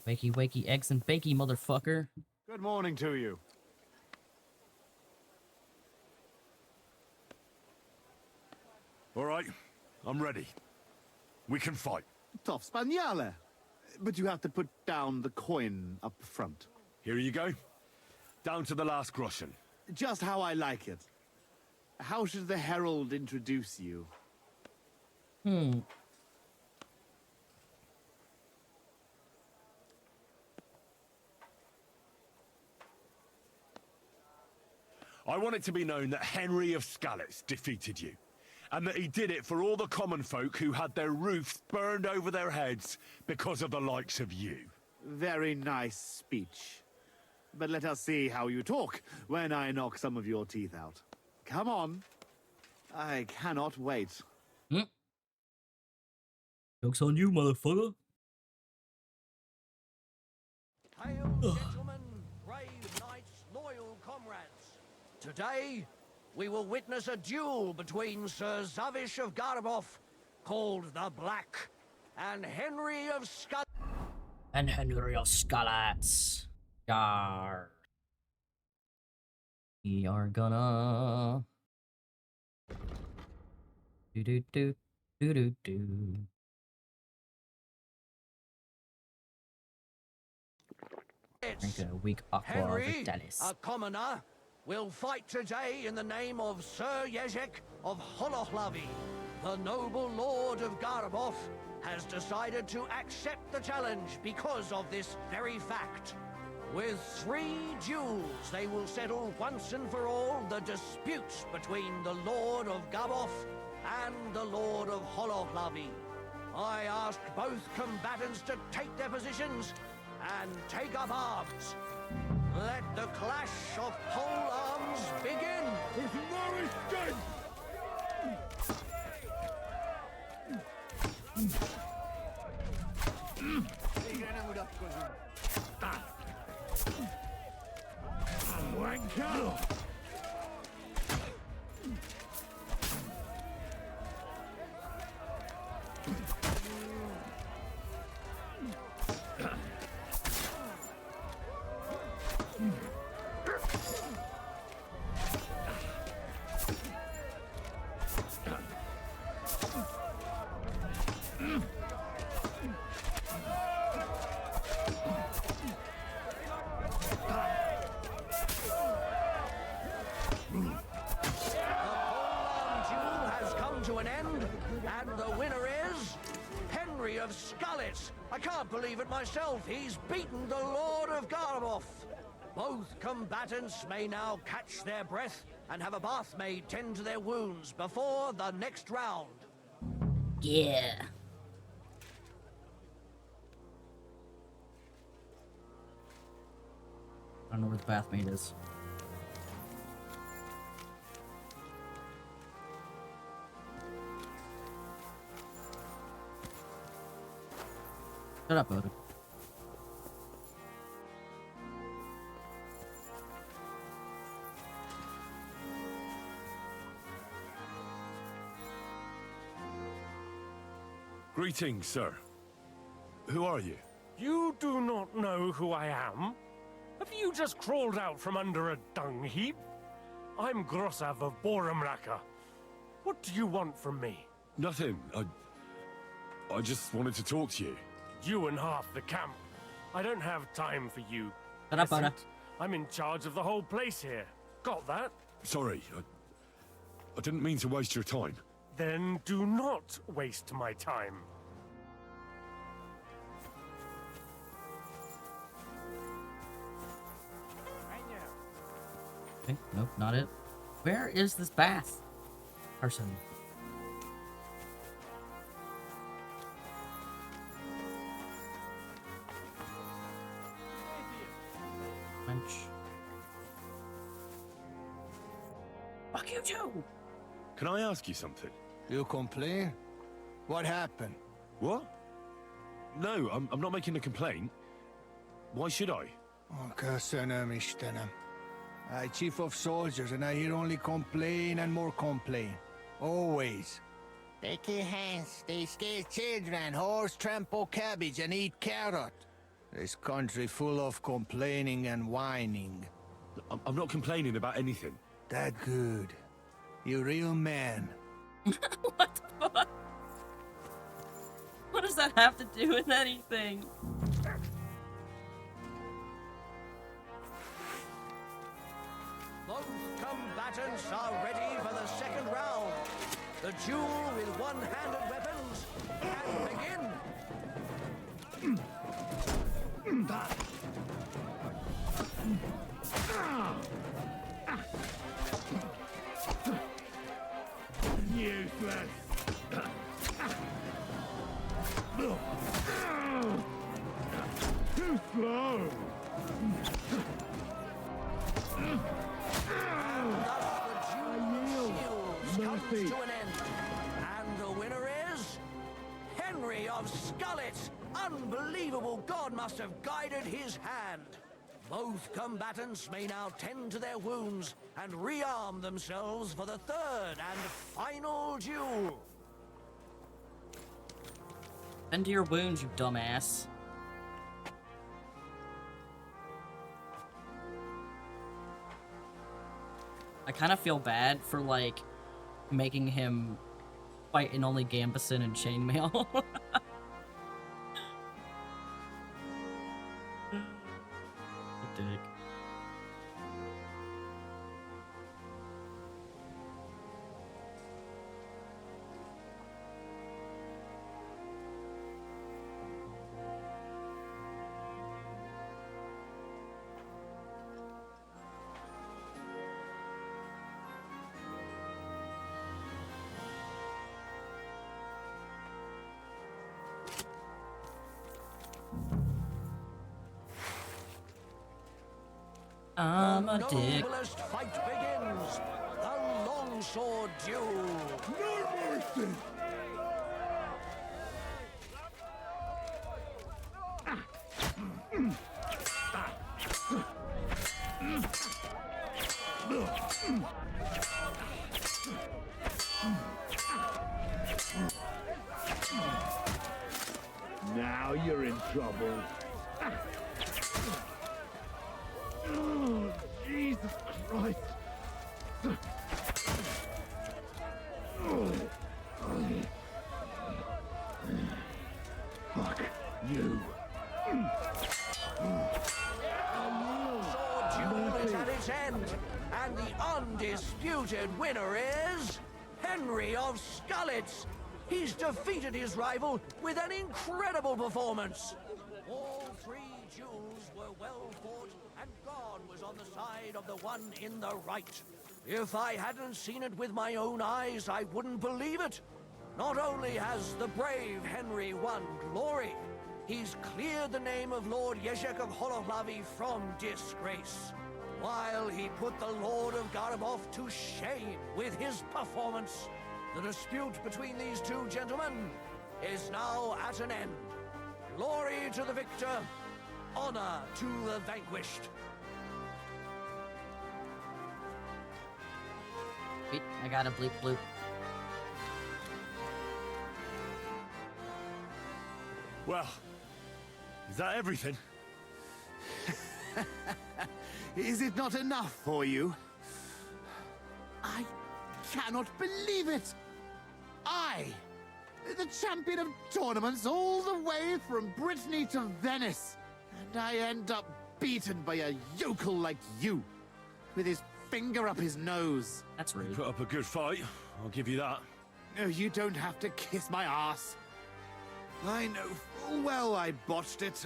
Wakey, wakey, eggs and bakey, motherfucker. Good morning to you. All right, I'm ready. We can fight. Tough Spaniale. But you have to put down the coin up front. Here you go. Down to the last groschen. Just how I like it. How should the herald introduce you? I want it to be known that Henry of Skalitz defeated you, and that he did it for all the common folk who had their roofs burned over their heads because of the likes of you. Very nice speech. But let us see how you talk when I knock some of your teeth out. Come on. I cannot wait. Joke's on you, motherfucker. Hail, gentlemen, brave knights, loyal comrades. Today, we will witness a duel between Sir Zavish of Garabov, called the Black, and Henry of Skalitz. Yar. We are gonna do do do do do do. Drink a weak aqua Henry, vitalis. a commoner, will fight today in the name of Sir Jezek of Holohlavi. The noble lord of Garabov has decided to accept the challenge because of this very fact. With 3 duels, they will settle once and for all the dispute between the Lord of Gabov and the Lord of Holohlavi. I ask both combatants to take their positions and take up arms. Let the clash of pole arms begin! To an end, and the winner is Henry of Skalitz. I can't believe it myself. He's beaten the Lord of Garabov. Both combatants may now catch their breath and have a bath maid tend to their wounds before the next round. Yeah. I don't know where the bath maid is. Shut up, Odin. Greetings, sir. Who are you? You do not know who I am? Have you just crawled out from under a dung heap? I'm Grossav of Borumraka. What do you want from me? Nothing. I just wanted to talk to you. You and half the camp. I don't have time for you. Shut up, Butter. peasant. I'm in charge of the whole place here. Got that? Sorry, I didn't mean to waste your time. Then do not waste my time. Okay, nope, not it. Where is this bath person? Bench. Fuck you too! Can I ask you something? You complain? What happened? What? No, I'm not making a complaint. Why should I? Köszönöm, Istenem. I chief of soldiers and I hear only complain and more complain. Always. They kill hands, they scare children, horse trample cabbage and eat carrot. This country full of complaining and whining. I'm not complaining about anything. That good. You real man. What the fuck? What does that have to do with anything? Both combatants are ready for the second round. The duel with one-handed weapons can begin. Useless. Too slow. Comes to an end. And the winner is Henry of Skullet. Unbelievable, God must have guided his hand. Both combatants may now tend to their wounds and rearm themselves for the third and final duel. Tend to your wounds, you dumbass. I kind of feel bad for, like, making him fight in only Gambison and chainmail. Dick. I'm a the dick. noblest fight begins. The longsword duel. No mercy. Now you're in trouble. Oh, Jesus Christ. Fuck you. Duel is at its end, and the undisputed winner is Henry of Skullet. He's defeated his rival with an incredible performance. All three duels were well fought, and God was on the side of the one in the right. If I hadn't seen it with my own eyes, I wouldn't believe it. Not only has the brave Henry won glory, he's cleared the name of Lord Yezhek of Holohlavi from disgrace, while he put the Lord of Garabov to shame with his performance. The dispute between these two gentlemen is now at an end. Glory to the victor, honor to the vanquished. Wait, I got a bleep bloop. Well, is that everything? Is it not enough for you? I cannot believe it! I, the champion of tournaments all the way from Brittany to Venice, and I end up beaten by a yokel like you, with his finger up his nose. That's rude. Put up a good fight, I'll give you that. No, you don't have to kiss my ass. I know full well I botched it.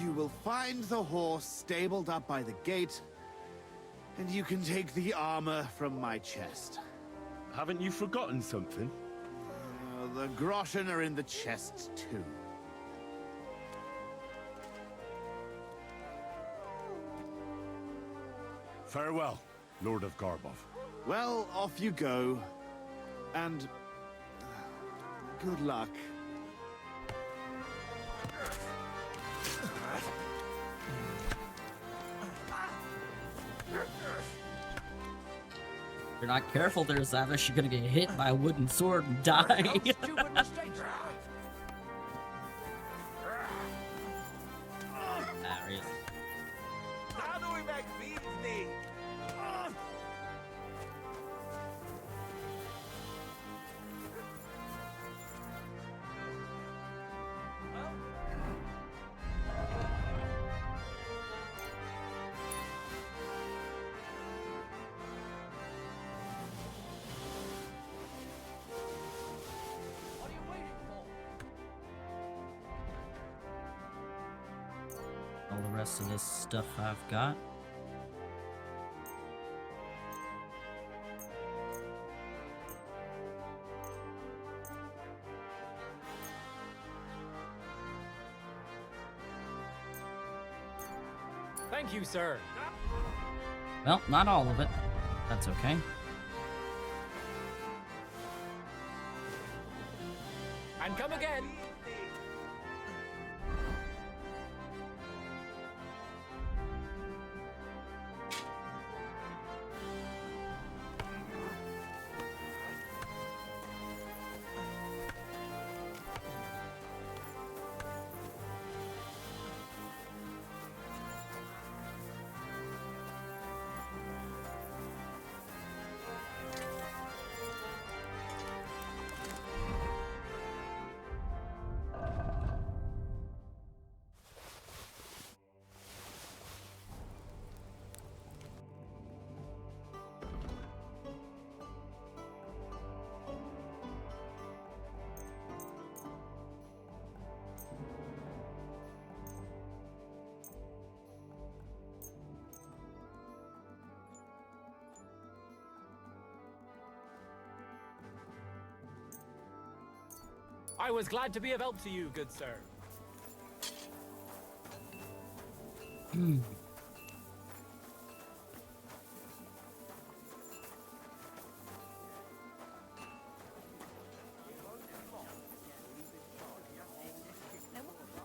You will find the horse stabled up by the gate, and you can take the armor from my chest. Haven't you forgotten something? The groschen are in the chests, too. Farewell, Lord of Garbov. Well, off you go. And good luck. If you're not careful there, Zavish, you're gonna get hit by a wooden sword and die. Stupid mistakes. There he is. How do we make these? What are you waiting for? All the rest of this stuff I've got. Thank you, sir. Well, not all of it. That's okay. And come again. I was glad to be of help to you, good sir.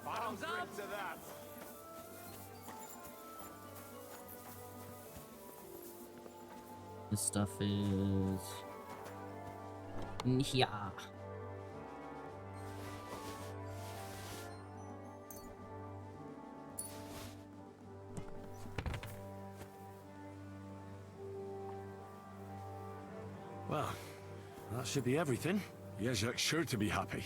Bottoms up to that. This stuff is... Yeah. Well, that should be everything. Yezek's sure to be happy.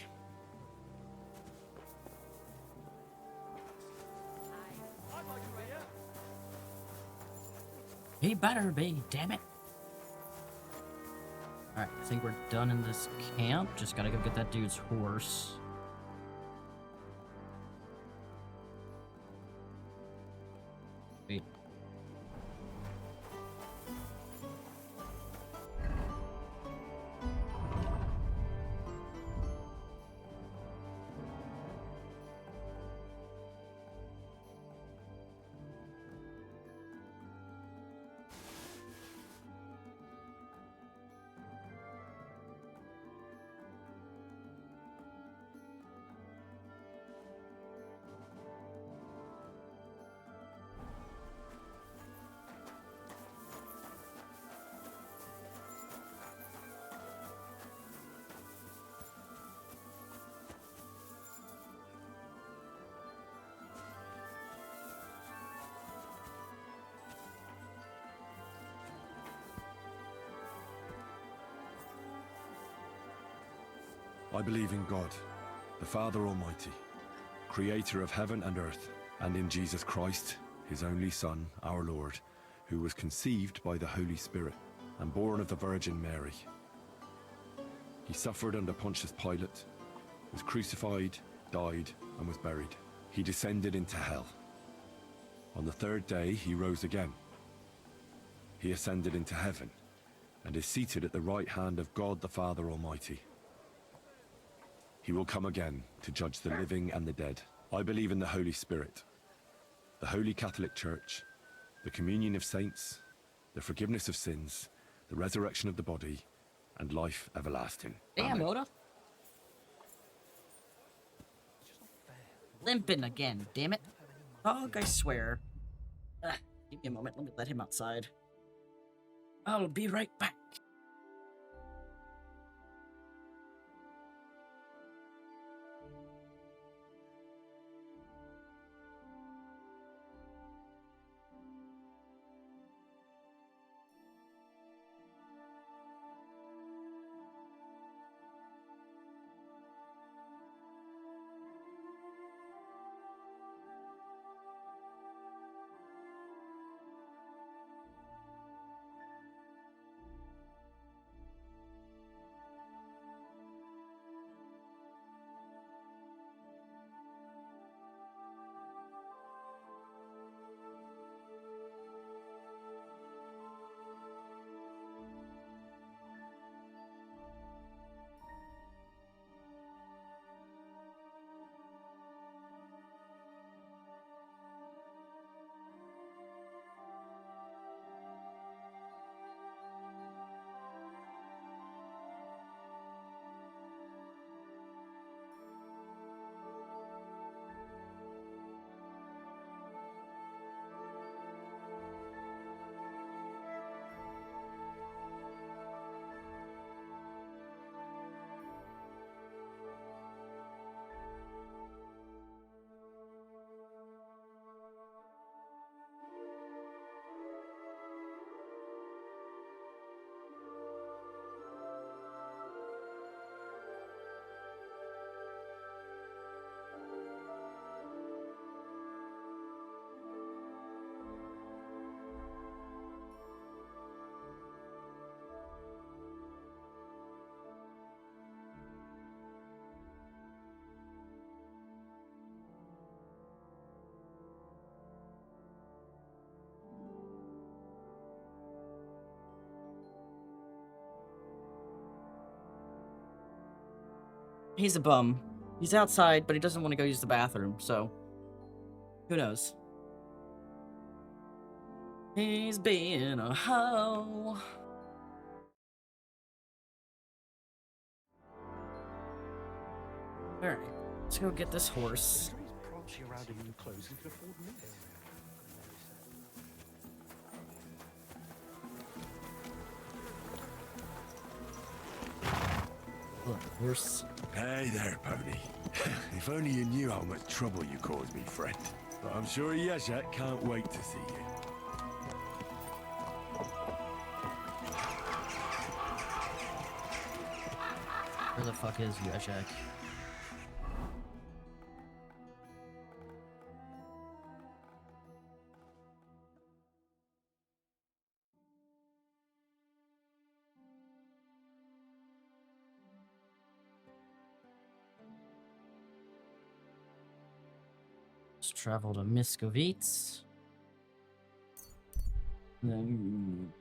He better be, damn it. Alright, I think we're done in this camp. Just gotta go get that dude's horse. Wait. I believe in God, the Father Almighty, creator of heaven and earth, and in Jesus Christ, his only Son, our Lord, who was conceived by the Holy Spirit and born of the Virgin Mary. He suffered under Pontius Pilate, was crucified, died, and was buried. He descended into hell. On the third day, he rose again. He ascended into heaven and is seated at the right hand of God the Father Almighty. He will come again to judge the living and the dead. I believe in the Holy Spirit, the Holy Catholic Church, the communion of saints, the forgiveness of sins, the resurrection of the body, and life everlasting. Damn, Amen. Oda. Limping again, damn it. Dog, I swear. Give me a moment, let me let him outside. I'll be right back. He's a bum. He's outside, but he doesn't want to go use the bathroom, so who knows? He's being a hoe. Alright, let's go get this horse. Look, horse. Hey there, pony. If only you knew how much trouble you caused me, friend. But I'm sure Yezhak can't wait to see you. Where the fuck is Yezhak? Let's travel to Miskovitz. Then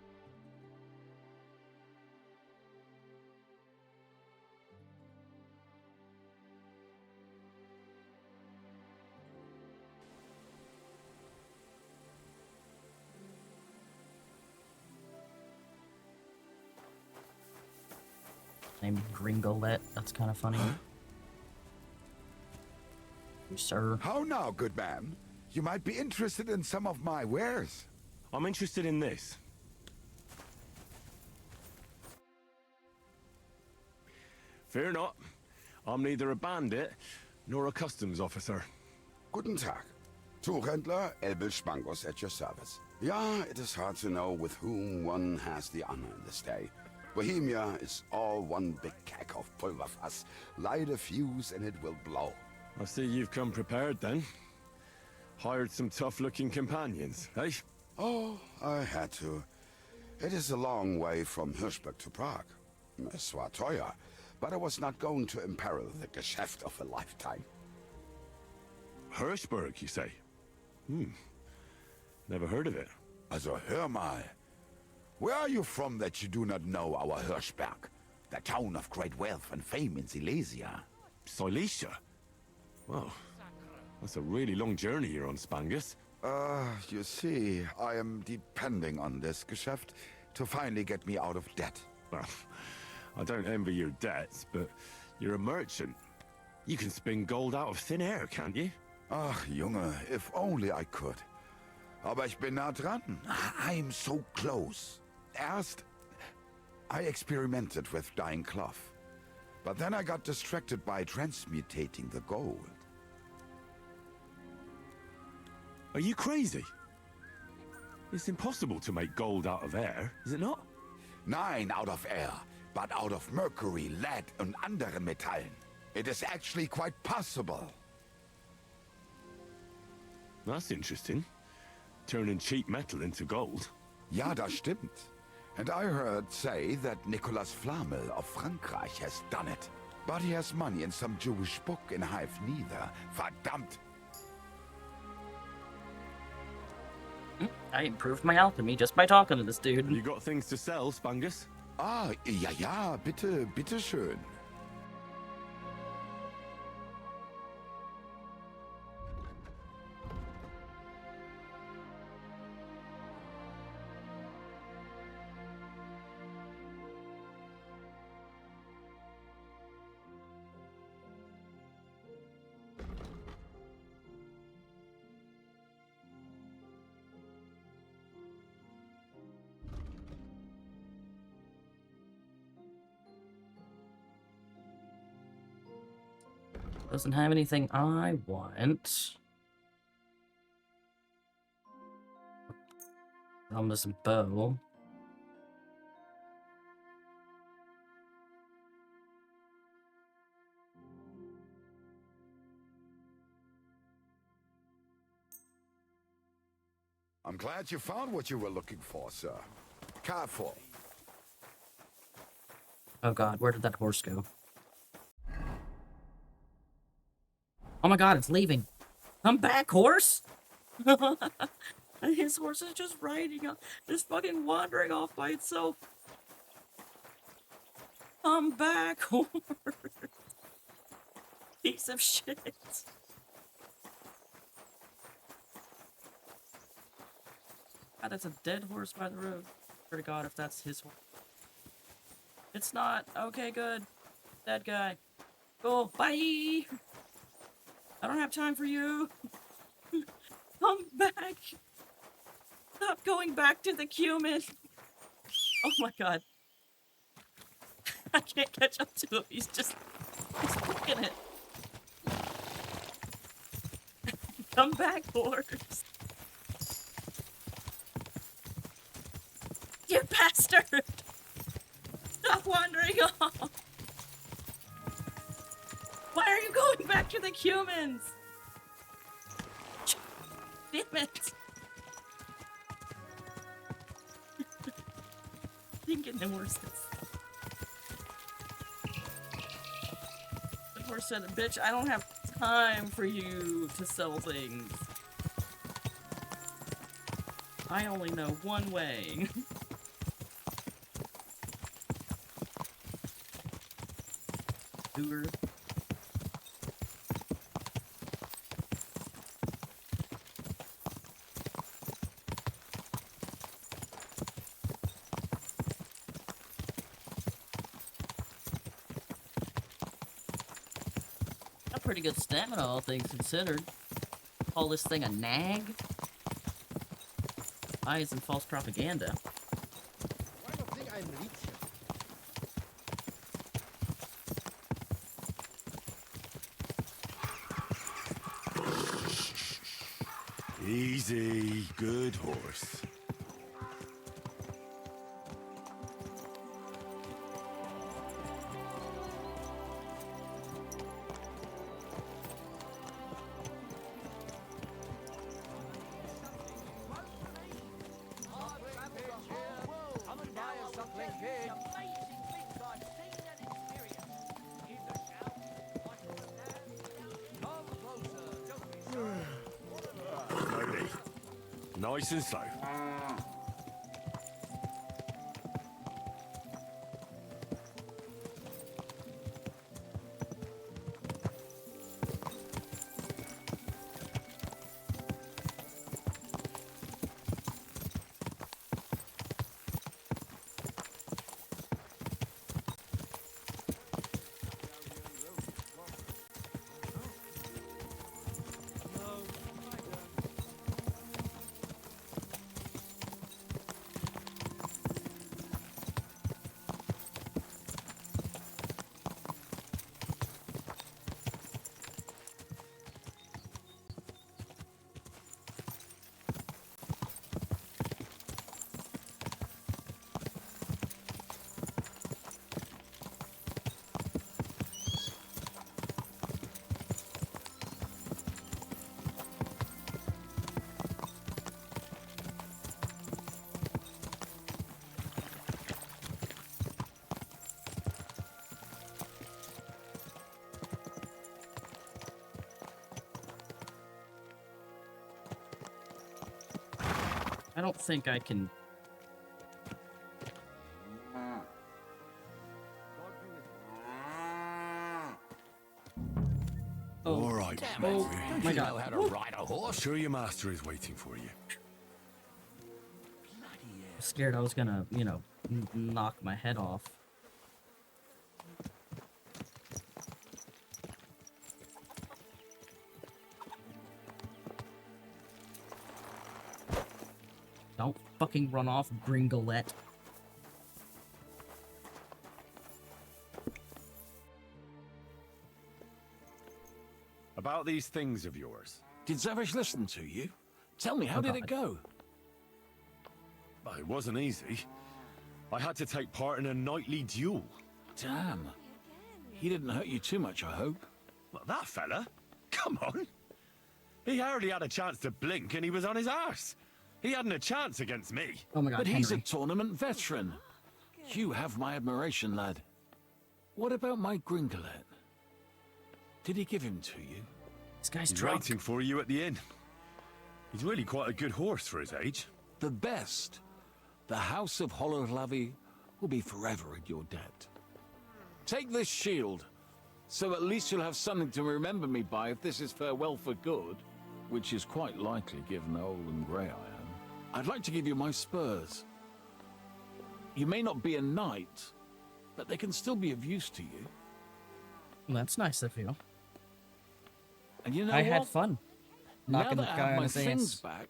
named Gringolet. That's kind of funny. Sir. How now, good man? You might be interested in some of my wares. I'm interested in this. Fear not. I'm neither a bandit nor a customs officer. Guten Tag. Tuchhändler Elbel Spangos at your service. Yeah, it is hard to know with whom one has the honor in this day. Bohemia is all one big keg of pulverfass. Light a fuse and it will blow. I see you've come prepared then. Hired some tough-looking companions, eh? Oh, I had to. It is a long way from Hirschberg to Prague. Es war teuer, but I was not going to imperil the Geschäft of a lifetime. Hirschberg, you say? Never heard of it. Also hör mal. Where are you from that you do not know our Hirschberg? The town of great wealth and fame in Silesia. Silesia? Well, that's a really long journey you're on, Spangus. You see, I am depending on this Geschäft to finally get me out of debt. Well, I don't envy your debts, but you're a merchant. You can spin gold out of thin air, can't you? Ach, Junge, if only I could. Aber ich bin nah dran. I'm so close. Erst, I experimented with dyeing cloth. But then I got distracted by transmutating the gold. Are you crazy? It's impossible to make gold out of air, is it not? Nein, out of air, but out of mercury, lead and anderen Metallen. It is actually quite possible. That's interesting. Turning cheap metal into gold. Ja, das stimmt. And I heard say that Nicolas Flamel of Frankreich has done it. But he has money in some Jewish book in Hive neither. Verdammt! I improved my alchemy just by talking to this dude. You got things to sell, Spangus? Ah, ja, bitte, bitte schön. Doesn't have anything I want. Almost a bow. I'm glad you found what you were looking for, sir. Careful. Oh god, where did that horse go? Oh my god, it's leaving. Come back, horse! His horse is just riding up, just fucking wandering off by itself. Come back, horse! Piece of shit. God, that's a dead horse by the road. Swear to God, if that's his horse. It's not. Okay, good. Dead guy. Cool. Bye! I don't have time for you. Come back. Stop going back to the cumin. Oh my god. I can't catch up to him. He's booking it. Come back, horse. You bastard. Stop wandering off. Why are you going back to the humans? Damn it. Thinking the horses. The horse said, bitch, I don't have time for you to sell things. I only know one way. Doer. Pretty good stamina, all things considered. Call this thing a nag? Lies and false propaganda. I don't think I'm rich. Easy, good horse. Nice and slow. I don't think I can... All right. Oh, my God. Know how to ride a horse? Sure your master is waiting for you. Scared I was gonna, you know, knock my head off. Don't fucking run off, Gringolet. About these things of yours. Did Zavish listen to you? Tell me, how did it go? Well, it wasn't easy. I had to take part in a nightly duel. Damn. He didn't hurt you too much, I hope. Well, that fella? Come on. He hardly had a chance to blink and he was on his arse. He hadn't a chance against me. Oh my God, But Henry. he's a tournament veteran. You have my admiration, lad. What about my Gringolet? Did he give him to you? This guy's He's drunk. waiting for you at the inn. He's really quite a good horse for his age. The best. The House of Hololavi will be forever in your debt. Take this shield, so at least you'll have something to remember me by if this is farewell for good, which is quite likely given how old and grey I am. I'd like to give you my spurs. You may not be a knight, but they can still be of use to you. Well, that's nice of you. And you know I what? had fun knocking now the that I guy have on my his things ass. back,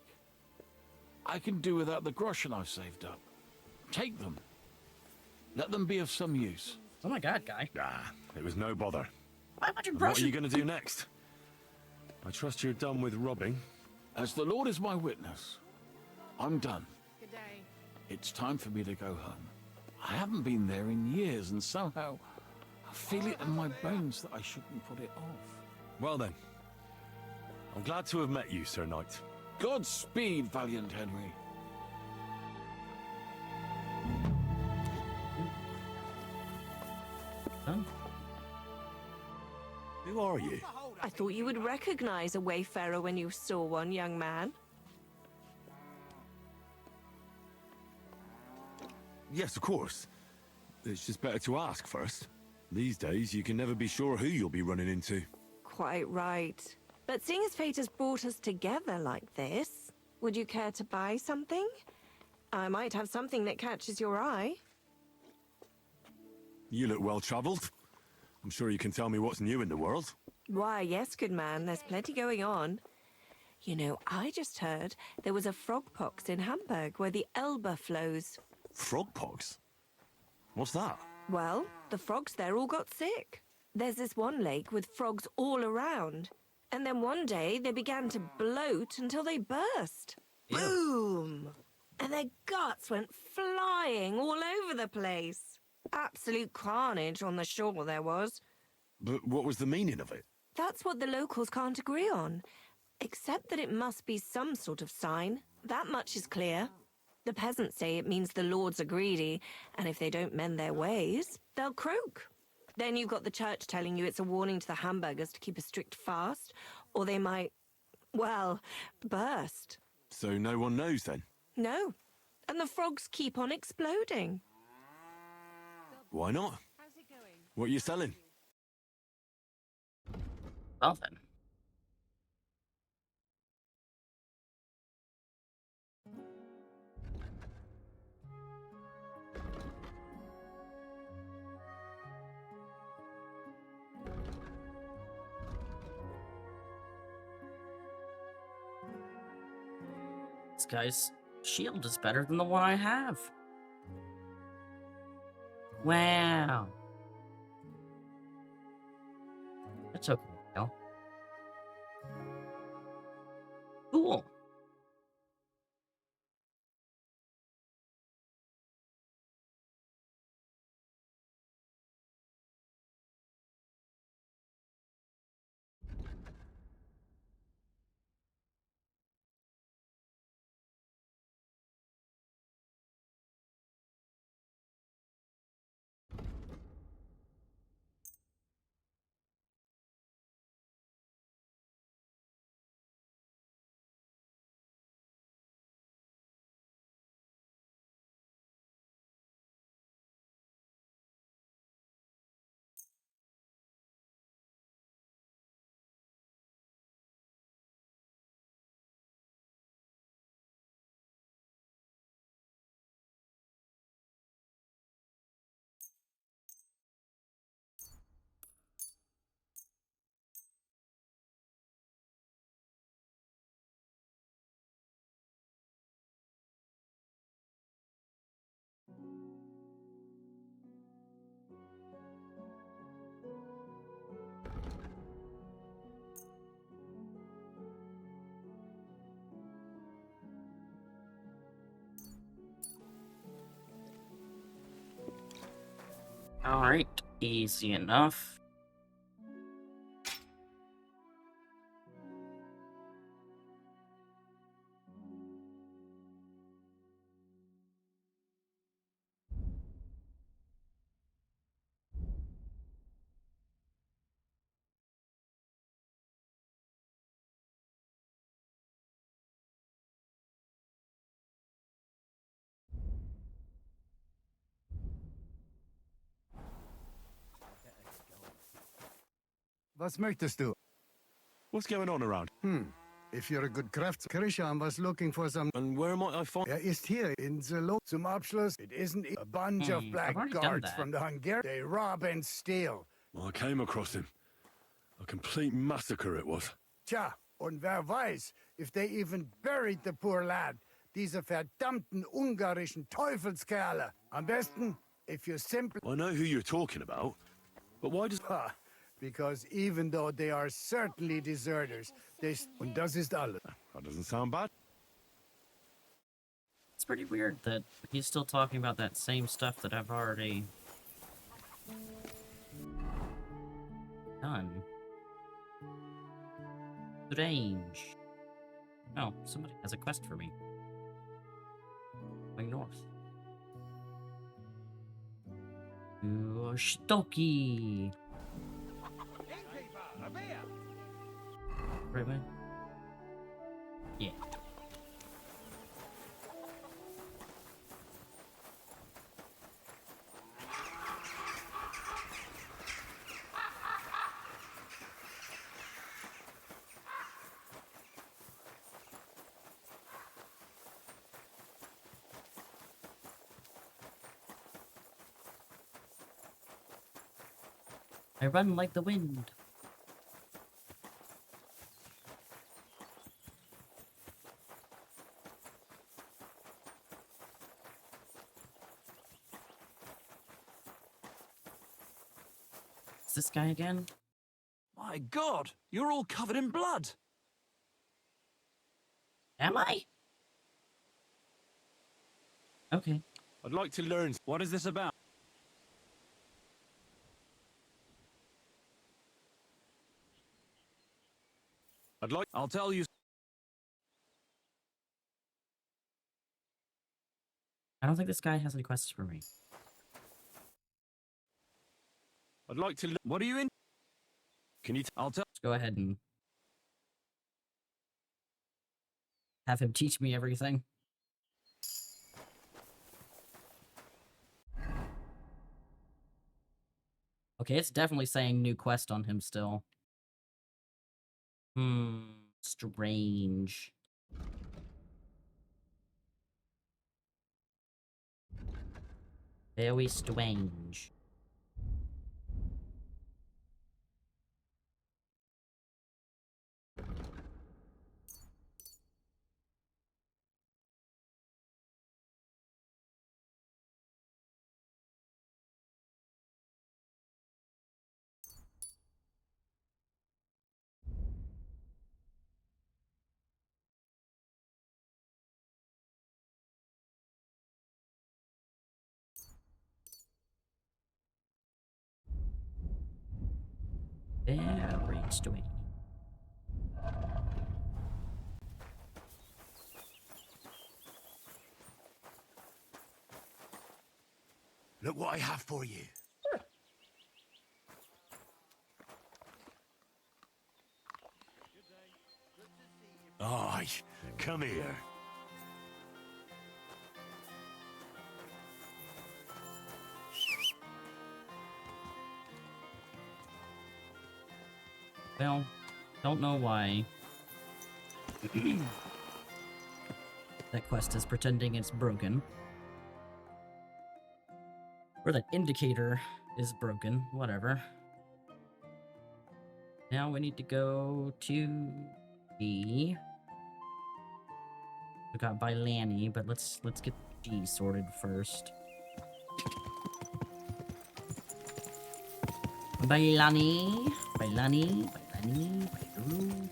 I can do without the groschen I've saved up. Take them. Let them be of some use. Oh my God, guy. Ah, it was no bother. 500 And what are groschen. you going to do next? I trust you're done with robbing. As the Lord is my witness, I'm done. Good day. It's time for me to go home. I haven't been there in years, and somehow I feel it in my bones that I shouldn't put it off. Well then, I'm glad to have met you, Sir Knight. Godspeed, valiant Henry. Done. Who are you? I thought you would recognize a wayfarer when you saw one, young man. Yes, of course. It's just better to ask first. These days, you can never be sure who you'll be running into. Quite right. But seeing as fate has brought us together like this, would you care to buy something? I might have something that catches your eye. You look well-travelled. I'm sure you can tell me what's new in the world. Why, yes, good man, there's plenty going on. You know, I just heard there was a frog pox in Hamburg where the Elbe flows. Frogpox? What's that? Well, the frogs there all got sick. There's this one lake with frogs all around. And then one day they began to bloat until they burst. Ew. Boom! And their guts went flying all over the place. Absolute carnage on the shore there was. But what was the meaning of it? That's what the locals can't agree on. Except that it must be some sort of sign. That much is clear. The peasants say it means the lords are greedy, and if they don't mend their ways, they'll croak. Then you've got the church telling you it's a warning to the hamburgers to keep a strict fast, or they might, well, burst. So no one knows then? No. And the frogs keep on exploding. Why not? What are you selling? Well then. This guy's shield is better than the one I have. Wow. That took a while. Cool. Alright, easy enough. Was möchtest du? What's going on around? If you're a good craftsman, Krishan was looking for some... And where might I find... Ist hier in the loop. Zum Abschluss, it isn't a bunch of I've already done blackguards that. from the Hungarian. They rob and steal. Well, I came across him. A complete massacre it was. Tja, und wer weiß, if they even buried the poor lad. Diese verdammten ungarischen Teufelskerle. Am besten, if you simply... I know who you're talking about, but why does... Because even though they are certainly deserters, they... Und das ist alles. That doesn't sound bad. It's pretty weird that he's still talking about that same stuff that I've already done. Strange. Oh, somebody has a quest for me. Going north. To Stoki. Right way? Yeah. I run like the wind. Is this guy again? My God, you're all covered in blood. Am I? Okay. I'd like to learn... What is this about? I'll tell you. I don't think this guy has any quests for me. I'd like to... What are you in? Can you... I'll tell... Let's go ahead and... Have him teach me everything. Okay, it's definitely saying new quest on him still. Strange. Very strange. Very strange. Look what I have for you. Aye, come here. Well, don't know why. That quest is pretending it's broken. Or that indicator is broken, whatever. Now we need to go to B. We got by Lanny, but let's get G sorted first. By Lanny, by Lanny, by Lanny, by Lou.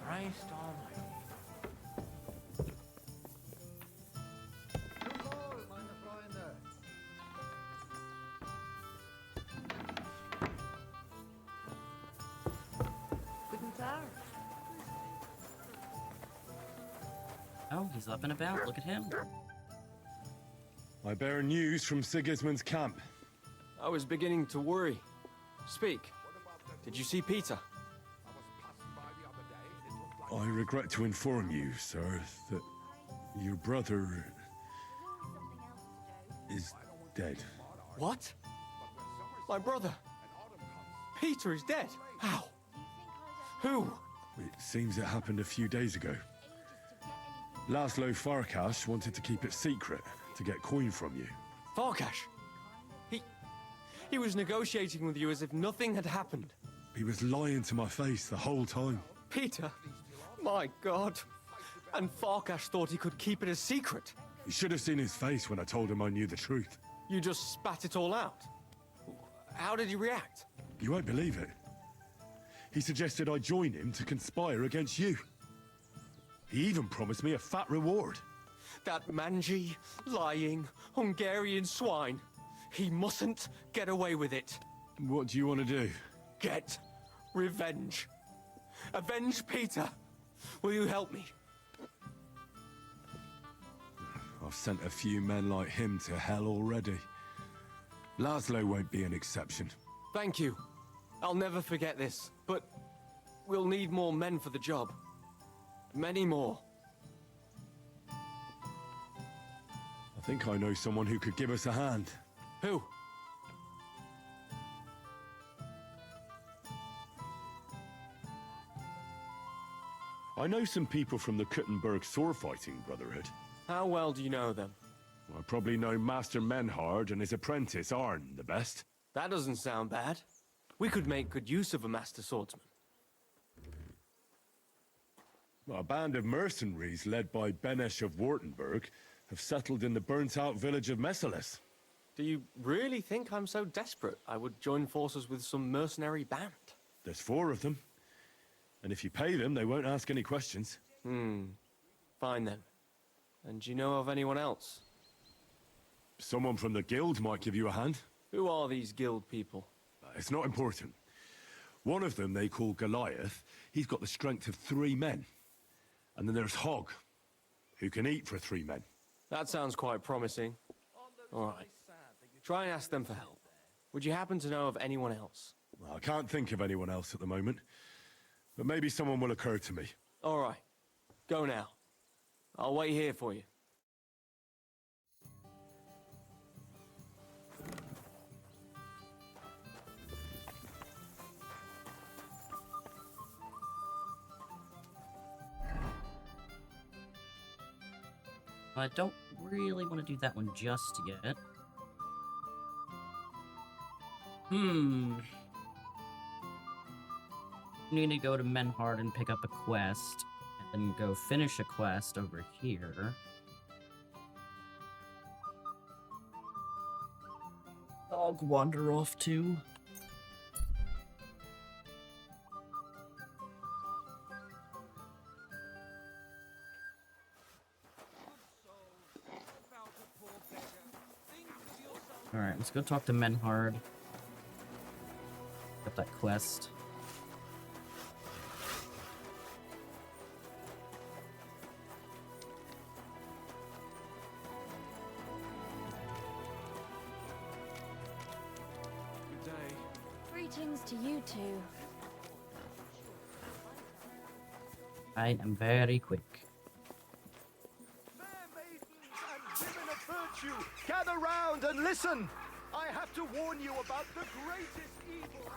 Christ almighty. Guten Tag. Oh, he's up and about. Look at him. I bear news from Sigismund's camp. I was beginning to worry. Speak. Did you see Peter? I regret to inform you, sir, that your brother is dead. What? My brother? Peter is dead? How? Who? It seems it happened a few days ago. Laszlo Farkas wanted to keep it secret to get coin from you. Farkas? He was negotiating with you as if nothing had happened. He was lying to my face the whole time. Peter? My God. And Farkas thought he could keep it a secret. You should have seen his face when I told him I knew the truth. You just spat it all out. How did he react? You won't believe it. He suggested I join him to conspire against you. He even promised me a fat reward. That mangy, lying, Hungarian swine. He mustn't get away with it. What do you want to do? Get revenge. Avenge Peter. Will you help me? I've sent a few men like him to hell already. Laszlo won't be an exception. Thank you. I'll never forget this, but we'll need more men for the job. Many more. I think I know someone who could give us a hand. Who? I know some people from the Kuttenberg sword fighting brotherhood. How well do you know them? I probably know Master Menhard and his apprentice Arn the best. That doesn't sound bad. We could make good use of a master swordsman. A band of mercenaries led by Benesch of Wartenberg have settled in the burnt-out village of Messalis. Do you really think I'm so desperate I would join forces with some mercenary band? There's 4 of them. And if you pay them, they won't ask any questions. Fine then. And do you know of anyone else? Someone from the guild might give you a hand. Who are these guild people? It's not important. One of them they call Goliath. He's got the strength of 3 men. And then there's Hog, who can eat for 3 men. That sounds quite promising. All right. Try and ask them for help. Would you happen to know of anyone else? Well, I can't think of anyone else at the moment. But maybe someone will occur to me. All right. Go now. I'll wait here for you. I don't really want to do that one just yet. Need to go to Menhard and pick up a quest, and then go finish a quest over here. I'll wander off too. Alright, let's go talk to Menhard. Got that quest. Good day. Greetings to you two. I am very quick. Women of virtue, gather round and listen! I have to warn you about the greatest evil.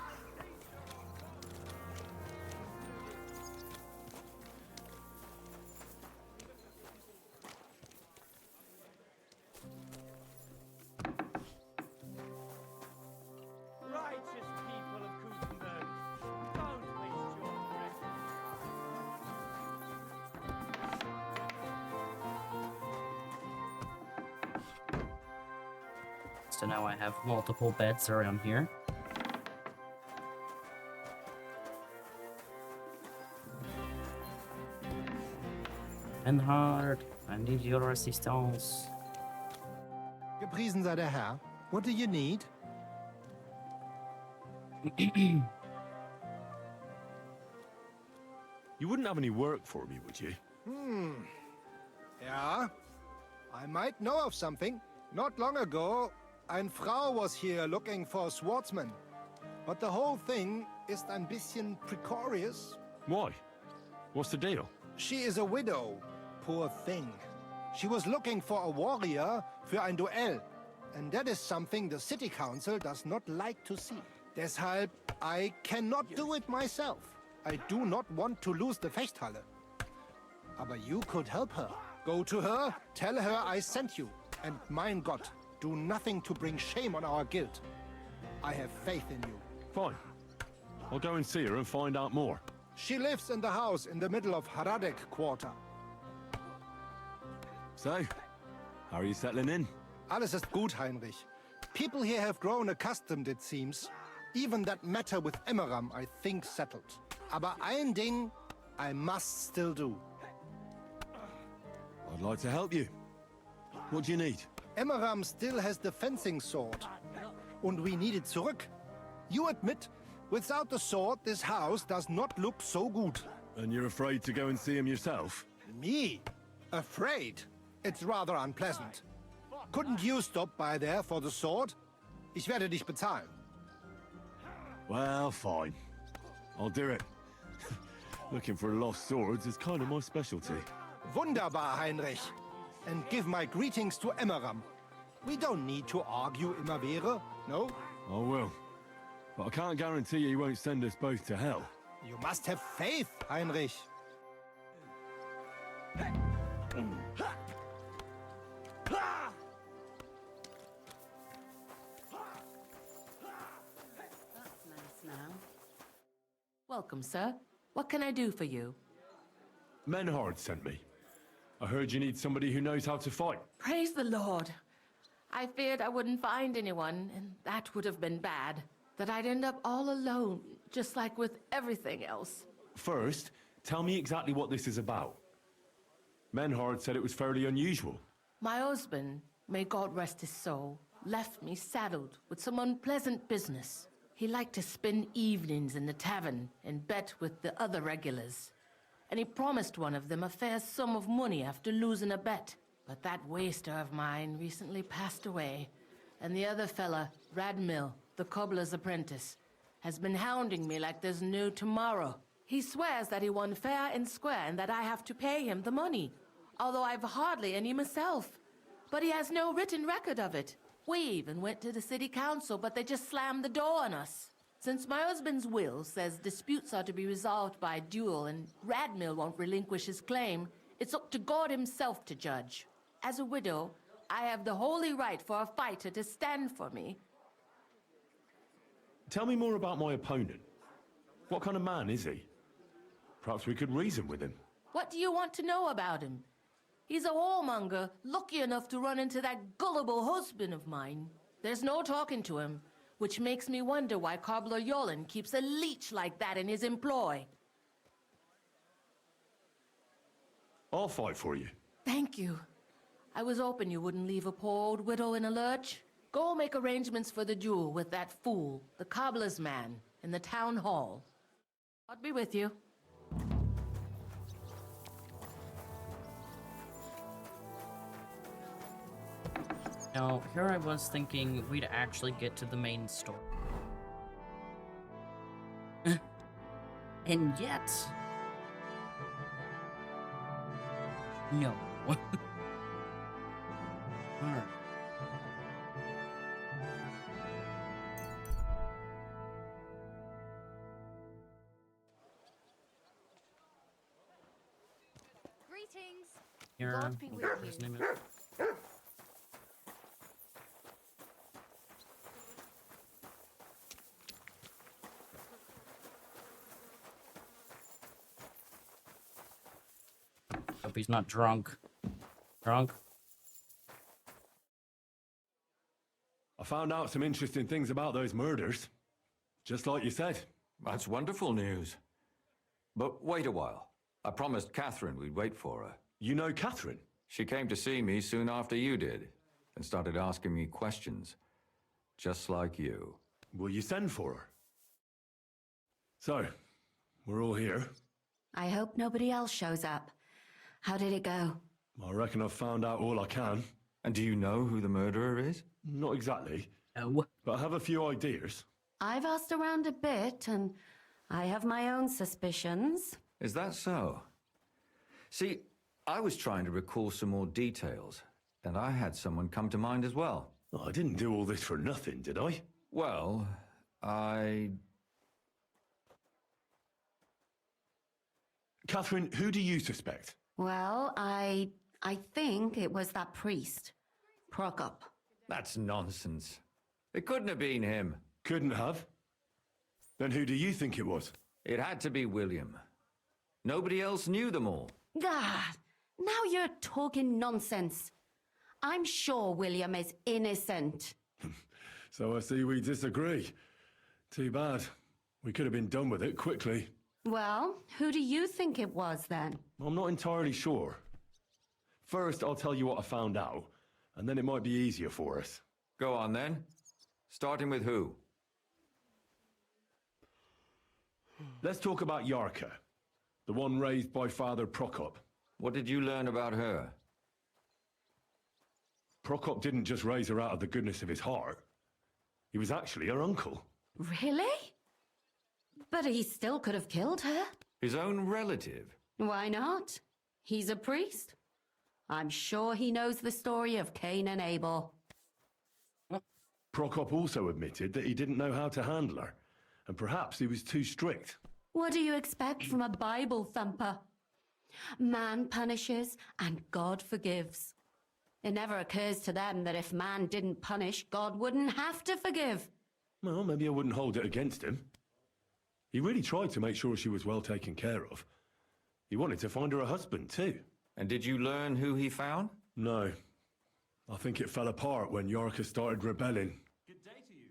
Righteous people of Kuttenberg, don't waste your breath. So now I have multiple beds around here. Menhard, I need your assistance. Gepriesen sei der Herr. What do you need? You wouldn't have any work for me, would you? Yeah. I might know of something. Not long ago, eine Frau was here looking for a swordsman. But the whole thing is ein bisschen precarious. Why? What's the deal? She is a widow. Poor thing. She was looking for a warrior für ein Duell. And that is something the city council does not like to see. Deshalb, I cannot do it myself. I do not want to lose the Fechthalle. Aber you could help her. Go to her, tell her I sent you. And mein Gott, do nothing to bring shame on our guild. I have faith in you. Fine. I'll go and see her and find out more. She lives in the house in the middle of Haradek quarter. So, how are you settling in? Alles ist gut, Heinrich. People here have grown accustomed, it seems. Even that matter with Emmeram, I think, settled. Aber ein Ding I must still do. I'd like to help you. What do you need? Emmeram still has the fencing sword. And we need it zurück. You admit, without the sword, this house does not look so good. And you're afraid to go and see him yourself? Me? Afraid? It's rather unpleasant. Couldn't you stop by there for the sword? Ich werde dich bezahlen. Well, fine. I'll do it. Looking for lost swords is kind of my specialty. Wunderbar, Heinrich. And give my greetings to Emmeram. We don't need to argue, Immerwähre, no? I will. But I can't guarantee he won't send us both to hell. You must have faith, Heinrich. Welcome, sir. What can I do for you? Menhard sent me. I heard you need somebody who knows how to fight. Praise the Lord. I feared I wouldn't find anyone, and that would have been bad. That I'd end up all alone, just like with everything else. First, tell me exactly what this is about. Menhard said it was fairly unusual. My husband, may God rest his soul, left me saddled with some unpleasant business. He liked to spend evenings in the tavern and bet with the other regulars. And he promised one of them a fair sum of money after losing a bet. But that waster of mine recently passed away, and the other fella, Radmill, the cobbler's apprentice, has been hounding me like there's no tomorrow. He swears that he won fair and square and that I have to pay him the money, although I've hardly any myself. But he has no written record of it. We even went to the city council, but they just slammed the door on us. Since my husband's will says disputes are to be resolved by duel and Radmill won't relinquish his claim, it's up to God himself to judge. As a widow, I have the holy right for a fighter to stand for me. Tell me more about my opponent. What kind of man is he? Perhaps we could reason with him. What do you want to know about him? He's a whoremonger, lucky enough to run into that gullible husband of mine. There's no talking to him, which makes me wonder why Cobbler Yolen keeps a leech like that in his employ. I'll fight for you. Thank you. I was hoping you wouldn't leave a poor old widow in a lurch. Go make arrangements for the duel with that fool, the cobbler's man, in the town hall. I'll be with you. Now, here I was thinking we'd actually get to the main story. And yet... No. Alright. Greetings. Here, God be with whatever his name is. Hope he's not drunk. Drunk? I found out some interesting things about those murders. Just like you said. That's wonderful news. But wait a while. I promised Catherine we'd wait for her. You know Catherine? She came to see me soon after you did, and started asking me questions. Just like you. Will you send for her? So, we're all here. I hope nobody else shows up. How did it go? I reckon I've found out all I can. And do you know who the murderer is? Not exactly. No. But I have a few ideas. I've asked around a bit, and I have my own suspicions. Is that so? See, I was trying to recall some more details, and I had someone come to mind as well. Oh, I didn't do all this for nothing, did I? Well, Catherine, who do you suspect? Well, I think it was that priest, Prokop. That's nonsense. It couldn't have been him. Couldn't have? Then who do you think it was? It had to be William. Nobody else knew them all. Ah, now you're talking nonsense. I'm sure William is innocent. So I see we disagree. Too bad. We could have been done with it quickly. Well, who do you think it was then? I'm not entirely sure. First, I'll tell you what I found out, and then it might be easier for us. Go on then. Starting with who? Let's talk about Yarka, the one raised by Father Prokop. What did you learn about her? Prokop didn't just raise her out of the goodness of his heart. He was actually her uncle. Really? But he still could have killed her. His own relative? Why not? He's a priest. I'm sure he knows the story of Cain and Abel. Prokop also admitted that he didn't know how to handle her, and perhaps he was too strict. What do you expect from a Bible thumper? Man punishes and God forgives. It never occurs to them that if man didn't punish, God wouldn't have to forgive. Well, maybe I wouldn't hold it against him. He really tried to make sure she was well taken care of. He wanted to find her a husband, too. And did you learn who he found? No. I think it fell apart when Yarka started rebelling. Good day to you.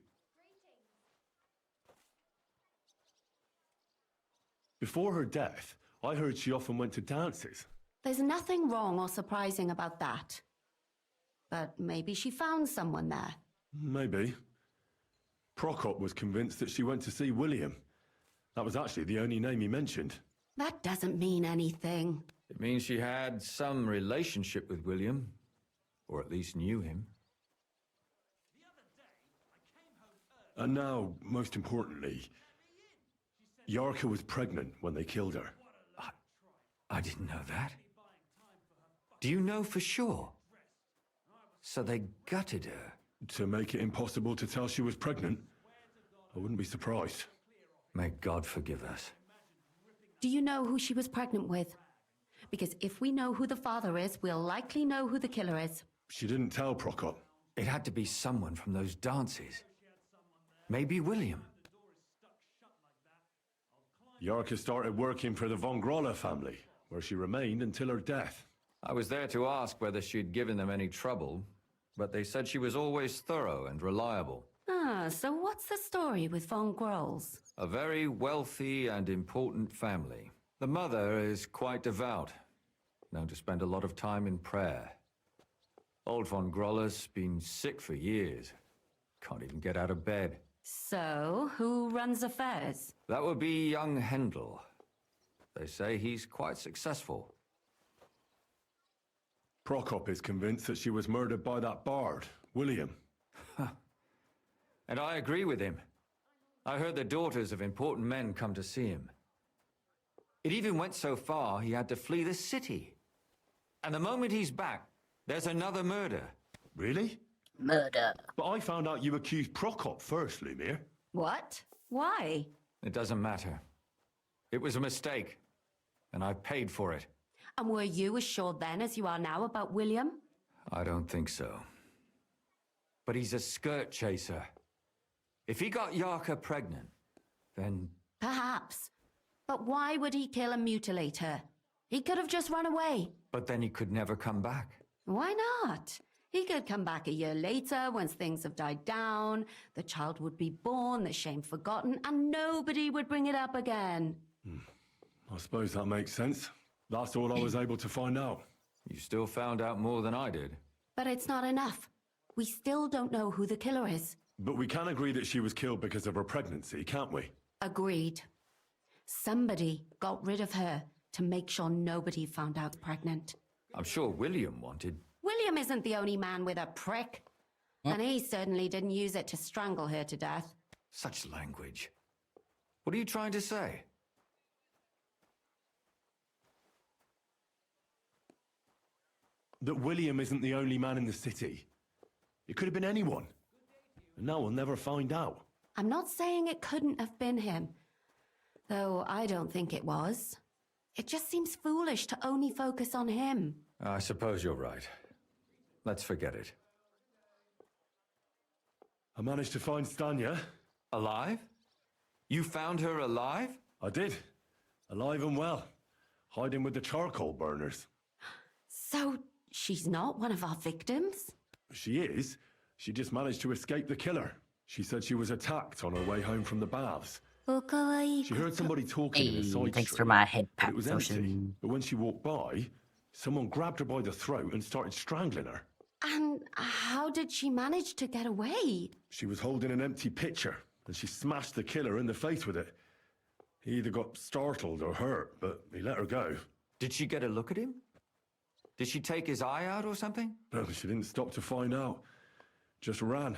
Before her death, I heard she often went to dances. There's nothing wrong or surprising about that. But maybe she found someone there. Maybe. Prokop was convinced that she went to see William. That was actually the only name he mentioned. That doesn't mean anything. It means she had some relationship with William, or at least knew him. And now, most importantly, Yarka was pregnant when they killed her. I didn't know that. Do you know for sure? So they gutted her. To make it impossible to tell she was pregnant? I wouldn't be surprised. May God forgive us. Do you know who she was pregnant with? Because if we know who the father is, we'll likely know who the killer is. She didn't tell Prokop. It had to be someone from those dances. Maybe William. Yarka started working for the von Groller family, where she remained until her death. I was there to ask whether she'd given them any trouble, but they said she was always thorough and reliable. Ah, so what's the story with von Grolls? A very wealthy and important family. The mother is quite devout, known to spend a lot of time in prayer. Old von Groller's been sick for years. Can't even get out of bed. So, who runs affairs? That would be young Hendel. They say he's quite successful. Prokop is convinced that she was murdered by that bard, William. And I agree with him. I heard the daughters of important men come to see him. It even went so far he had to flee the city. And the moment he's back, there's another murder. Really? Murder. But I found out you accused Prokop first, Lumir. What? Why? It doesn't matter. It was a mistake, and I paid for it. And were you as sure then as you are now about William? I don't think so. But he's a skirt chaser. If he got Yarka pregnant, then... Perhaps. But why would he kill and mutilate her? He could have just run away. But then he could never come back. Why not? He could come back a year later once things have died down, the child would be born, the shame forgotten, and nobody would bring it up again. I suppose that makes sense. That's all I was able to find out. You still found out more than I did. But it's not enough. We still don't know who the killer is. But we can agree that she was killed because of her pregnancy, can't we? Agreed. Somebody got rid of her to make sure nobody found out pregnant. I'm sure William wanted... William isn't the only man with a prick. And he certainly didn't use it to strangle her to death. Such language. What are you trying to say? That William isn't the only man in the city. It could have been anyone. And now we'll never find out. I'm not saying it couldn't have been him. Though I don't think it was. It just seems foolish to only focus on him. I suppose you're right. Let's forget it. I managed to find Stanya. Alive? You found her alive? I did. Alive and well. Hiding with the charcoal burners. So, she's not one of our victims? She is. She just managed to escape the killer. She said she was attacked on her way home from the baths. She heard somebody talking in a side thanks street. for my head But it was empty. potion. But when she walked by, someone grabbed her by the throat and started strangling her. And how did she manage to get away? She was holding an empty pitcher, and she smashed the killer in the face with it. He either got startled or hurt, but he let her go. Did she get a look at him? Did she take his eye out or something? No, she didn't stop to find out. Just ran.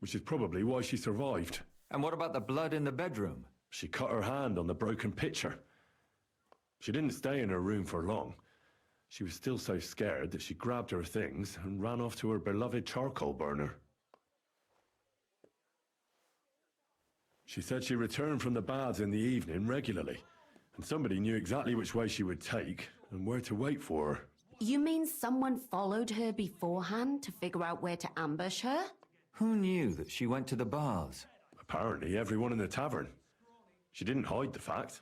which is probably why she survived. And what about the blood in the bedroom? She cut her hand on the broken pitcher. She didn't stay in her room for long. She was still so scared that she grabbed her things and ran off to her beloved charcoal burner. She said she returned from the baths in the evening regularly, and somebody knew exactly which way she would take and where to wait for her. You mean someone followed her beforehand to figure out where to ambush her? Who knew that she went to the baths? Apparently everyone in the tavern. She didn't hide the fact.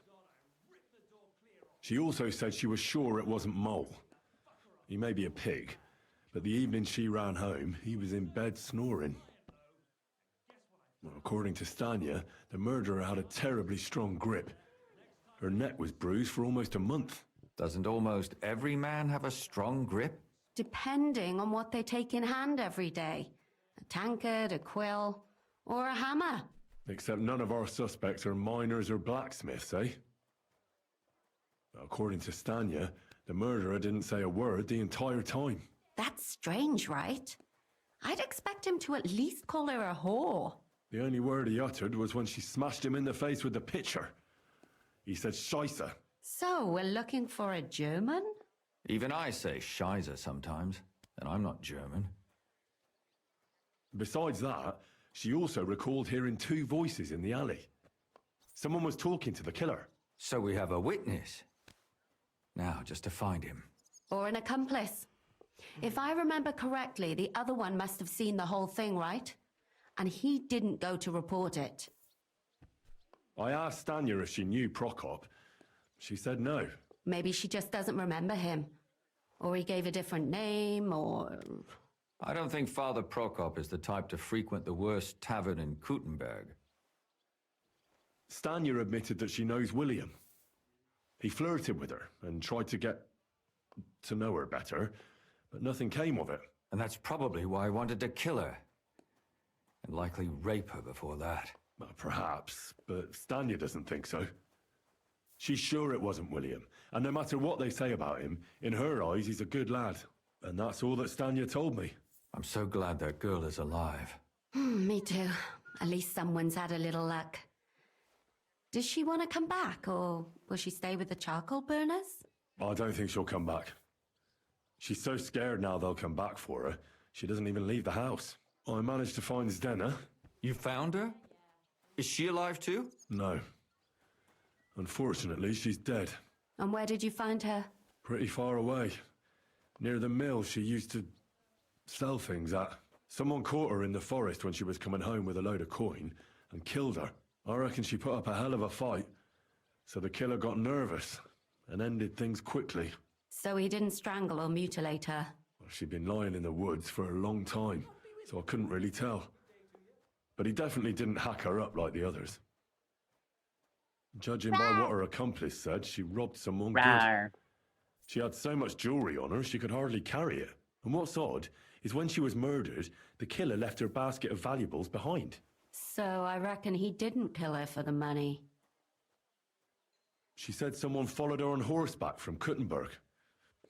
She also said she was sure it wasn't Mole. He may be a pig, but the evening she ran home, he was in bed snoring. Well, according to Stanya, the murderer had a terribly strong grip. Her neck was bruised for almost a month. Doesn't almost every man have a strong grip? Depending on what they take in hand every day. A tankard, a quill, or a hammer. Except none of our suspects are miners or blacksmiths, eh? According to Stanya, the murderer didn't say a word the entire time. That's strange, right? I'd expect him to at least call her a whore. The only word he uttered was when she smashed him in the face with the pitcher. He said Scheisse. So, we're looking for a German? Even I say Scheiße sometimes, and I'm not German. Besides that, she also recalled hearing two voices in the alley. Someone was talking to the killer. So we have a witness. Now, just to find him. Or an accomplice. If I remember correctly, the other one must have seen the whole thing, right? And he didn't go to report it. I asked Stanya if she knew Prokop. She said no. Maybe she just doesn't remember him. Or he gave a different name, or... I don't think Father Prokop is the type to frequent the worst tavern in Kuttenberg. Stanya admitted that she knows William. He flirted with her and tried to get to know her better, but nothing came of it. And that's probably why I wanted to kill her. And likely rape her before that. Well, perhaps, but Stanya doesn't think so. She's sure it wasn't William, and no matter what they say about him, in her eyes he's a good lad. And that's all that Stanya told me. I'm so glad that girl is alive. Me too. At least someone's had a little luck. Does she want to come back, or will she stay with the charcoal burners? I don't think she'll come back. She's so scared now they'll come back for her, she doesn't even leave the house. I managed to find Zdena. You found her? Is she alive too? No. Unfortunately, she's dead. And where did you find her? Pretty far away. Near the mill she used to sell things at. Someone caught her in the forest when she was coming home with a load of coin and killed her. I reckon she put up a hell of a fight. So the killer got nervous and ended things quickly. So he didn't strangle or mutilate her? Well, she'd been lying in the woods for a long time, so I couldn't really tell. But he definitely didn't hack her up like the others. Judging by what her accomplice said, she robbed someone good. She had so much jewelry on her, she could hardly carry it. And what's odd is when she was murdered, the killer left her basket of valuables behind. So I reckon he didn't kill her for the money. She said someone followed her on horseback from Kuttenberg.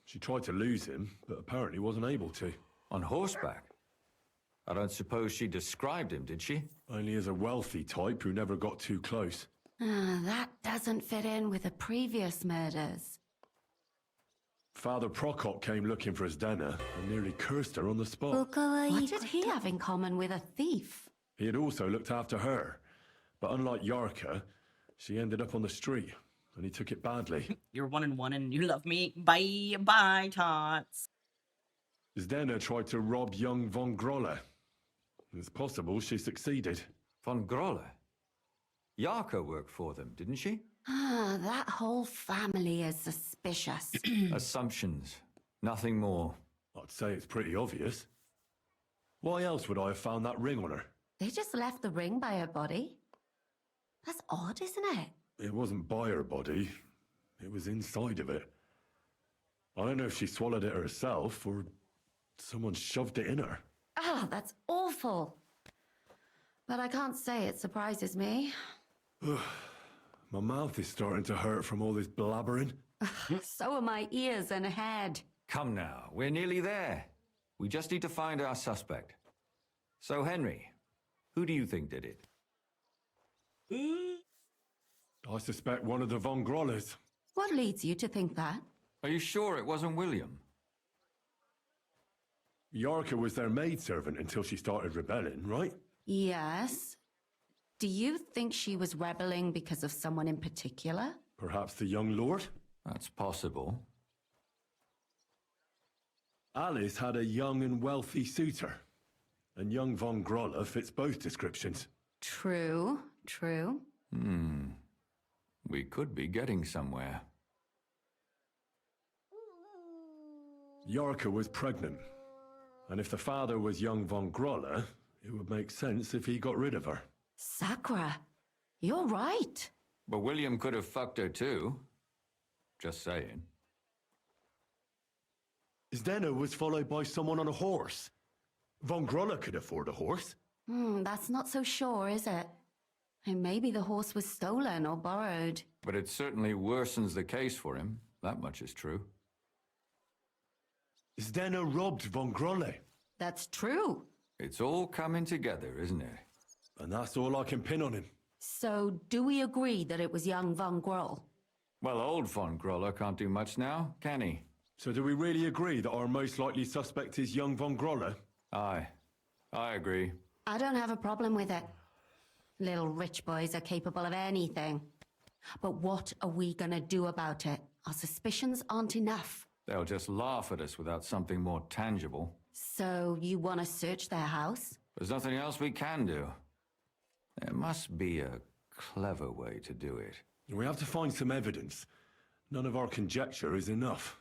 She tried to lose him, but apparently wasn't able to. On horseback? I don't suppose she described him, did she? Only as a wealthy type who never got too close. That doesn't fit in with the previous murders. Father Prokop came looking for Zdena and nearly cursed her on the spot. What did he have in common with a thief? He had also looked after her, but unlike Yarka, she ended up on the street, and he took it badly. You're 1-1 and you love me. Bye, bye, tots. Zdena tried to rob young von Grolle. It's possible she succeeded. Von Grolle? Yarka worked for them, didn't she? That whole family is suspicious. Assumptions. Nothing more. I'd say it's pretty obvious. Why else would I have found that ring on her? They just left the ring by her body. That's odd, isn't it? It wasn't by her body. It was inside of it. I don't know if she swallowed it herself or someone shoved it in her. Oh, that's awful. But I can't say it surprises me. My mouth is starting to hurt from all this blabbering. So are my ears and head. Come now, we're nearly there. We just need to find our suspect. So, Henry, Who do you think did it? I suspect one of the Von Grollers. What leads you to think that? Are you sure it wasn't William? Yarka was their maidservant until she started rebelling, right? Yes. Do you think she was rebelling because of someone in particular? Perhaps the young lord? That's possible. Alice had a young and wealthy suitor, and young Von Groller fits both descriptions. True, true. We could be getting somewhere. Yarka was pregnant, and if the father was young Von Groller, it would make sense if he got rid of her. Sakura, you're right. But William could have fucked her too. Just saying. Zdenna was followed by someone on a horse. Von Groller could afford a horse. That's not so sure, is it? And maybe the horse was stolen or borrowed. But it certainly worsens the case for him. That much is true. Zdenna robbed Von Groller. That's true. It's all coming together, isn't it? And that's all I can pin on him. So, do we agree that it was young Von Groll? Well, old Von Groller can't do much now, can he? So do we really agree that our most likely suspect is young Von Groller? Aye. I agree. I don't have a problem with it. Little rich boys are capable of anything. But what are we gonna do about it? Our suspicions aren't enough. They'll just laugh at us without something more tangible. So, you want to search their house? There's nothing else we can do. There must be a clever way to do it. We have to find some evidence. None of our conjecture is enough.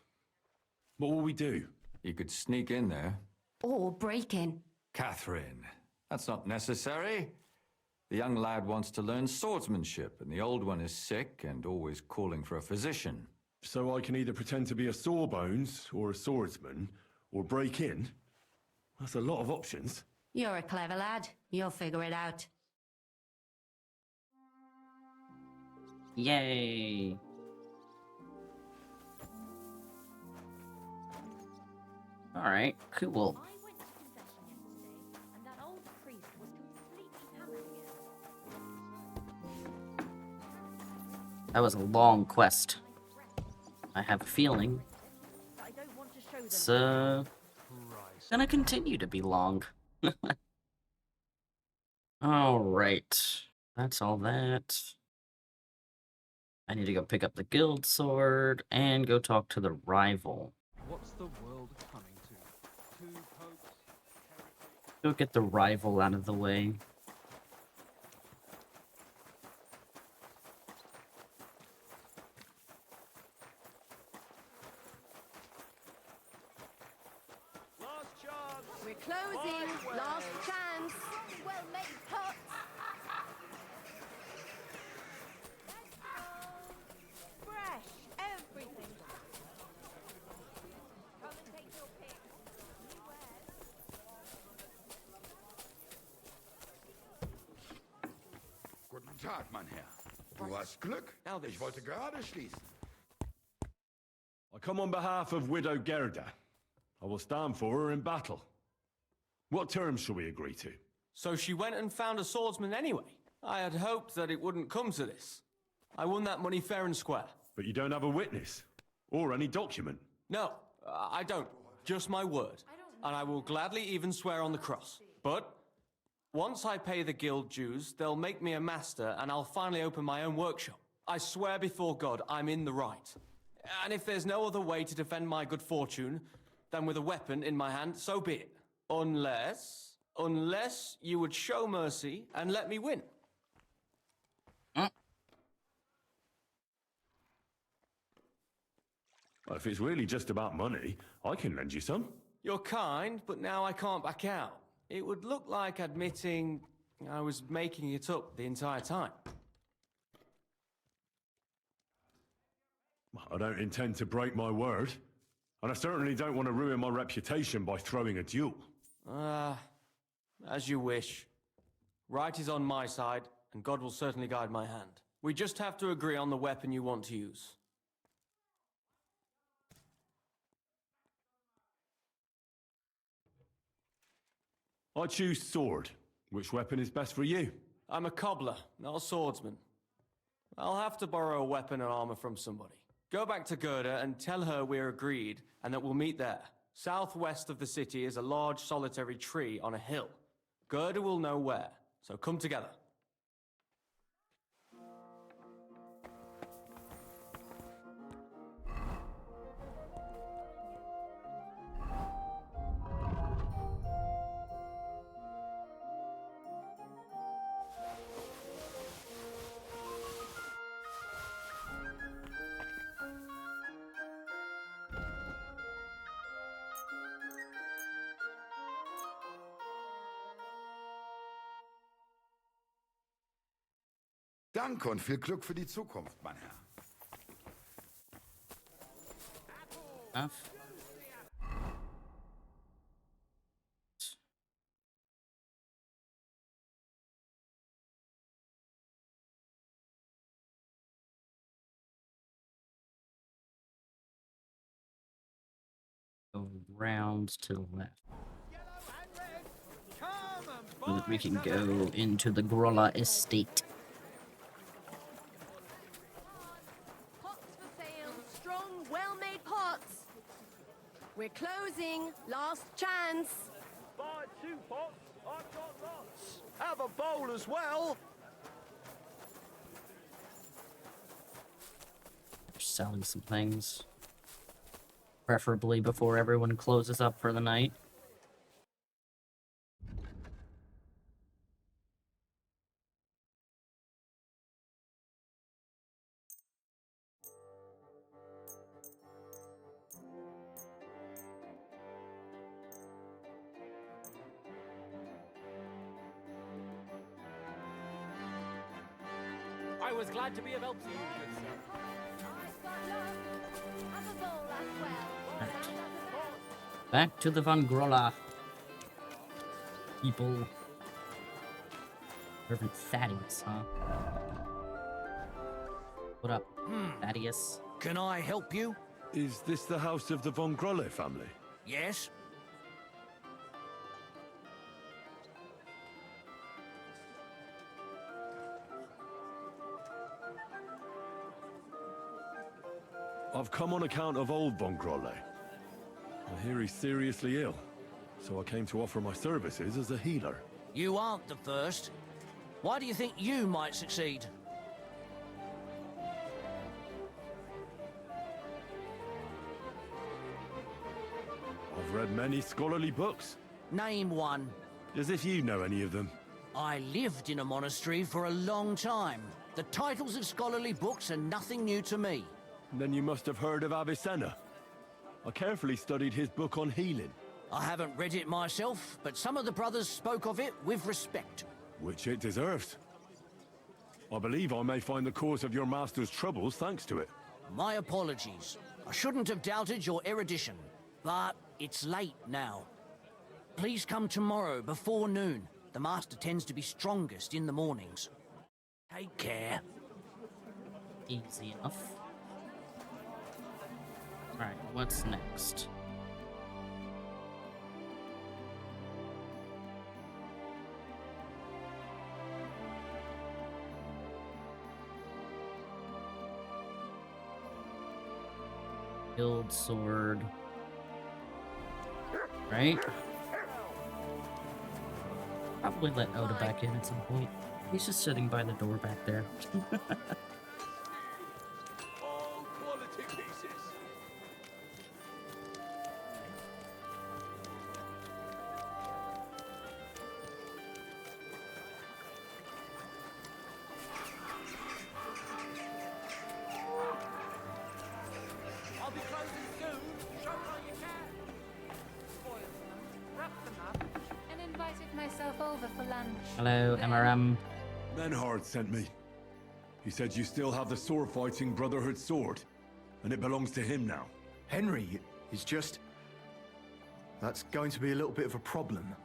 What will we do? You could sneak in there. Or break in. Catherine, that's not necessary. The young lad wants to learn swordsmanship, and the old one is sick and always calling for a physician. So I can either pretend to be a sawbones or a swordsman, or break in? That's a lot of options. You're a clever lad. You'll figure it out. Yay! Alright, cool. I went to confession yesterday, and that old priest was completely hammered again. That was a long quest. I have a feeling it's gonna continue to be long. Alright, that's all that. I need to go pick up the guild sword and go talk to the rival. What's the world coming to? Two popes, heresy. Go get the rival out of the way. We're closing. Last chance. Well made pots. Fresh. Everything. Come and take your pick. Guten Tag, mein Herr. Du hast Glück. Ich wollte gerade schließen. I come on behalf of Widow Gerda. I will stand for her in battle. What terms shall we agree to? So she went and found a swordsman anyway. I had hoped that it wouldn't come to this. I won that money fair and square. But you don't have a witness? Or any document? No, I don't. Just my word. And I will gladly even swear on the cross. But once I pay the guild dues, they'll make me a master and I'll finally open my own workshop. I swear before God, I'm in the right. And if there's no other way to defend my good fortune than with a weapon in my hand, so be it. Unless you would show mercy and let me win. Well, if it's really just about money, I can lend you some. You're kind, but now I can't back out. It would look like admitting I was making it up the entire time. I don't intend to break my word. And I certainly don't want to ruin my reputation by throwing a duel. As you wish. Right is on my side, and God will certainly guide my hand. We just have to agree on the weapon you want to use. I choose sword. Which weapon is best for you? I'm a cobbler, not a swordsman. I'll have to borrow a weapon and armor from somebody. Go back to Gerda and tell her we're agreed and that we'll meet there. Southwest of the city is a large solitary tree on a hill. Gerda will know where, so come together. Danke und viel Glück für die Zukunft, mein Herr. Enough. Go round to the left. So that we can go into the Grolla estate. Pots for sale, strong, well-made pots. We're closing, last chance. Buy 2 pots, I've got lots. Have a bowl as well. Selling some things. Preferably before everyone closes up for the night. I was glad to be of help to you, good sir. Back to the Von Grolla people. Reverend Thaddeus, huh? What up, Thaddeus? Can I help you? Is this the house of the Von Grolle family? Yes? I've come on account of old Von Grolle. I hear he's seriously ill, so I came to offer my services as a healer. You aren't the first. Why do you think you might succeed? I've read many scholarly books. Name one. As if you know any of them. I lived in a monastery for a long time. The titles of scholarly books are nothing new to me. Then you must have heard of Avicenna. I carefully studied his book on healing. I haven't read it myself, but some of the brothers spoke of it with respect. Which it deserves. I believe I may find the cause of your master's troubles thanks to it. My apologies. I shouldn't have doubted your erudition, but it's late now. Please come tomorrow before noon. The master tends to be strongest in the mornings. Take care. Easy enough. Alright, what's next? Guild sword. Right? Probably let Oda back in at some point. He's just sitting by the door back there. All quality pieces. I'll be closing soon. Show how you can. Spoiled them, wrapped them up, and invited myself over for lunch. Hello, MRM. Menhard sent me. He said you still have the sword-fighting Brotherhood sword, and it belongs to him now. Henry is just... That's going to be a little bit of a problem.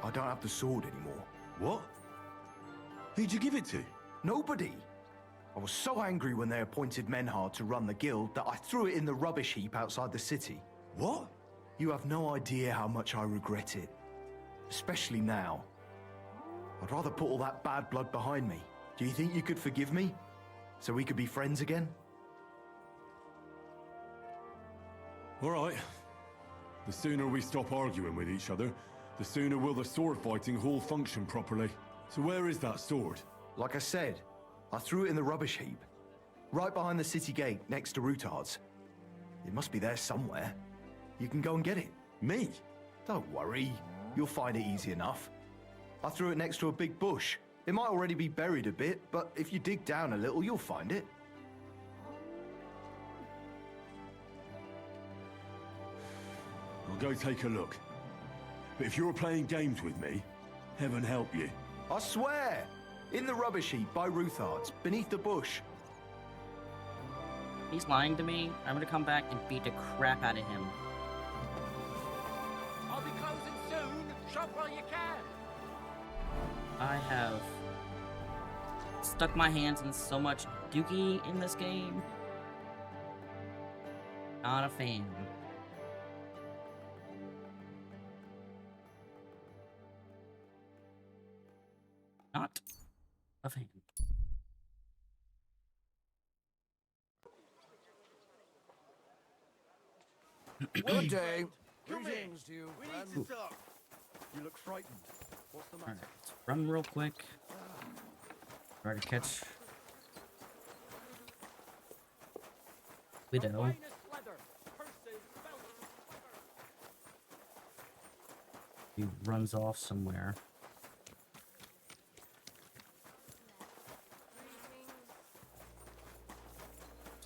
I don't have the sword anymore. What? Who'd you give it to? Nobody. I was so angry when they appointed Menhard to run the guild that I threw it in the rubbish heap outside the city. What? You have no idea how much I regret it. Especially now, I'd rather put all that bad blood behind me. Do you think you could forgive me? So we could be friends again? All right. The sooner we stop arguing with each other, the sooner will the sword fighting hall function properly. So where is that sword? Like I said, I threw it in the rubbish heap. Right behind the city gate, next to Routard's. It must be there somewhere. You can go and get it. Me? Don't worry. You'll find it easy enough. I threw it next to a big bush. It might already be buried a bit, but if you dig down a little, you'll find it. I'll go take a look. But if you're playing games with me, heaven help you. I swear! In the rubbish heap by Routard's, beneath the bush. He's lying to me. I'm gonna come back and beat the crap out of him. I'll be closing soon. Shop while you can. I have stuck my hands in so much dookie in this game. Not a fan. Not a fan. Good day. Greetings to you. We need to talk. You look frightened. What's the matter? Alright, let's run real quick. Try to catch Widow. He runs off somewhere.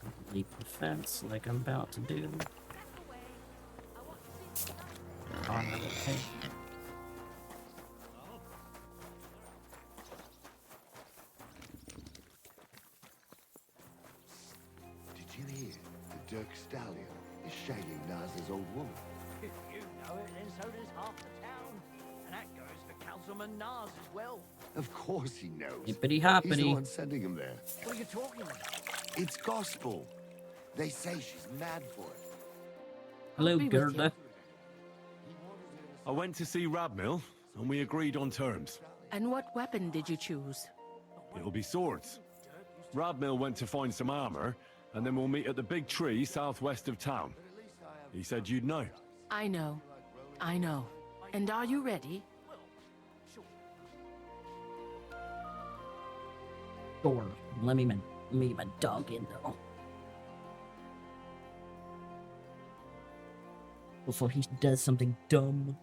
Don't leap the fence like I'm about to do. Okay. Did you hear? The Dirk Stallion is shagging Naz's old woman. If you know it, then so does half the town. And that goes for Councilman Nas as well. Of course he knows. Hippity He's the hoppity. one sending him there. What are you talking about? It's gospel. They say she's mad for it. Hello, Gerda. I went to see Radmill, and we agreed on terms. And what weapon did you choose? It'll be swords. Radmill went to find some armor, and then we'll meet at the big tree southwest of town. He said you'd know. I know. I know. And are you ready? Sure. Let me get my dog in though. Before he does something dumb.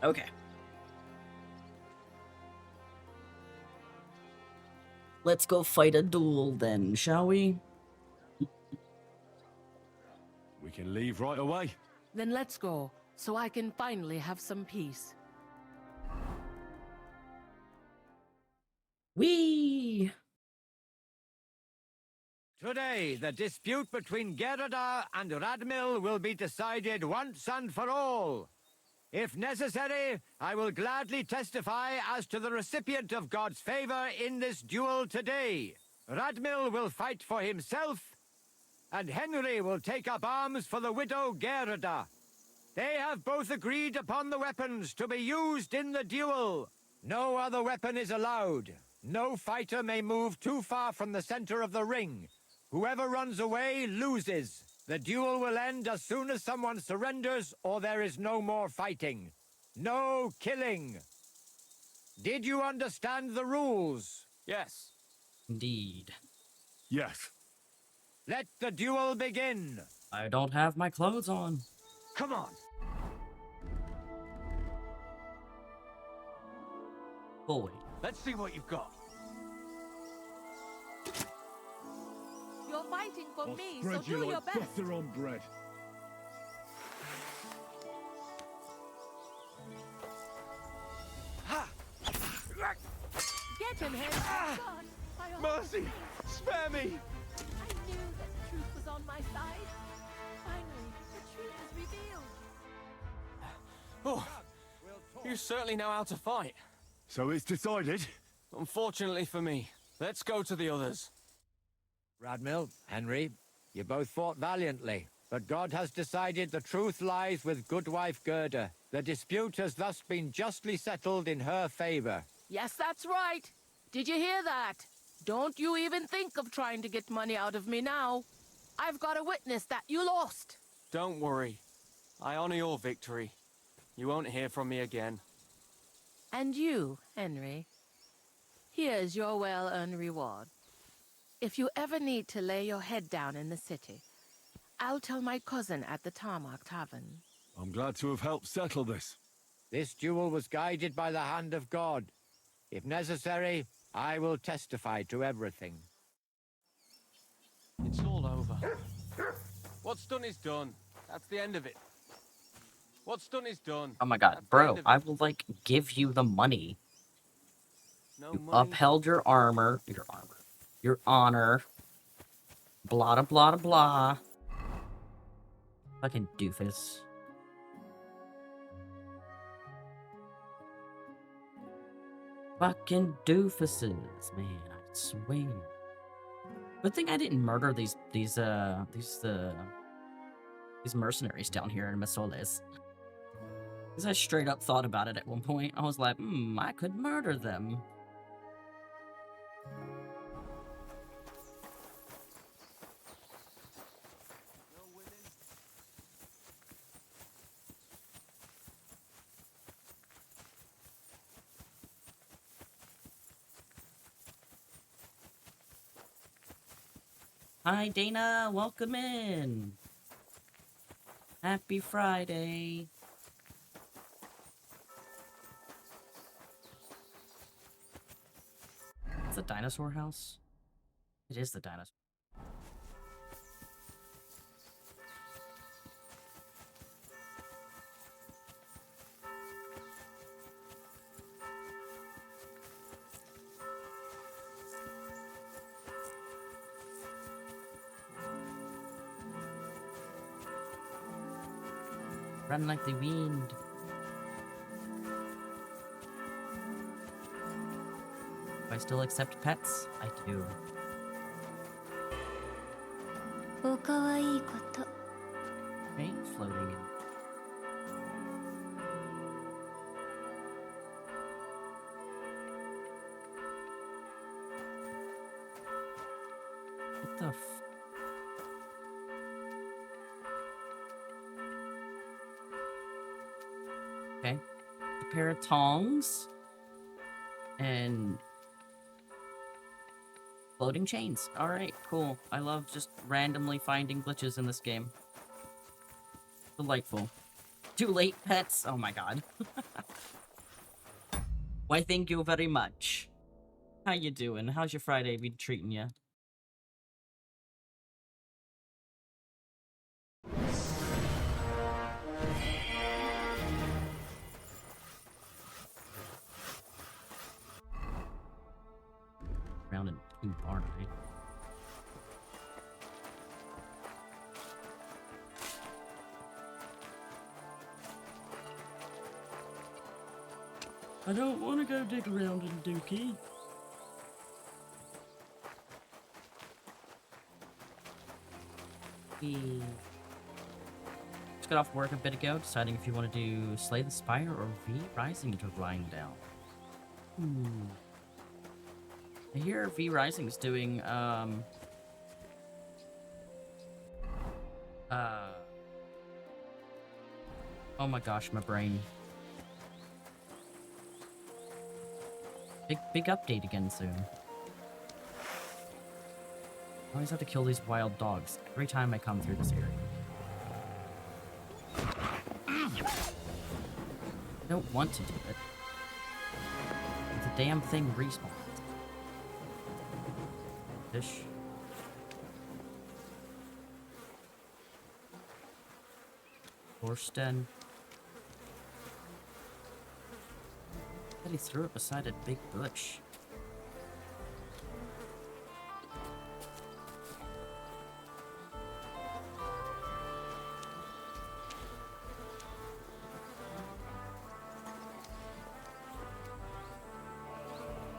Okay. Let's go fight a duel then, shall we? We can leave right away. Then let's go, so I can finally have some peace. Whee! To Today, the dispute between Gerada and Radmil will be decided once and for all. If necessary, I will gladly testify as to the recipient of God's favor in this duel today. Radmil will fight for himself, and Henry will take up arms for the widow Gerada. They have both agreed upon the weapons to be used in the duel. No other weapon is allowed. No fighter may move too far from the center of the ring. Whoever runs away loses. The duel will end as soon as someone surrenders or there is no more fighting. No killing. Did you understand the rules? Yes. Indeed. Yes. Let the duel begin. I don't have my clothes on. Come on. Boy. Let's see what you've got. You're fighting for me, so Spread do you your like best. butter on bread. Get him, Henry. God, Mercy! Spare me! I knew that the truth was on my side. Finally, the truth is revealed. Oh, you certainly know how to fight. So it's decided? Unfortunately for me. Let's go to the others. Radmil, Henry, you both fought valiantly, but God has decided the truth lies with Goodwife Gerda. The dispute has thus been justly settled in her favor. Yes, that's right. Did you hear that? Don't you even think of trying to get money out of me now. I've got a witness that you lost. Don't worry. I honor your victory. You won't hear from me again. And you, Henry, here's your well-earned reward. If you ever need to lay your head down in the city, I'll tell my cousin at the Tarmac Tavern. I'm glad to have helped settle this. This duel was guided by the hand of God. If necessary, I will testify to everything. It's all over. What's done is done. That's the end of it. What's done is done. Oh my god, That's the bro, end of I it. will, like, give you the money. No You money. upheld your your honor, blah da blah da blah. Fucking doofus. Fucking doofuses, man, I swear. Good thing I didn't murder these mercenaries down here in Masoles. Because I straight up thought about it at one point. I was like, I could murder them. Hi, Dana. Welcome in. Happy Friday. It's a dinosaur house? It is the dinosaur. Run like the wind. Do I still accept pets? I do. おかわいいこと Okay, floating in. What the f... Okay. A pair of tongs. And... floating chains. Alright, cool. I love just randomly finding glitches in this game. Delightful. Too late, pets? Oh my god. Why, thank you very much. How you doing? How's your Friday been treating you? Round in two barn, right? I don't want to go dig around in Dookie. We just got off work a bit ago, deciding if you want to do Slay the Spire or V Rising to grind down. I hear V Rising is doing, oh my gosh, my brain. Big update again soon. I always have to kill these wild dogs every time I come through this area. I don't want to do it. The damn thing respawns. Fish. Thorsten. But he threw it beside a big bush.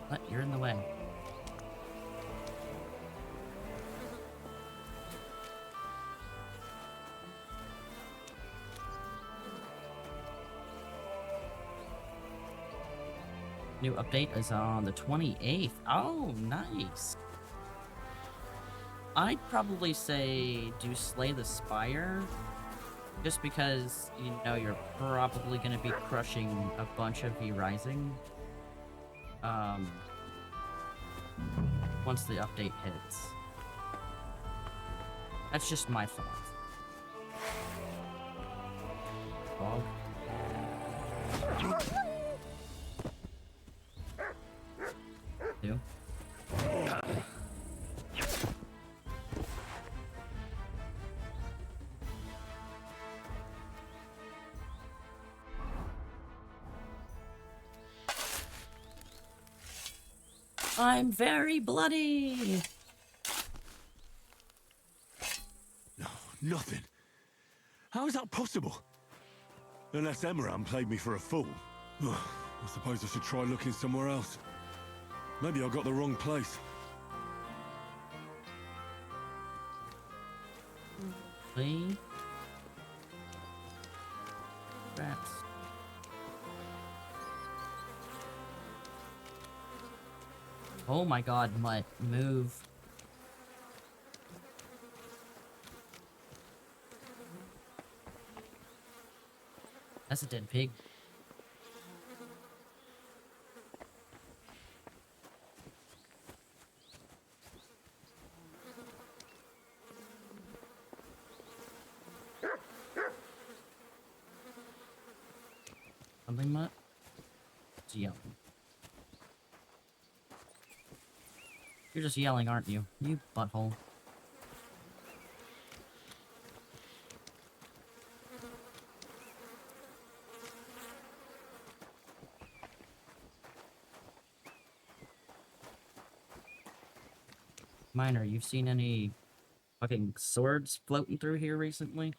What? You're in the way. New update is on the 28th. Oh, nice. I'd probably say do Slay the Spire. Just because, you know, you're probably going to be crushing a bunch of V Rising. Once the update hits. That's just my thought. Dog. Do. I'm very bloody. No, nothing. How is that possible? Unless Emeran played me for a fool. I suppose I should try looking somewhere else. Maybe I got the wrong place. Please. Rats. Oh my god, Mutt. Move. That's a dead pig. Something, Mutt? It's yelling. You're just yelling, aren't you? You butthole. Miner, you've seen any fucking swords floating through here recently?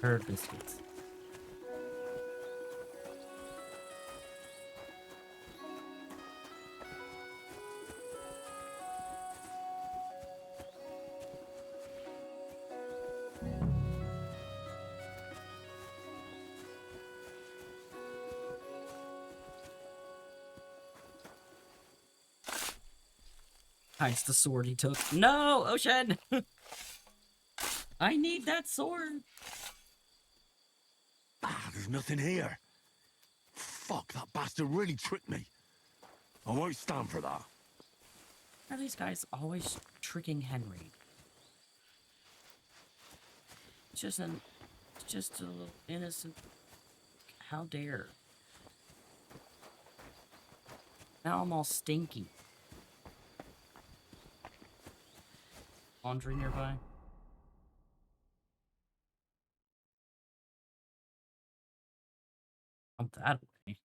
Bird biscuits. It's the sword he took. No, Ocean! I need that sword! There's nothing here. Fuck, that bastard really tricked me. I won't stand for that. Are these guys always tricking Henry? It's just a little innocent. How dare? Now I'm all stinky. Laundry nearby? want that away.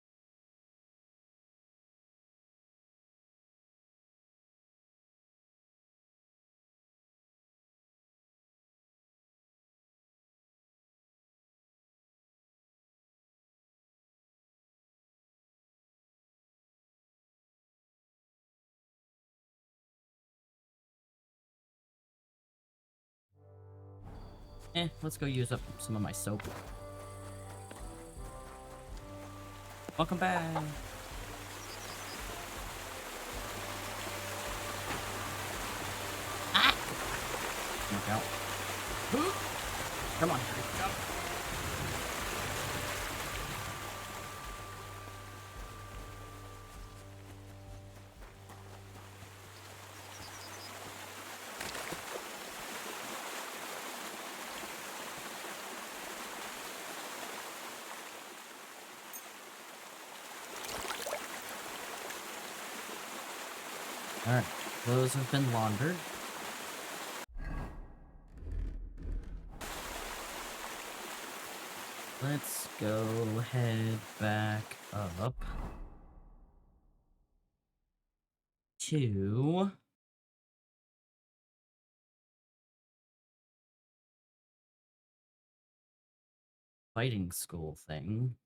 Let's go use up some of my soap. Welcome back. Ah! Look out. Come on, jump. Alright, clothes have been laundered. Let's go head back up to fighting school thing.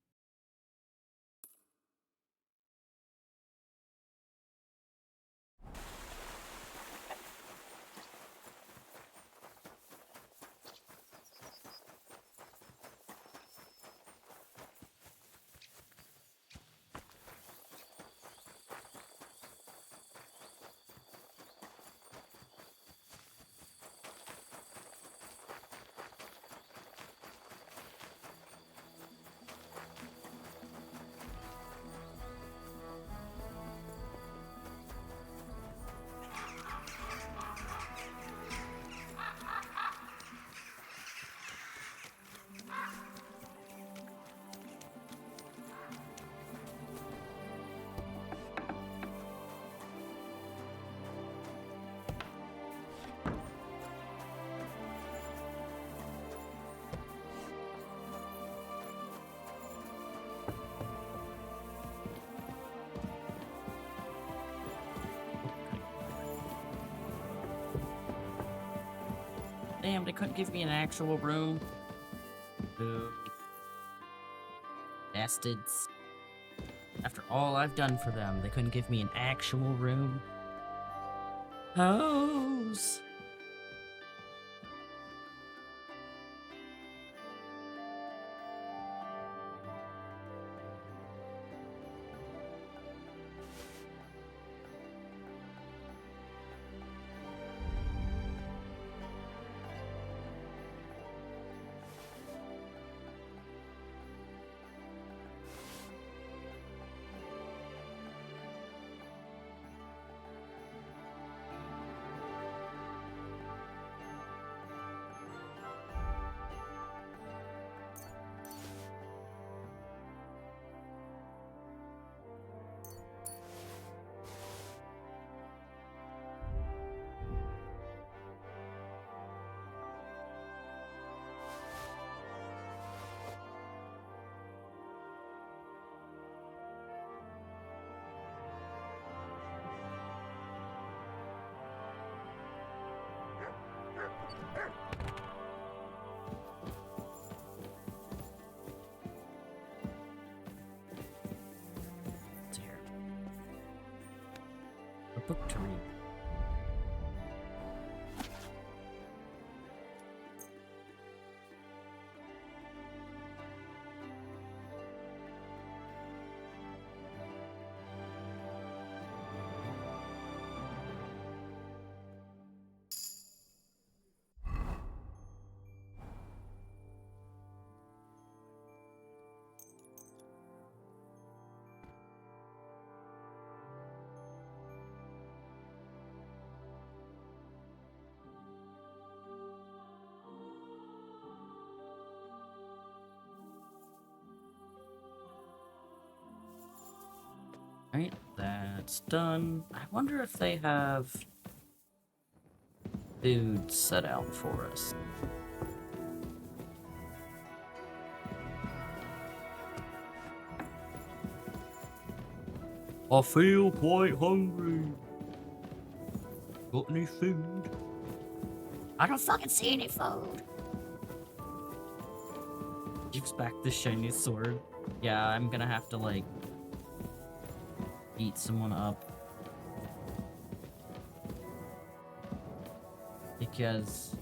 Damn, they couldn't give me an actual room. Boo. Bastards. After all I've done for them, they couldn't give me an actual room. Hoes! A book to read. Right, that's done. I wonder if they have food set out for us. I feel quite hungry. Got any food? I don't fucking see any food. Gives back the shiny sword. Yeah, I'm gonna have to, like, beat someone up. Because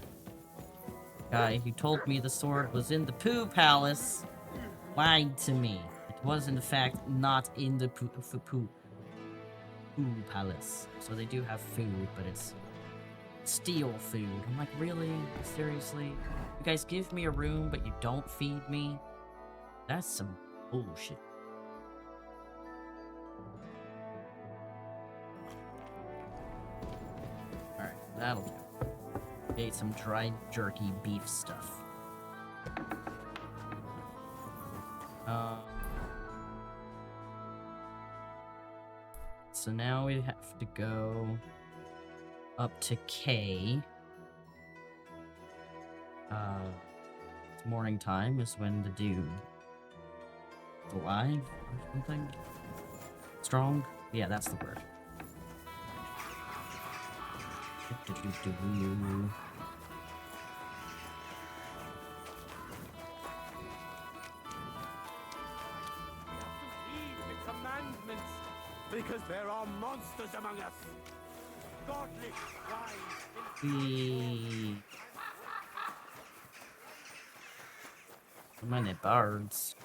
guy who told me the sword was in the Pooh Palace lied to me. It was, in fact, not in the Pooh Palace. So they do have food, but it's steel food. I'm like, really? Seriously? You guys give me a room, but you don't feed me? That's some bullshit. Alright, that'll do. Ate some dried jerky beef stuff. So now we have to go up to K. It's morning time is when the dude is alive or something. Strong? Yeah, that's the word. The commandments, because there are monsters among us. Godly swine. So many birds.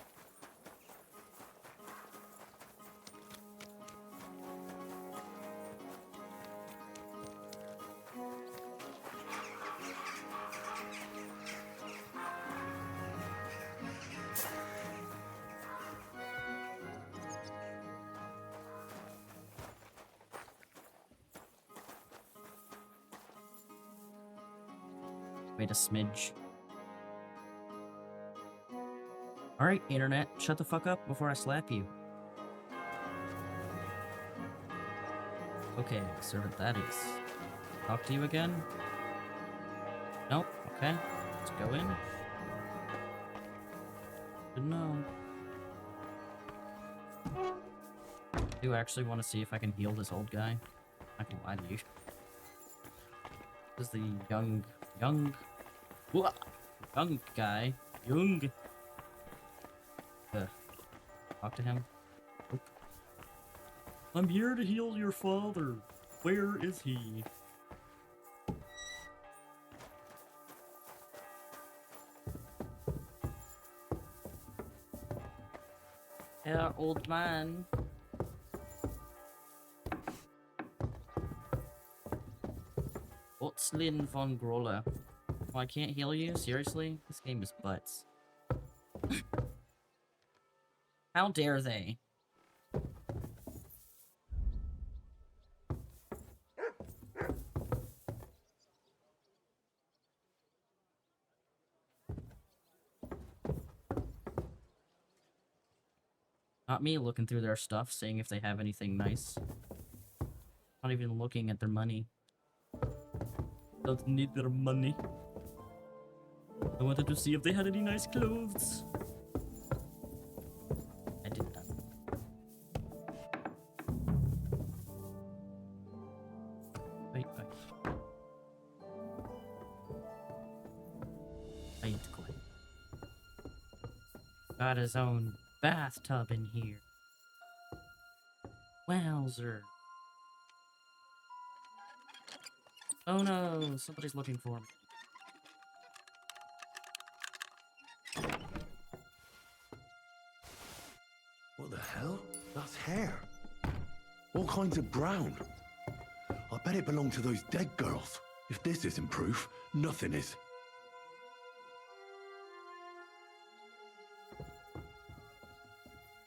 Wait a smidge. Alright, internet, shut the fuck up before I slap you. Okay, servant that is. Talk to you again? Nope, okay. Let's go in. Good to know. I do actually want to see if I can heal this old guy. I can lie to you. This is the young guy. Talk to him. Oop. I'm here to heal your father. Where is he? Yeah, old man. What's Lynn von Groller? Oh, I can't heal you? Seriously? This game is butts. How dare they? Not me looking through their stuff, seeing if they have anything nice. Not even looking at their money. Don't need their money. I wanted to see if they had any nice clothes. I did not. Wait. Wait, quick. Got his own bathtub in here. Wowzer. Oh no, somebody's looking for me. What the hell? That's hair. All kinds of brown. I bet it belonged to those dead girls. If this isn't proof, nothing is.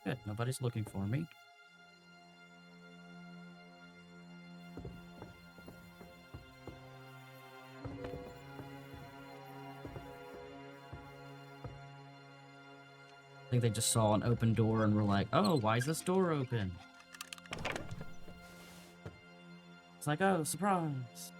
Good, nobody's looking for me. I think they just saw an open door and were like, oh, why is this door open? It's like, oh, surprise.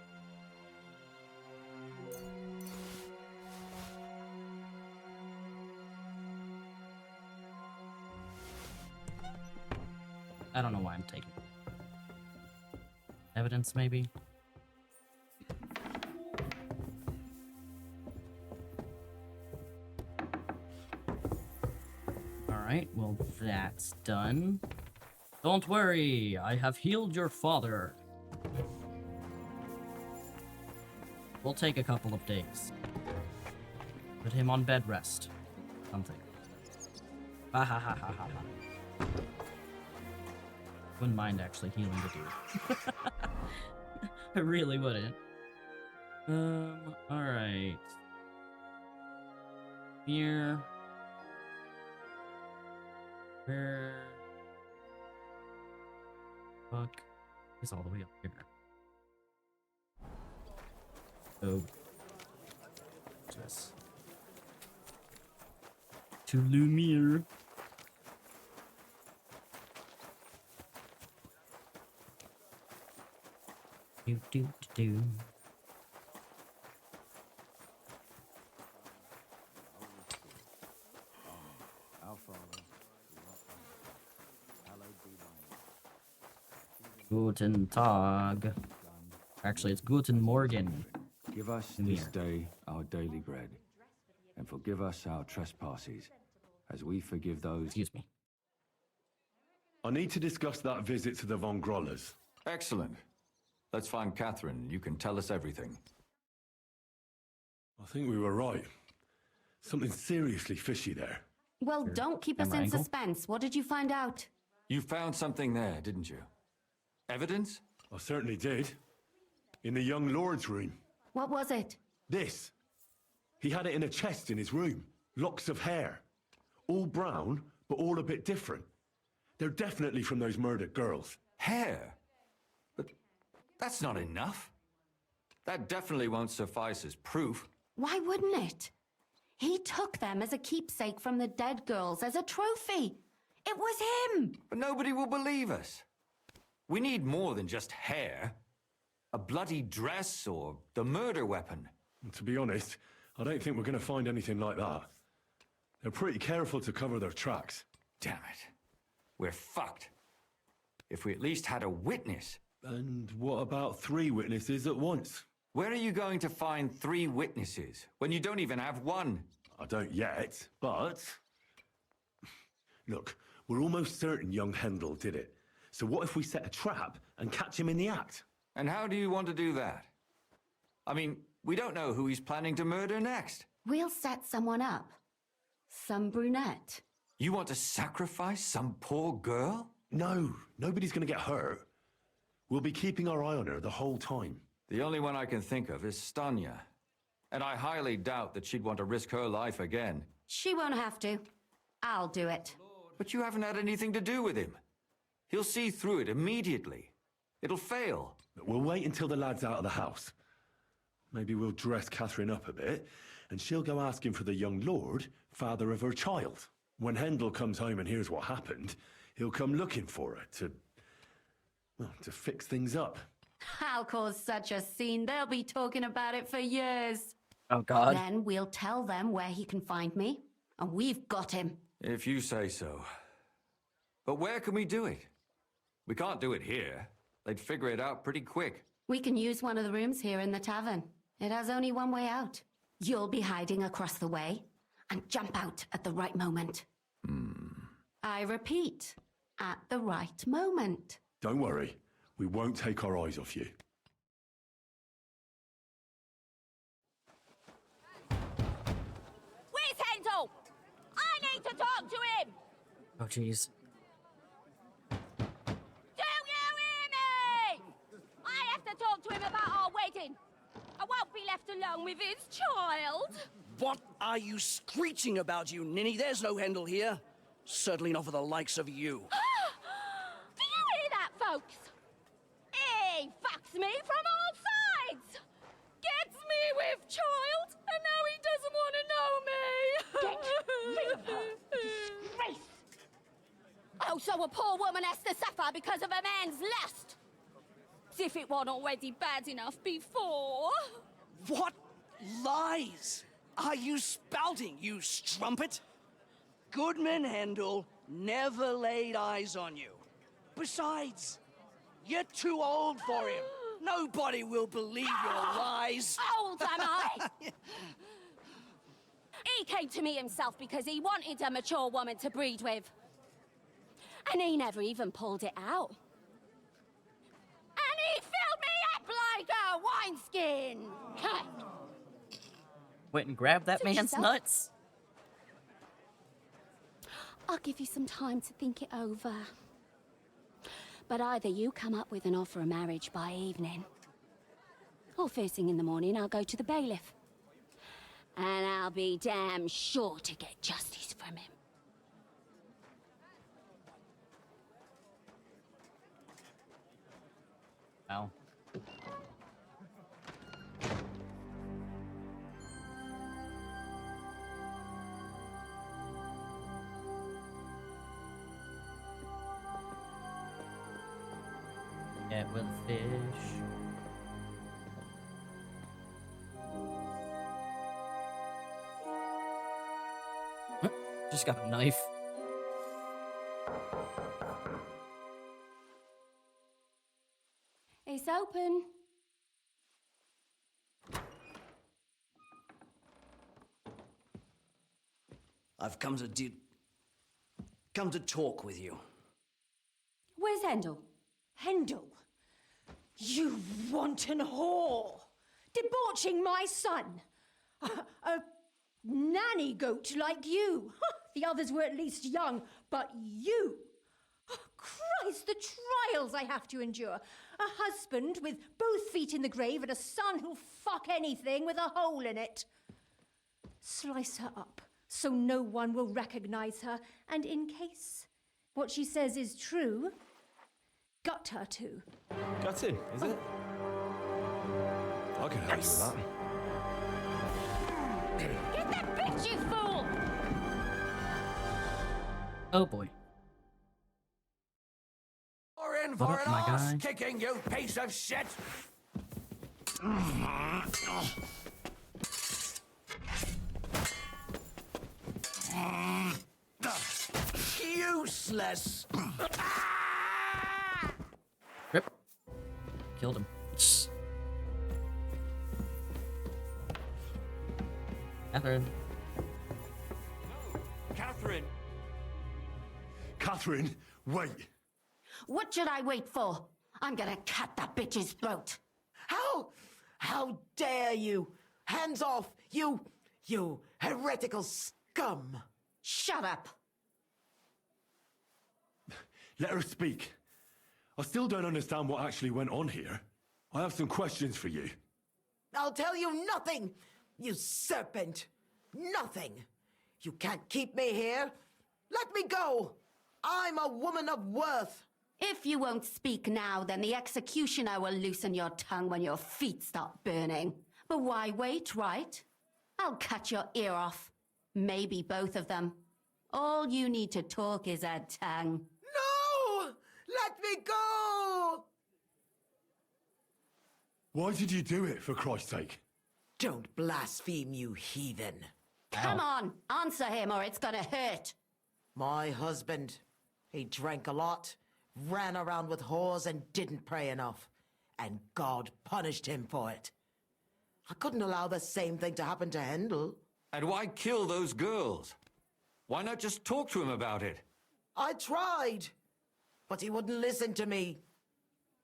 I don't know why I'm taking evidence, maybe. Alright, well, that's done. Don't worry, I have healed your father. We'll take a couple of days. Put him on bed rest. Something. Ha ha ha ha ha ha. Wouldn't mind actually healing the dude. I really wouldn't. Alright. Here. Where? Fuck. He's all the way up here. Oh. Yes. To Lumiere. Do. Guten Tag. Actually, it's Guten Morgen. Give us this day our daily bread, and forgive us our trespasses, as we forgive those... Excuse me. I need to discuss that visit to the Von Grollers. Excellent. Let's find Catherine. You can tell us everything. I think we were right. Something seriously fishy there. Well, don't keep us in suspense. What did you find out? You found something there, didn't you? Evidence? I certainly did. In the young lord's room. What was it? This. He had it in a chest in his room. Locks of hair. All brown, but all a bit different. They're definitely from those murdered girls. Hair? But that's not enough. That definitely won't suffice as proof. Why wouldn't it? He took them as a keepsake from the dead girls, as a trophy. It was him! But nobody will believe us. We need more than just hair. A bloody dress or the murder weapon. To be honest, I don't think we're going to find anything like that. They're pretty careful to cover their tracks. Damn it. We're fucked. If we at least had a witness. And what about 3 witnesses at once? Where are you going to find 3 witnesses when you don't even have one? I don't yet, but... Look, we're almost certain young Hendel did it. So what if we set a trap and catch him in the act? And how do you want to do that? I mean, we don't know who he's planning to murder next. We'll set someone up. Some brunette. You want to sacrifice some poor girl? No, nobody's going to get hurt. We'll be keeping our eye on her the whole time. The only one I can think of is Stanya. And I highly doubt that she'd want to risk her life again. She won't have to. I'll do it. But you haven't had anything to do with him. He'll see through it immediately. It'll fail. We'll wait until the lad's out of the house. Maybe we'll dress Catherine up a bit, and she'll go asking for the young lord, father of her child. When Hendel comes home and hears what happened, he'll come looking for her to fix things up. I'll cause such a scene, they'll be talking about it for years. Oh, God. Then we'll tell them where he can find me, and we've got him. If you say so. But where can we do it? We can't do it here. They'd figure it out pretty quick. We can use one of the rooms here in the tavern. It has only one way out. You'll be hiding across the way, and jump out at the right moment. I repeat, at the right moment. Don't worry. We won't take our eyes off you. Where's Hendel? I need to talk to him! Oh, jeez. Do you hear me? I have to talk to him about our wedding. I won't be left alone with his child. What are you screeching about, you ninny? There's no Hendel here. Certainly not for the likes of you. Do you hear that, folks? He fucks me from all sides. Gets me with child, and now he doesn't want to know me. Get rid of her. Disgrace. Oh, so a poor woman has to suffer because of a man's lust. As if it wasn't already bad enough before. What lies are you spouting, you strumpet? Goodman Hendel never laid eyes on you. Besides, you're too old for him. Nobody will believe your lies. Old am I? He came to me himself because he wanted a mature woman to breed with. And he never even pulled it out. And he filled me up like a wineskin. Went and grabbed that Suit man's yourself. nuts. I'll give you some time to think it over. But either you come up with an offer of marriage by evening, or first thing in the morning I'll go to the bailiff. And I'll be damn sure to get justice from him. Wow. Get with fish. Just got a knife. It's open. I've come to talk with you. Where's Hendel? Hendel? You wanton whore! Debauching my son! A nanny goat like you! The others were at least young, but you! Christ, the trials I have to endure! A husband with both feet in the grave and a son who'll fuck anything with a hole in it. Slice her up so no one will recognize her, and in case what she says is true, gut her too. Gutting, is it? I can help you with that. Get that bitch, you fool! Oh boy. You're in What for up, an my ass guy? kicking, you piece of shit! Useless! Rip. Killed him. Catherine. Catherine! Catherine, wait! What should I wait for? I'm gonna cut that bitch's throat. How dare you? Hands off, you heretical scum! Shut up! Let her speak. I still don't understand what actually went on here. I have some questions for you. I'll tell you nothing, you serpent! Nothing! You can't keep me here! Let me go! I'm a woman of worth! If you won't speak now, then the executioner will loosen your tongue when your feet start burning. But why wait, right? I'll cut your ear off. Maybe both of them. All you need to talk is a tongue. No! Let me go! Why did you do it, for Christ's sake? Don't blaspheme, you heathen. Come on, answer him or it's gonna hurt. My husband, he drank a lot, ran around with whores and didn't pray enough. And God punished him for it. I couldn't allow the same thing to happen to Hendel. And why kill those girls? Why not just talk to him about it? I tried, but he wouldn't listen to me.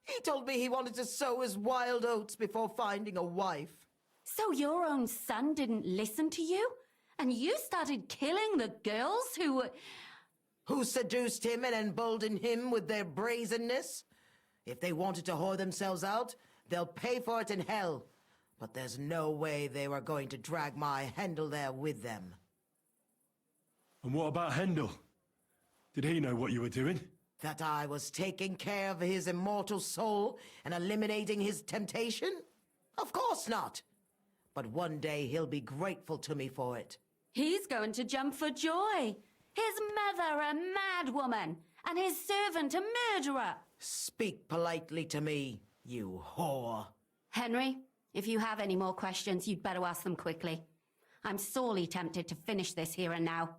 He told me he wanted to sow his wild oats before finding a wife. So your own son didn't listen to you? And you started killing the girls who seduced him and emboldened him with their brazenness? If they wanted to whore themselves out, they'll pay for it in hell. But there's no way they were going to drag my Hendel there with them. And what about Hendel? Did he know what you were doing? That I was taking care of his immortal soul and eliminating his temptation? Of course not. But one day he'll be grateful to me for it. He's going to jump for joy. His mother a mad woman, and his servant a murderer. Speak politely to me, you whore. Henry, if you have any more questions, you'd better ask them quickly. I'm sorely tempted to finish this here and now.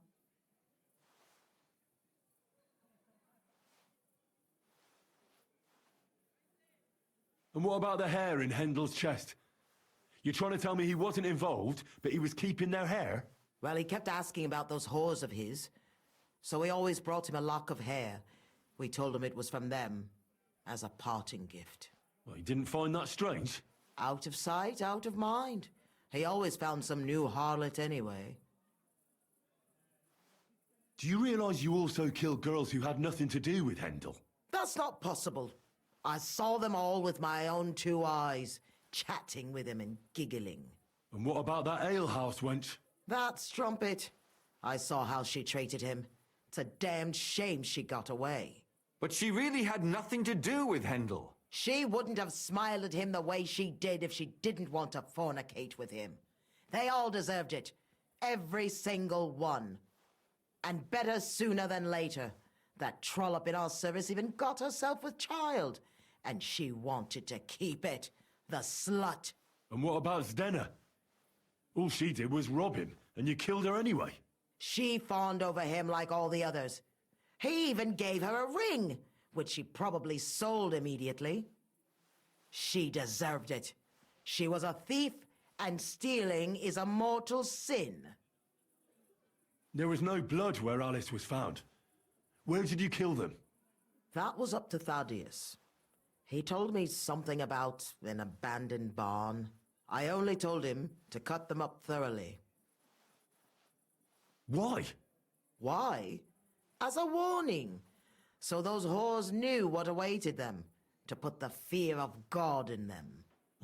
And what about the hair in Hendel's chest? You're trying to tell me he wasn't involved, but he was keeping their hair? Well, he kept asking about those whores of his, so we always brought him a lock of hair. We told him it was from them, as a parting gift. Well, he didn't find that strange? Out of sight, out of mind. He always found some new harlot anyway. Do you realize you also killed girls who had nothing to do with Hendel? That's not possible. I saw them all with my own 2 eyes, chatting with him and giggling. And what about that alehouse wench? That strumpet. I saw how she treated him. It's a damned shame she got away. But she really had nothing to do with Hendel. She wouldn't have smiled at him the way she did if she didn't want to fornicate with him. They all deserved it. Every single one. And better sooner than later. That trollop in our service even got herself with child. And she wanted to keep it. The slut. And what about Zdenna? All she did was rob him, and you killed her anyway. She fawned over him like all the others. He even gave her a ring, which she probably sold immediately. She deserved it. She was a thief, and stealing is a mortal sin. There was no blood where Alice was found. Where did you kill them? That was up to Thaddeus. He told me something about an abandoned barn. I only told him to cut them up thoroughly. Why? Why? As a warning. So those whores knew what awaited them. To put the fear of God in them.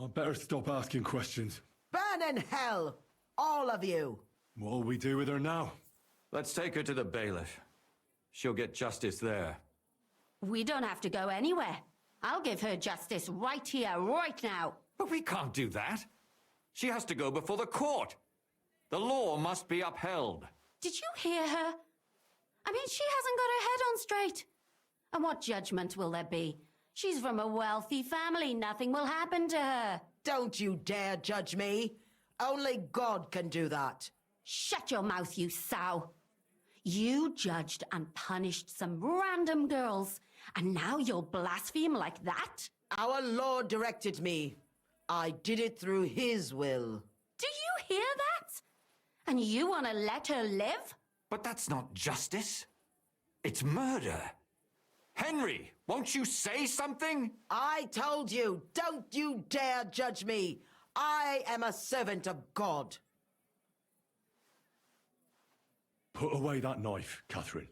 I'd better stop asking questions. Burn in hell! All of you! What'll we do with her now? Let's take her to the bailiff. She'll get justice there. We don't have to go anywhere. I'll give her justice right here, right now. But we can't do that. She has to go before the court. The law must be upheld. Did you hear her? I mean, she hasn't got her head on straight. And what judgment will there be? She's from a wealthy family. Nothing will happen to her. Don't you dare judge me. Only God can do that. Shut your mouth, you sow. You judged and punished some random girls, and now you'll blaspheme like that? Our Lord directed me. I did it through His will. Do you hear that? And you want to let her live? But that's not justice. It's murder. Henry, won't you say something? I told you, don't you dare judge me. I am a servant of God. Put away that knife, Catherine.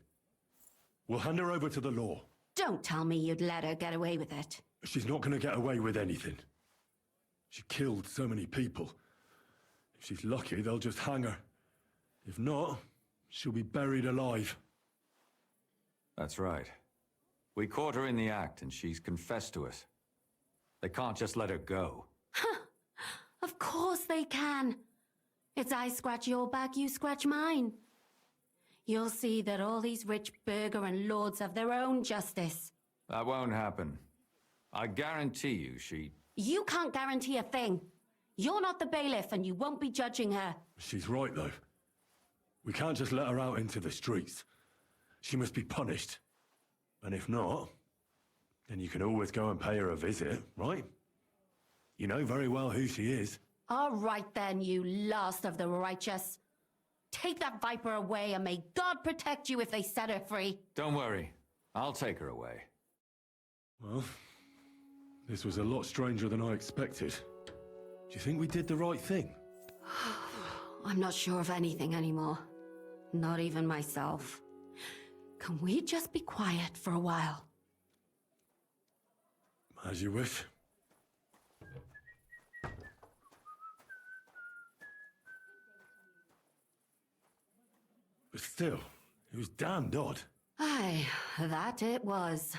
We'll hand her over to the law. Don't tell me you'd let her get away with it. She's not going to get away with anything. She killed so many people. If she's lucky, they'll just hang her. If not, she'll be buried alive. That's right. We caught her in the act, and she's confessed to us. They can't just let her go. Of course they can. It's I scratch your back, you scratch mine. You'll see that all these rich burgher and lords have their own justice. That won't happen. I guarantee you she... You can't guarantee a thing. You're not the bailiff, and you won't be judging her. She's right, though. We can't just let her out into the streets. She must be punished. And if not, then you can always go and pay her a visit, right? You know very well who she is. All right then, you last of the righteous. Take that viper away, and may God protect you if they set her free. Don't worry. I'll take her away. Well, this was a lot stranger than I expected. Do you think we did the right thing? I'm not sure of anything anymore. Not even myself. Can we just be quiet for a while? As you wish. But still, it was damned odd. Aye, that it was.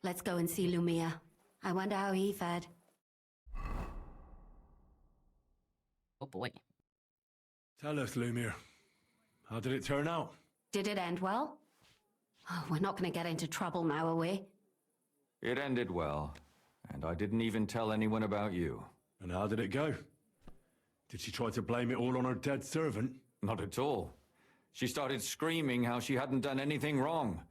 Let's go and see Lumia. I wonder how he fared. Oh boy. Tell us, Lumir. How did it turn out? Did it end well? Oh, we're not going to get into trouble now, are we? It ended well, and I didn't even tell anyone about you. And how did it go? Did she try to blame it all on her dead servant? Not at all. She started screaming how she hadn't done anything wrong,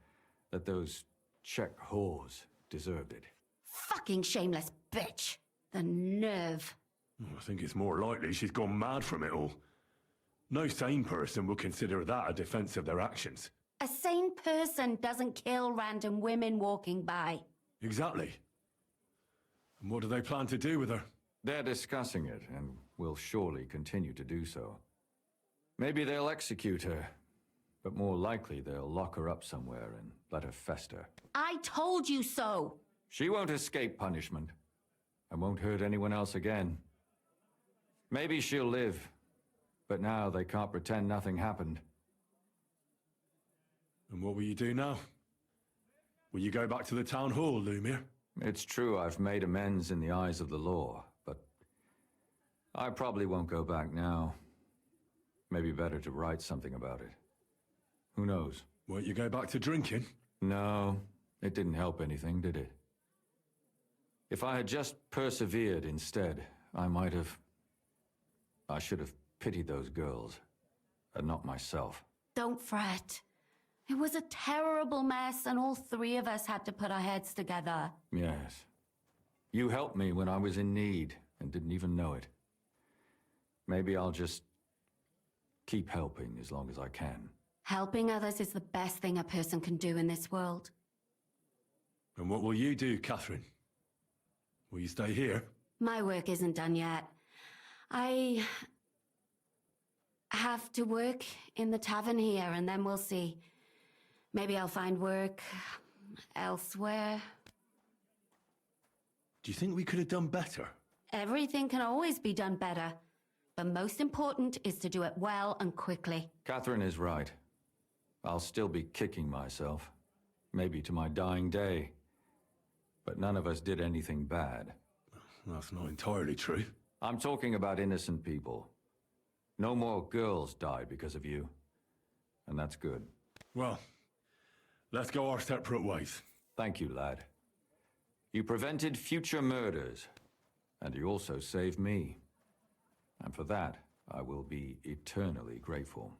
that those Czech whores deserved it. Fucking shameless bitch. The nerve. I think it's more likely she's gone mad from it all. No sane person would consider that a defense of their actions. A sane person doesn't kill random women walking by. Exactly. And what do they plan to do with her? They're discussing it, and will surely continue to do so. Maybe they'll execute her, but more likely they'll lock her up somewhere and let her fester. I told you so! She won't escape punishment, and won't hurt anyone else again. Maybe she'll live, but now they can't pretend nothing happened. And what will you do now? Will you go back to the town hall, Lumiere? It's true I've made amends in the eyes of the law, but I probably won't go back now. Maybe better to write something about it. Who knows? Won't you go back to drinking? No, it didn't help anything, did it? If I had just persevered instead, I should have pitied those girls, and not myself. Don't fret. It was a terrible mess, and all three of us had to put our heads together. Yes. You helped me when I was in need, and didn't even know it. Maybe I'll just keep helping as long as I can. Helping others is the best thing a person can do in this world. And what will you do, Catherine? Will you stay here? My work isn't done yet. I have to work in the tavern here, and then we'll see. Maybe I'll find work elsewhere. Do you think we could have done better? Everything can always be done better. But most important is to do it well and quickly. Catherine is right. I'll still be kicking myself. Maybe to my dying day. But none of us did anything bad. That's not entirely true. I'm talking about innocent people. No more girls died because of you. And that's good. Well, let's go our separate ways. Thank you, lad. You prevented future murders. And you also saved me. And for that, I will be eternally grateful.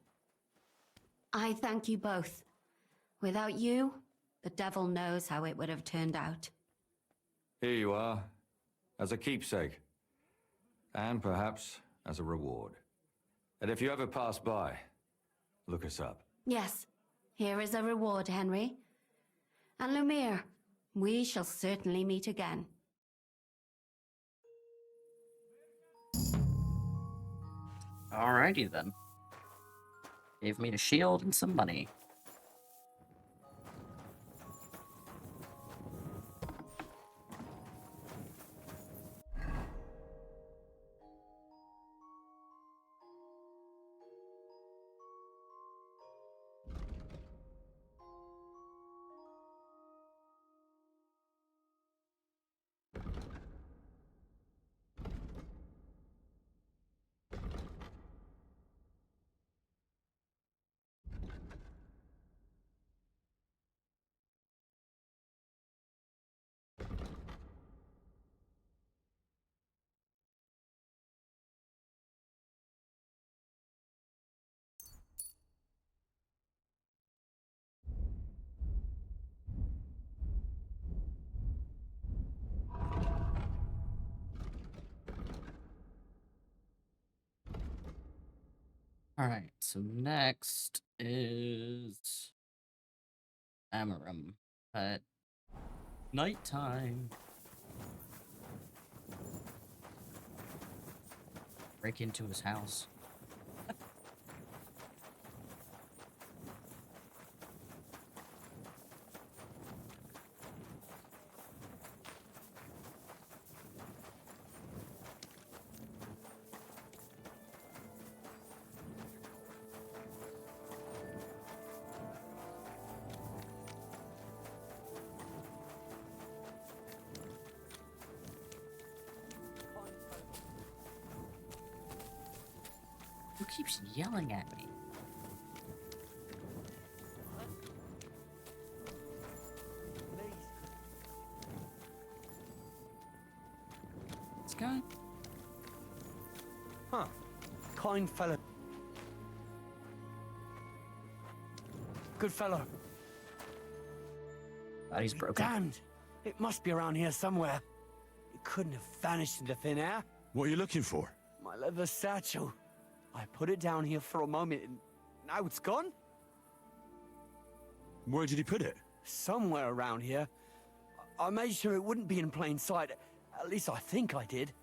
I thank you both. Without you, the devil knows how it would have turned out. Here you are, as a keepsake. And perhaps as a reward. And if you ever pass by, look us up. Yes, here is a reward, Henry. And Lumiere, we shall certainly meet again. Alrighty then. Gave me a shield and some money. Alright, so next is Amarum at nighttime. Break into his house. Who keeps yelling at me? This guy? Huh. Kind fellow. Good fellow. Body's broken. Damned. It must be around here somewhere. It couldn't have vanished into thin air. What are you looking for? My leather satchel. I put it down here for a moment and now it's gone? Where did he put it? Somewhere around here. I made sure it wouldn't be in plain sight. At least I think I did.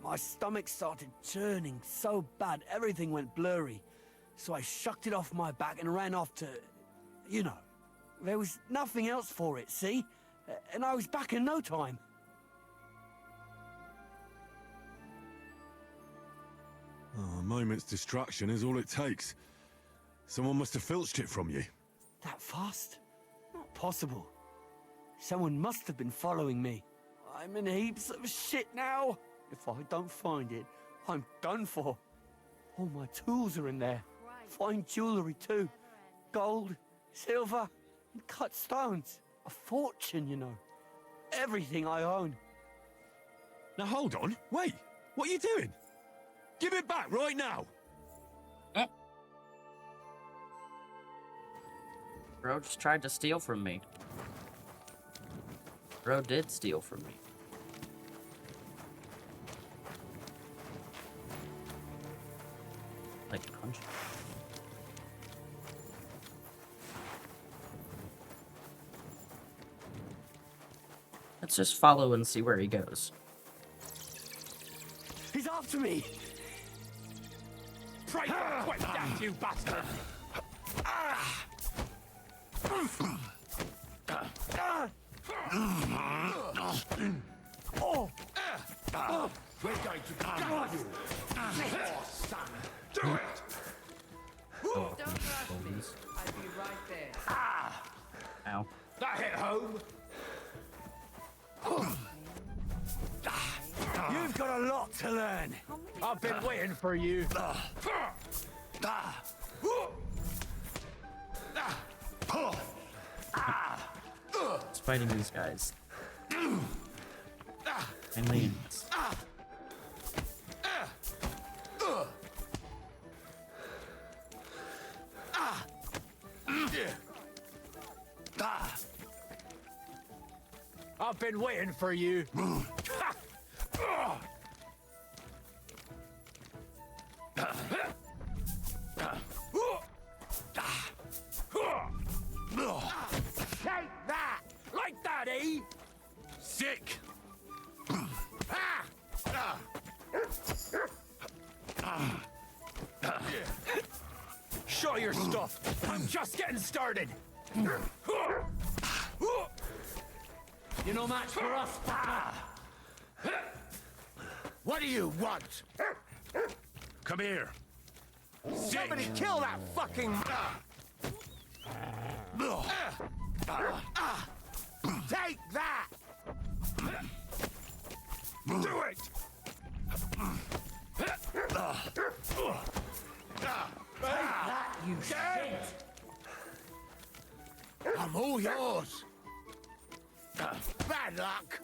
My stomach started churning so bad, everything went blurry. So I shucked it off my back and ran off to... you know. There was nothing else for it, see? And I was back in no time. Oh, a moment's distraction is all it takes. Someone must have filched it from you. That fast? Not possible. Someone must have been following me. I'm in heaps of shit now. If I don't find it, I'm done for. All my tools are in there. Fine jewellery too. Gold, silver, and cut stones. A fortune, you know. Everything I own. Now hold on, wait. What are you doing? Give it back right now. Bro just tried to steal from me. Bro did steal from me. Like punch. Let's just follow and see where he goes. He's after me! Pray for a quick death, you bastard! We're going to kill you! Oh, son! Do it! Oh, Don't rush me. I'll be right there. Ow. That hit home! You've got a lot to learn. I've been waiting for you. It's fighting these guys. Aliens. I've been waiting for you. Take that! Like that, eh? Sick! Show your stuff! I'm just getting started! You're no match for us. What do you want? Come here. Somebody kill that fucking... Take that! Do it! That you shit! I'm all yours! Bad luck!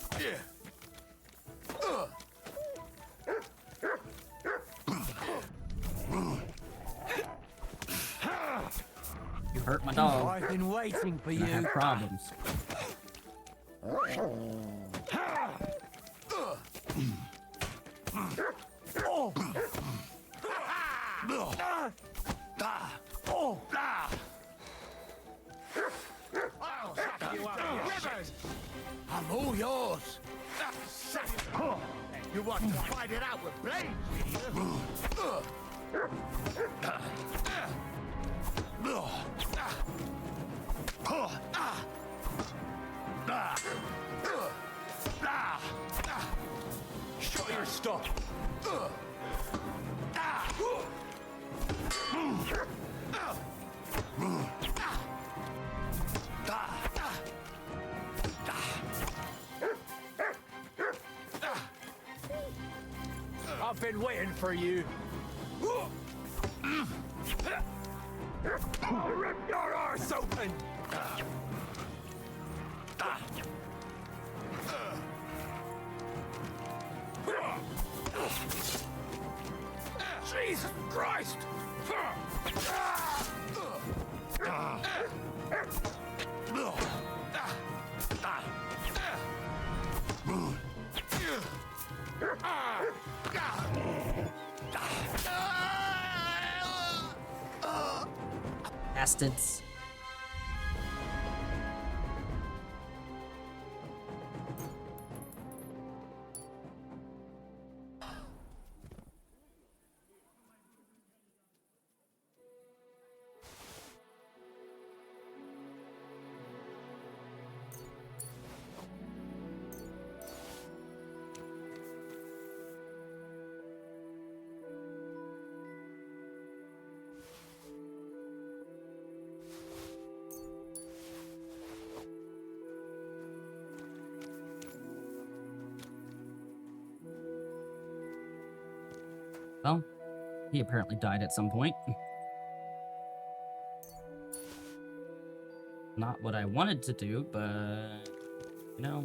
You hurt my dog. I've been waiting for And I you. have problems. I'll suck you up, you rivers! I'm all yours! You want to fight it out with blades, do you? Show your stuff. I've been waiting for you. I'll rip your arse open! Jesus Christ! Bastards. Well, he apparently died at some point. Not what I wanted to do, but you know.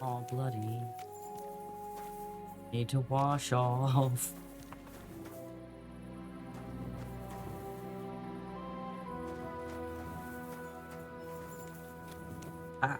All bloody. Need to wash off. Ah.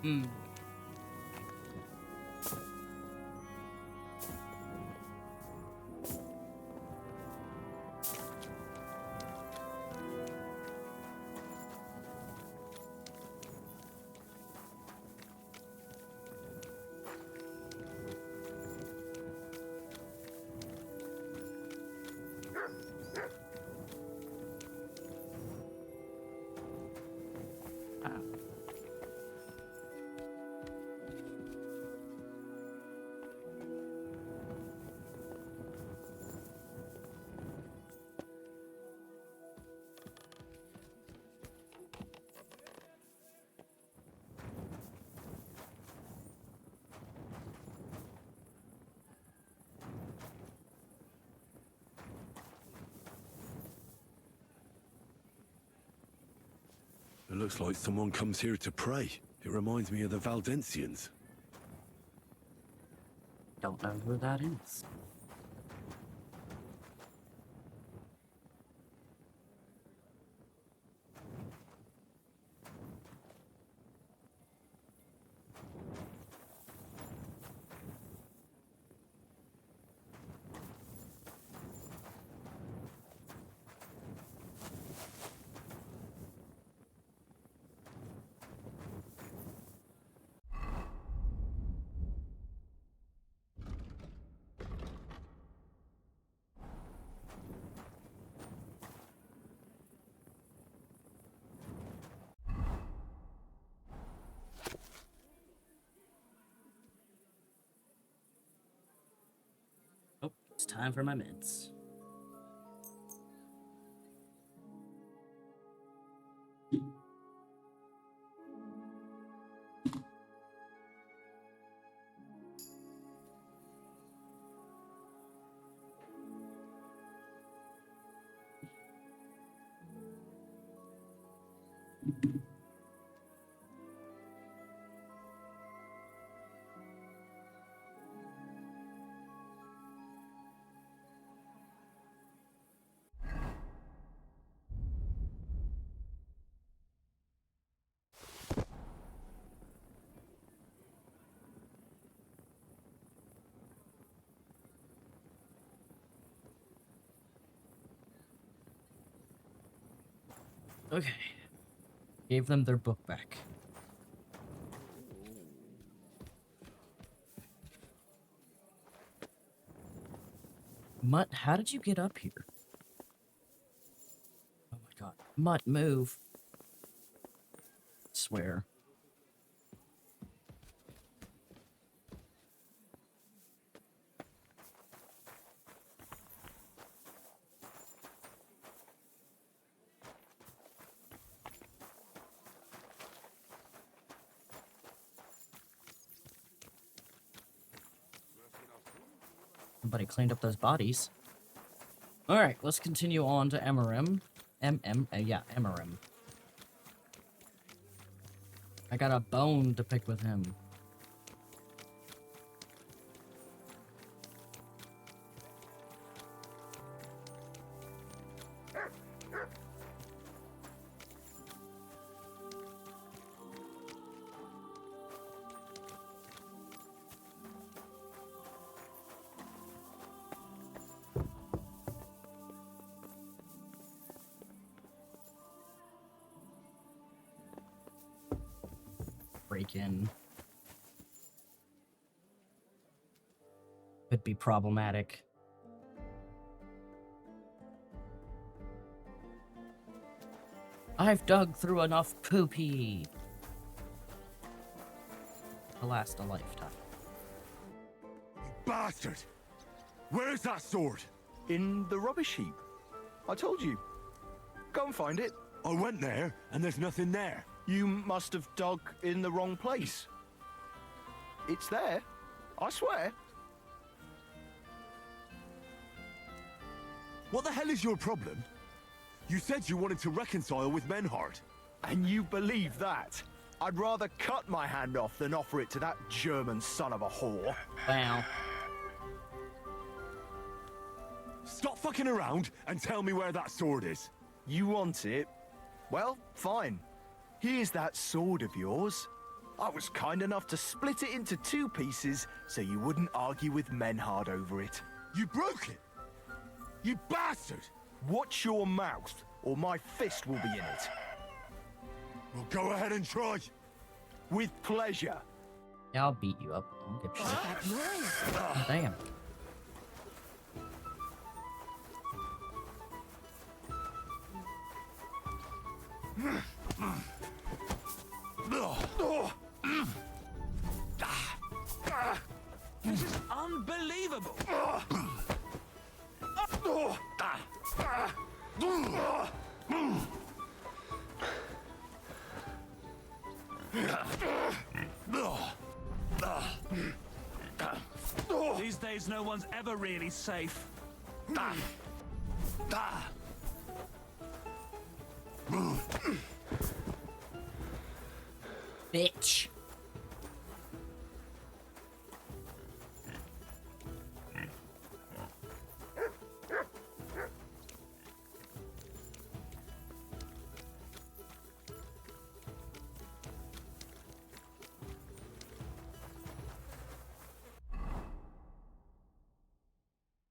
Hmm. It looks like someone comes here to pray. It reminds me of the Valdensians. Don't know who that is. Oh, it's time for my meds. Okay. Gave them their book back. Mutt, how did you get up here? Oh my god. Mutt, move. Swear. Somebody cleaned up those bodies. Alright, let's continue on to Emarim. Yeah, Emarim. I got a bone to pick with him. Break in. Could be problematic. I've dug through enough poopy to last a lifetime. You bastard! Where's that sword? In the rubbish heap. I told you. Go and find it. I went there, and there's nothing there. You must have dug in the wrong place. It's there. I swear. What the hell is your problem? You said you wanted to reconcile with Menhard. And you believe that? I'd rather cut my hand off than offer it to that German son of a whore. Wow. Stop fucking around and tell me where that sword is. You want it? Well, fine. Here's that sword of yours. I was kind enough to split it into 2 pieces so you wouldn't argue with Menhard over it. You broke it! You bastard! Watch your mouth, or my fist will be in it. Well, go ahead and try. With pleasure. Yeah, I'll beat you up. I don't give a shit. Damn. This is unbelievable. These days, no one's ever really safe. Bitch.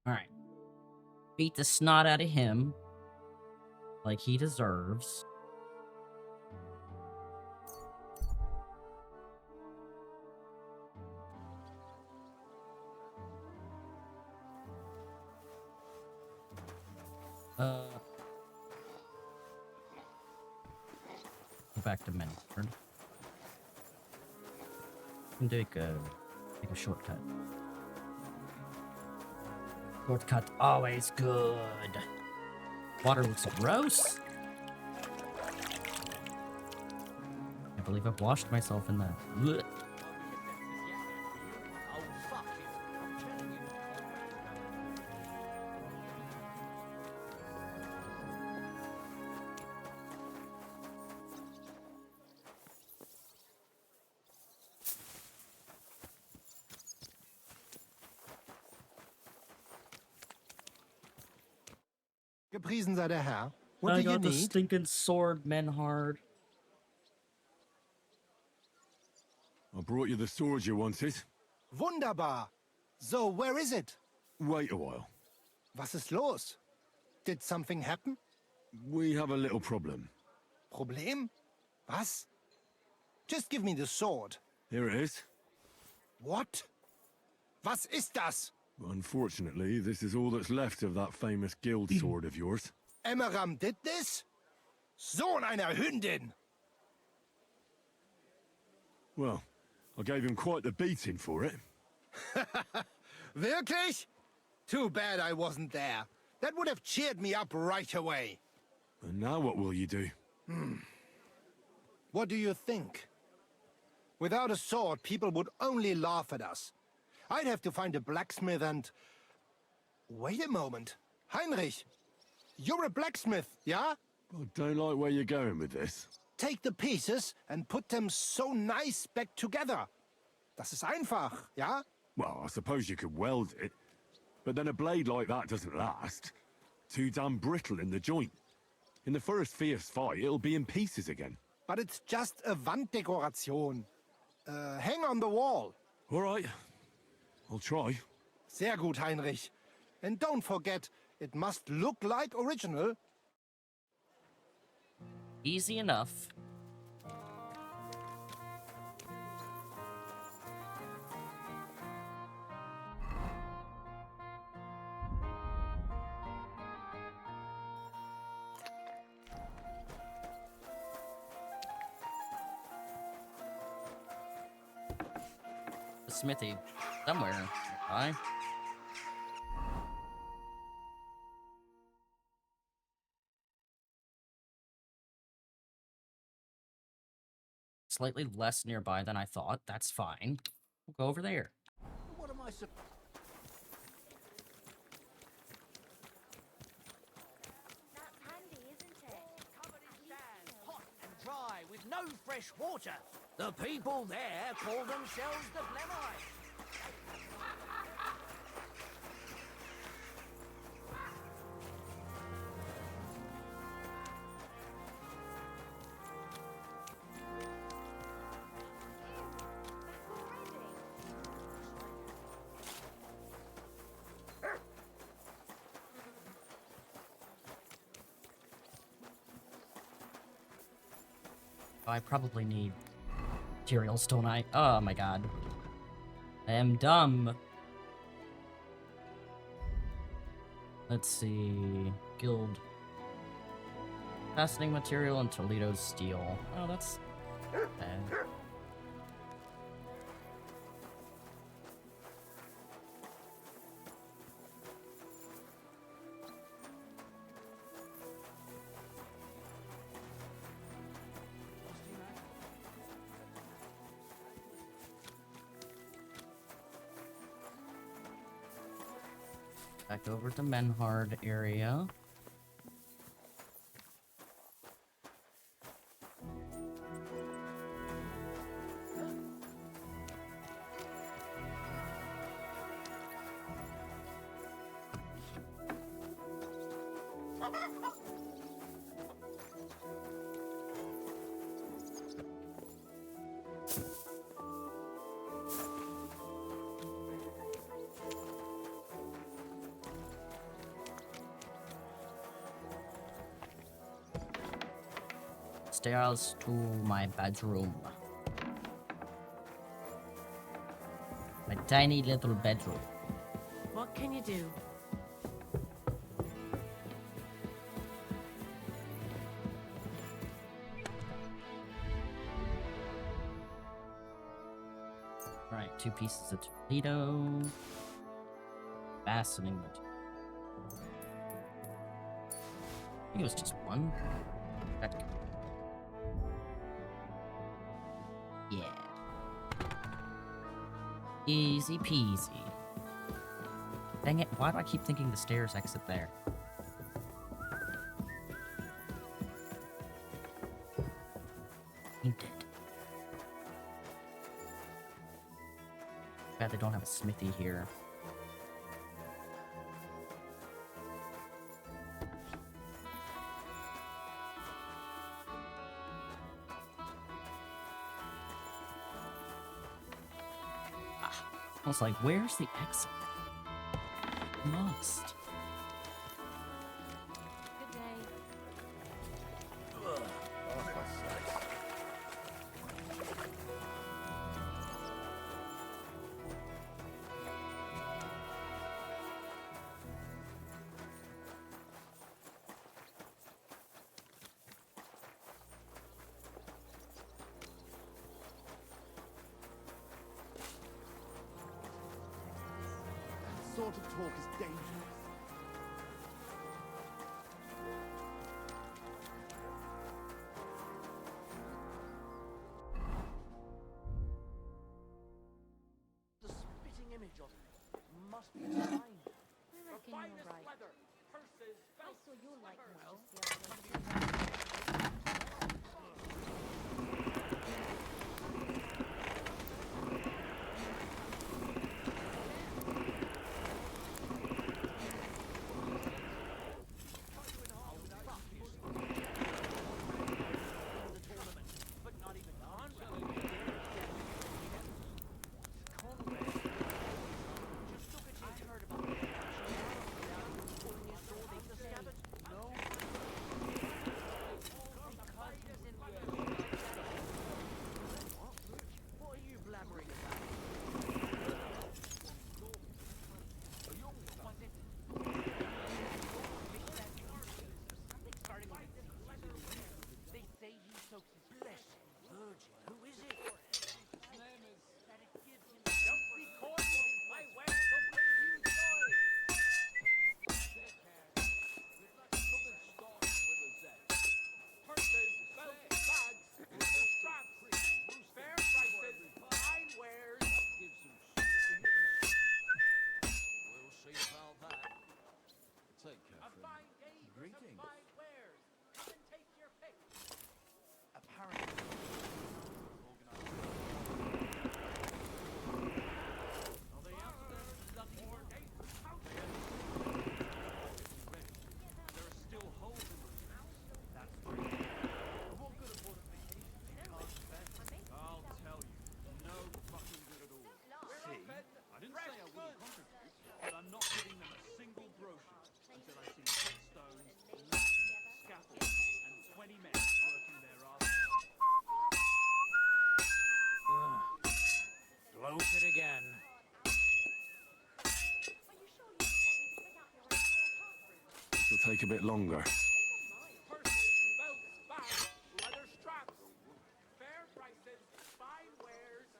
Alright. Beat the snot out of him. Like he deserves. Go back to Menford. And take a shortcut. Shortcut always good. Water looks gross. I believe I've washed myself in that. Blech. Gepriesen sei der Herr. What I do you got the need? stinking sword, Menhard. I brought you the sword you wanted. Wunderbar. So, where is it? Wait a while. Was ist los? Did something happen? We have a little problem. Problem? Was? Just give me the sword. Here it is. What? Was ist das? Unfortunately, this is all that's left of that famous guild sword of yours. Emmeram did this? Sohn einer Hündin! Well, I gave him quite the beating for it. Wirklich? Too bad I wasn't there. That would have cheered me up right away. And now what will you do? What do you think? Without a sword, people would only laugh at us. I'd have to find a blacksmith and... Wait a moment. Heinrich, you're a blacksmith, yeah? I don't like where you're going with this. Take the pieces and put them so nice back together. Das ist einfach, ja? Well, I suppose you could weld it, but then a blade like that doesn't last. Too damn brittle in the joint. In the first fierce fight, it'll be in pieces again. But it's just a Wanddekoration. Hang on the wall. All right. I'll try. Sehr gut, Heinrich. And don't forget, it must look like original. Easy enough. The smithy. Somewhere. Nearby. Slightly less nearby than I thought. That's fine. We'll go over there. What am I supposed... That's handy, isn't it? Covered in sand, hot and dry, with no fresh water. The people there call themselves the Blemites. I probably need materials, don't I? Oh my god. I am dumb. Let's see. Guild. Fastening material and Toledo steel. Oh, that's bad. Back over to Menhard area. Stairs to my bedroom. My tiny little bedroom. What can you do? Alright, 2 pieces of Toledo. Fastening material. I think it was just 1. That Yeah. Easy peasy. Dang it, why do I keep thinking the stairs exit there? You did. Bad they don't have a smithy here. I was like, where's the exit? Lost. Good day. sort of talk is dangerous. The spitting image of it must be mine. I reckon you're right. Leather, purses, I belts, saw your likeness slippers. just the other day. But not even on. Just look at you. Heard about the pulling his sword into the scabbard? No. Because he's in what are you blabbering about? Was it? Starting with they say he soaks his blessed virgin. Who is it? His name is. That it gives him. Don't be coy. My wares will bring you joy. Purses, belts, bags, leather straps, fair prices, fine wares. We'll see about that. Take care, A friend. fine day for some fine wares. Come and take your pick. Apparently, Are they after bloody work? There are still holes in them. That's true. What good of fortifications you can't defend? I'll tell you, no fucking good at all. see, I didn't say I wouldn't contribute, but I'm not giving them a single groschen until I see headstones, scaffolds, and 20 men working their asses. Bloated again. This'll take a bit longer. Purses, belts, bags, leather straps, fair prices, fine wares.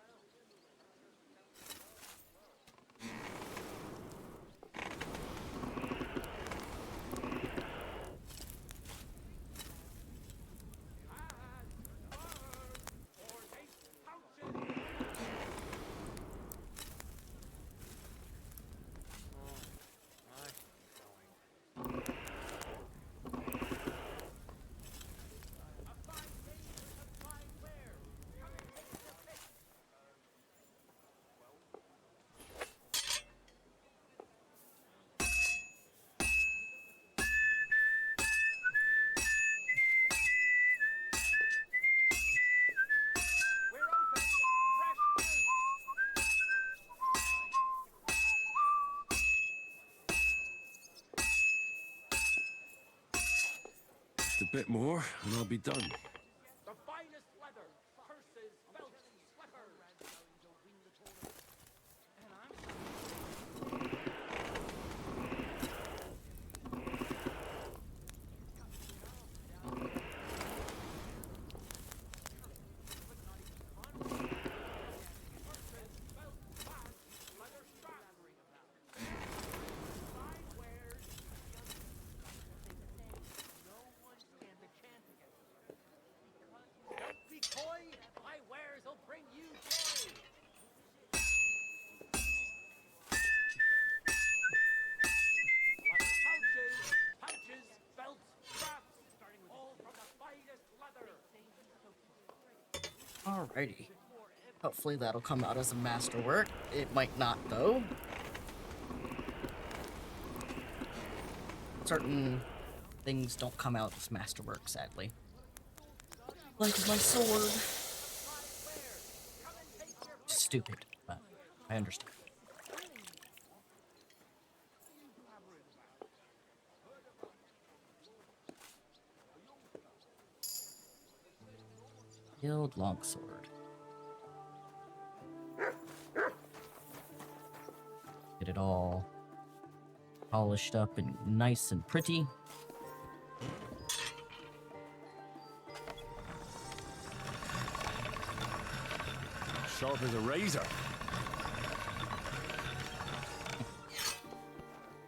Just a bit more, and I'll be done. The finest leather, purses, belts, slippers. And I'm Don't be coy. My wares will bring you joy. Leather pouches, belts, straps, all from the finest leather. Alrighty. Hopefully that'll come out as a masterwork. It might not, though. Certain things don't come out as masterwork, sadly. Like my sword. Stupid, but I understand. Guild longsword. Get it all polished up and nice and pretty. Sharp as a razor.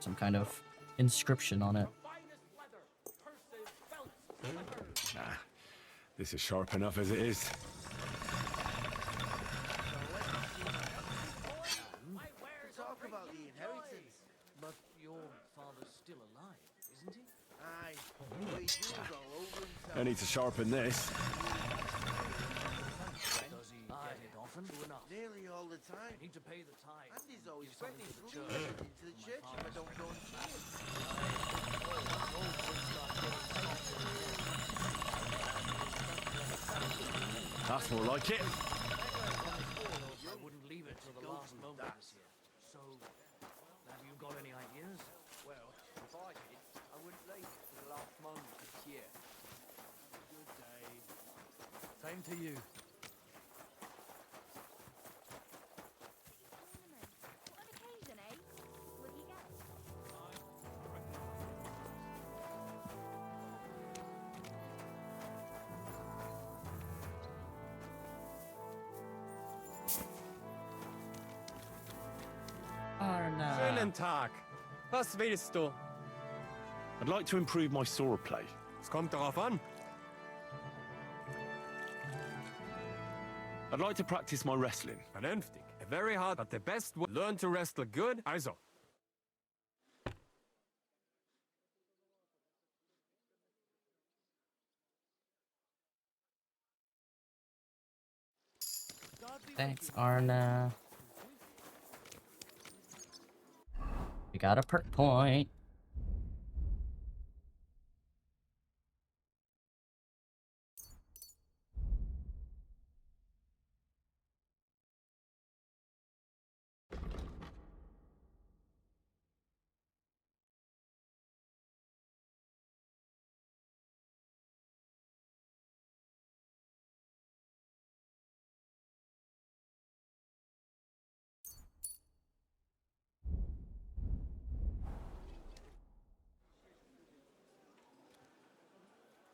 some kind of inscription on it. Nah, this is sharp enough as it is. Talk about the inheritance. But your father's still alive, isn't he? Aye, we do go over himself. I need to sharpen this. Does he get it often? Enough. Nearly all the time. I need to pay the tithe. And he's always Give something threatening to to the leave church. it into the church if I don't go and see him. That's more like it. I wouldn't leave it till the last moment this year. So, have you got any ideas? Well, if I did, I wouldn't leave it to the last moment this year. Good day. Same to you. Schönen Tag. Was willst du? I'd like to improve my swordplay. Es kommt darauf an. I'd like to practice my wrestling. Vernünftig. Very hard, but the best way. Learn to wrestle good. Also. Thanks, Arna. We got a perk point.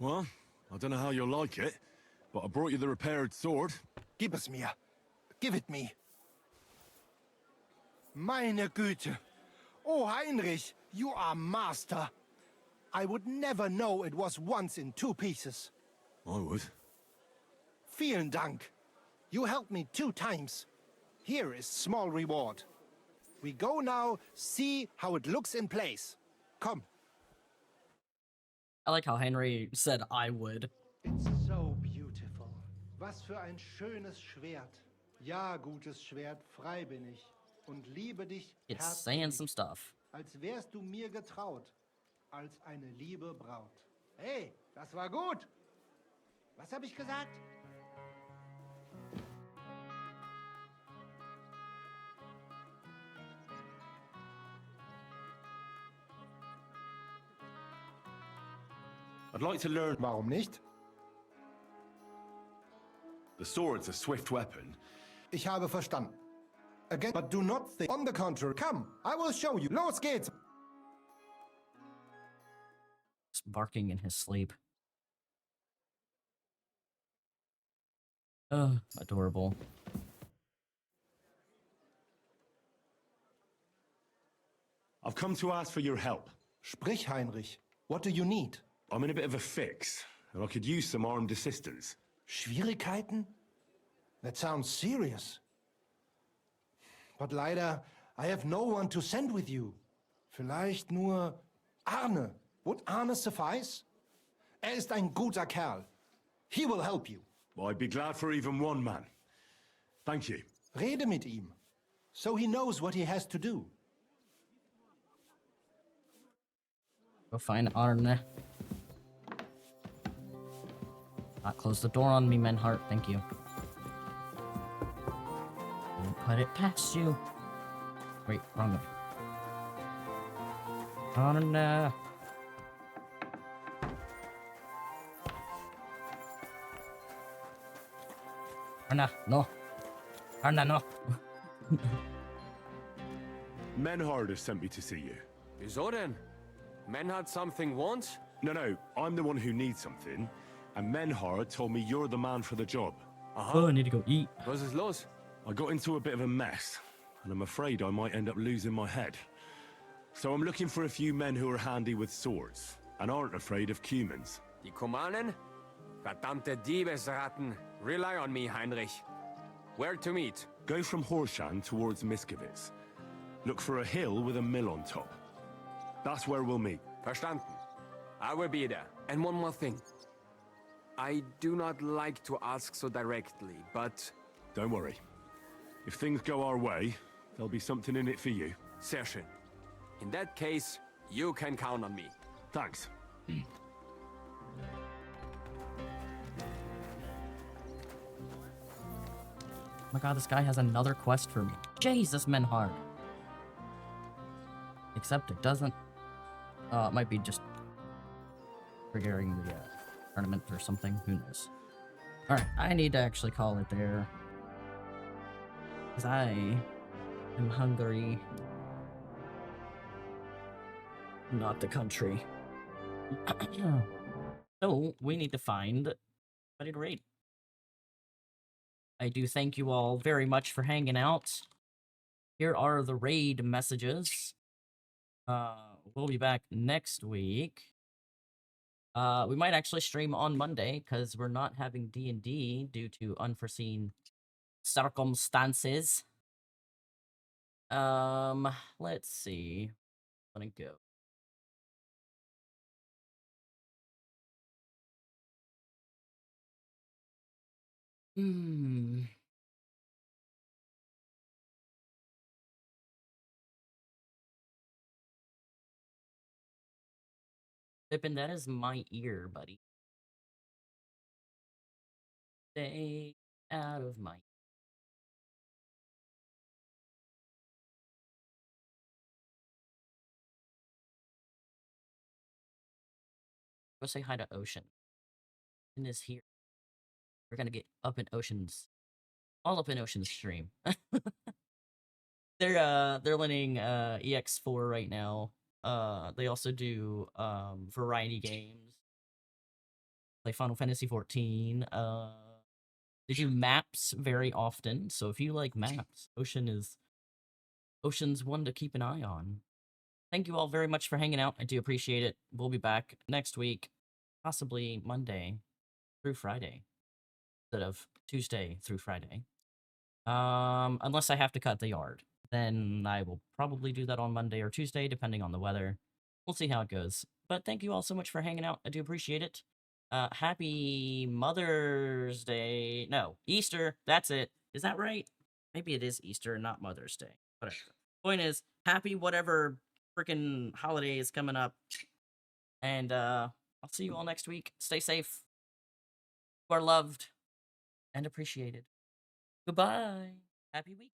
Well, I don't know how you'll like it, but I brought you the repaired sword. Gib es mir. Give it me. Meine Güte. Oh, Heinrich, you are master. I would never know it was once in 2 pieces. I would. Vielen Dank. You helped me 2 times. Here is small reward. We go now, see how it looks in place. Come. I like how Henry said I would. It's so beautiful. Was für ein schönes Schwert. Ja, gutes Schwert, frei bin ich. Und liebe dich It's saying some stuff. als wärst du mir getraut. Als eine liebe Braut. Hey, das war gut. Was habe ich gesagt? I'd like to learn. Warum nicht? The sword's a swift weapon. Ich habe verstanden. Again, but do not think. On the contrary, come, I will show you. Los geht's. He's barking in his sleep. Adorable. I've come to ask for your help. Sprich, Heinrich. What do you need? I'm in a bit of a fix, and I could use some armed assistance. Schwierigkeiten? That sounds serious. But leider, I have no one to send with you. Vielleicht nur Arne. Would Arne suffice? Ist ein guter Kerl. He will help you. I'd be glad for even one man. Thank you. Rede mit ihm, so he knows what he has to do. Go find Arne. Not close the door on me, Menhart. Thank you. Don't put it past you. Wait, wrong way. Arne. Arne, no. Arne, no. Menhard has sent me to see you. Wieso denn? Menhard something wants? No, I'm the one who needs something, and Menhard told me you're the man for the job. Oh, I need to go eat. Was ist los? I got into a bit of a mess, and I'm afraid I might end up losing my head. So I'm looking for a few men who are handy with swords and aren't afraid of humans. Die Kumanen? Verdammte Diebesratten. Rely on me, Heinrich. Where to meet? Go from Horshan towards Miskovitz. Look for a hill with a mill on top. That's where we'll meet. Verstanden. I will be there. And one more thing. I do not like to ask so directly, but... Don't worry. If things go our way, there'll be something in it for you. Sehr schön. In that case, you can count on me. Thanks. Oh my god, this guy has another quest for me. Jesus, Menhard. Except it doesn't. It might be just triggering the tournament or something. Who knows? Alright, I need to actually call it there. Because I am hungry. Not the country. So, we need to find somebody to raid. I do thank you all very much for hanging out. Here are the raid messages. We'll be back next week. We might actually stream on Monday because we're not having D&D due to unforeseen circumstances. Let's see. Let it go. Pippin, that is my ear, buddy. Stay out of my... Go say hi to Ocean. Ocean is here. We're gonna get up in Ocean's... all up in Ocean's stream. They're learning EX4 right now. They also do variety games. Play Final Fantasy 14. They do maps very often. So if you like maps, Ocean's one to keep an eye on. Thank you all very much for hanging out. I do appreciate it. We'll be back next week, possibly Monday through Friday instead of Tuesday through Friday. Unless I have to cut the yard. Then I will probably do that on Monday or Tuesday, depending on the weather. We'll see how it goes. But thank you all so much for hanging out. I do appreciate it. Happy Mother's Day. No, Easter. That's it. Is that right? Maybe it is Easter, not Mother's Day. Whatever. Point is, happy whatever freaking holiday is coming up. And I'll see you all next week. Stay safe. You are loved and appreciated. Goodbye. Happy week.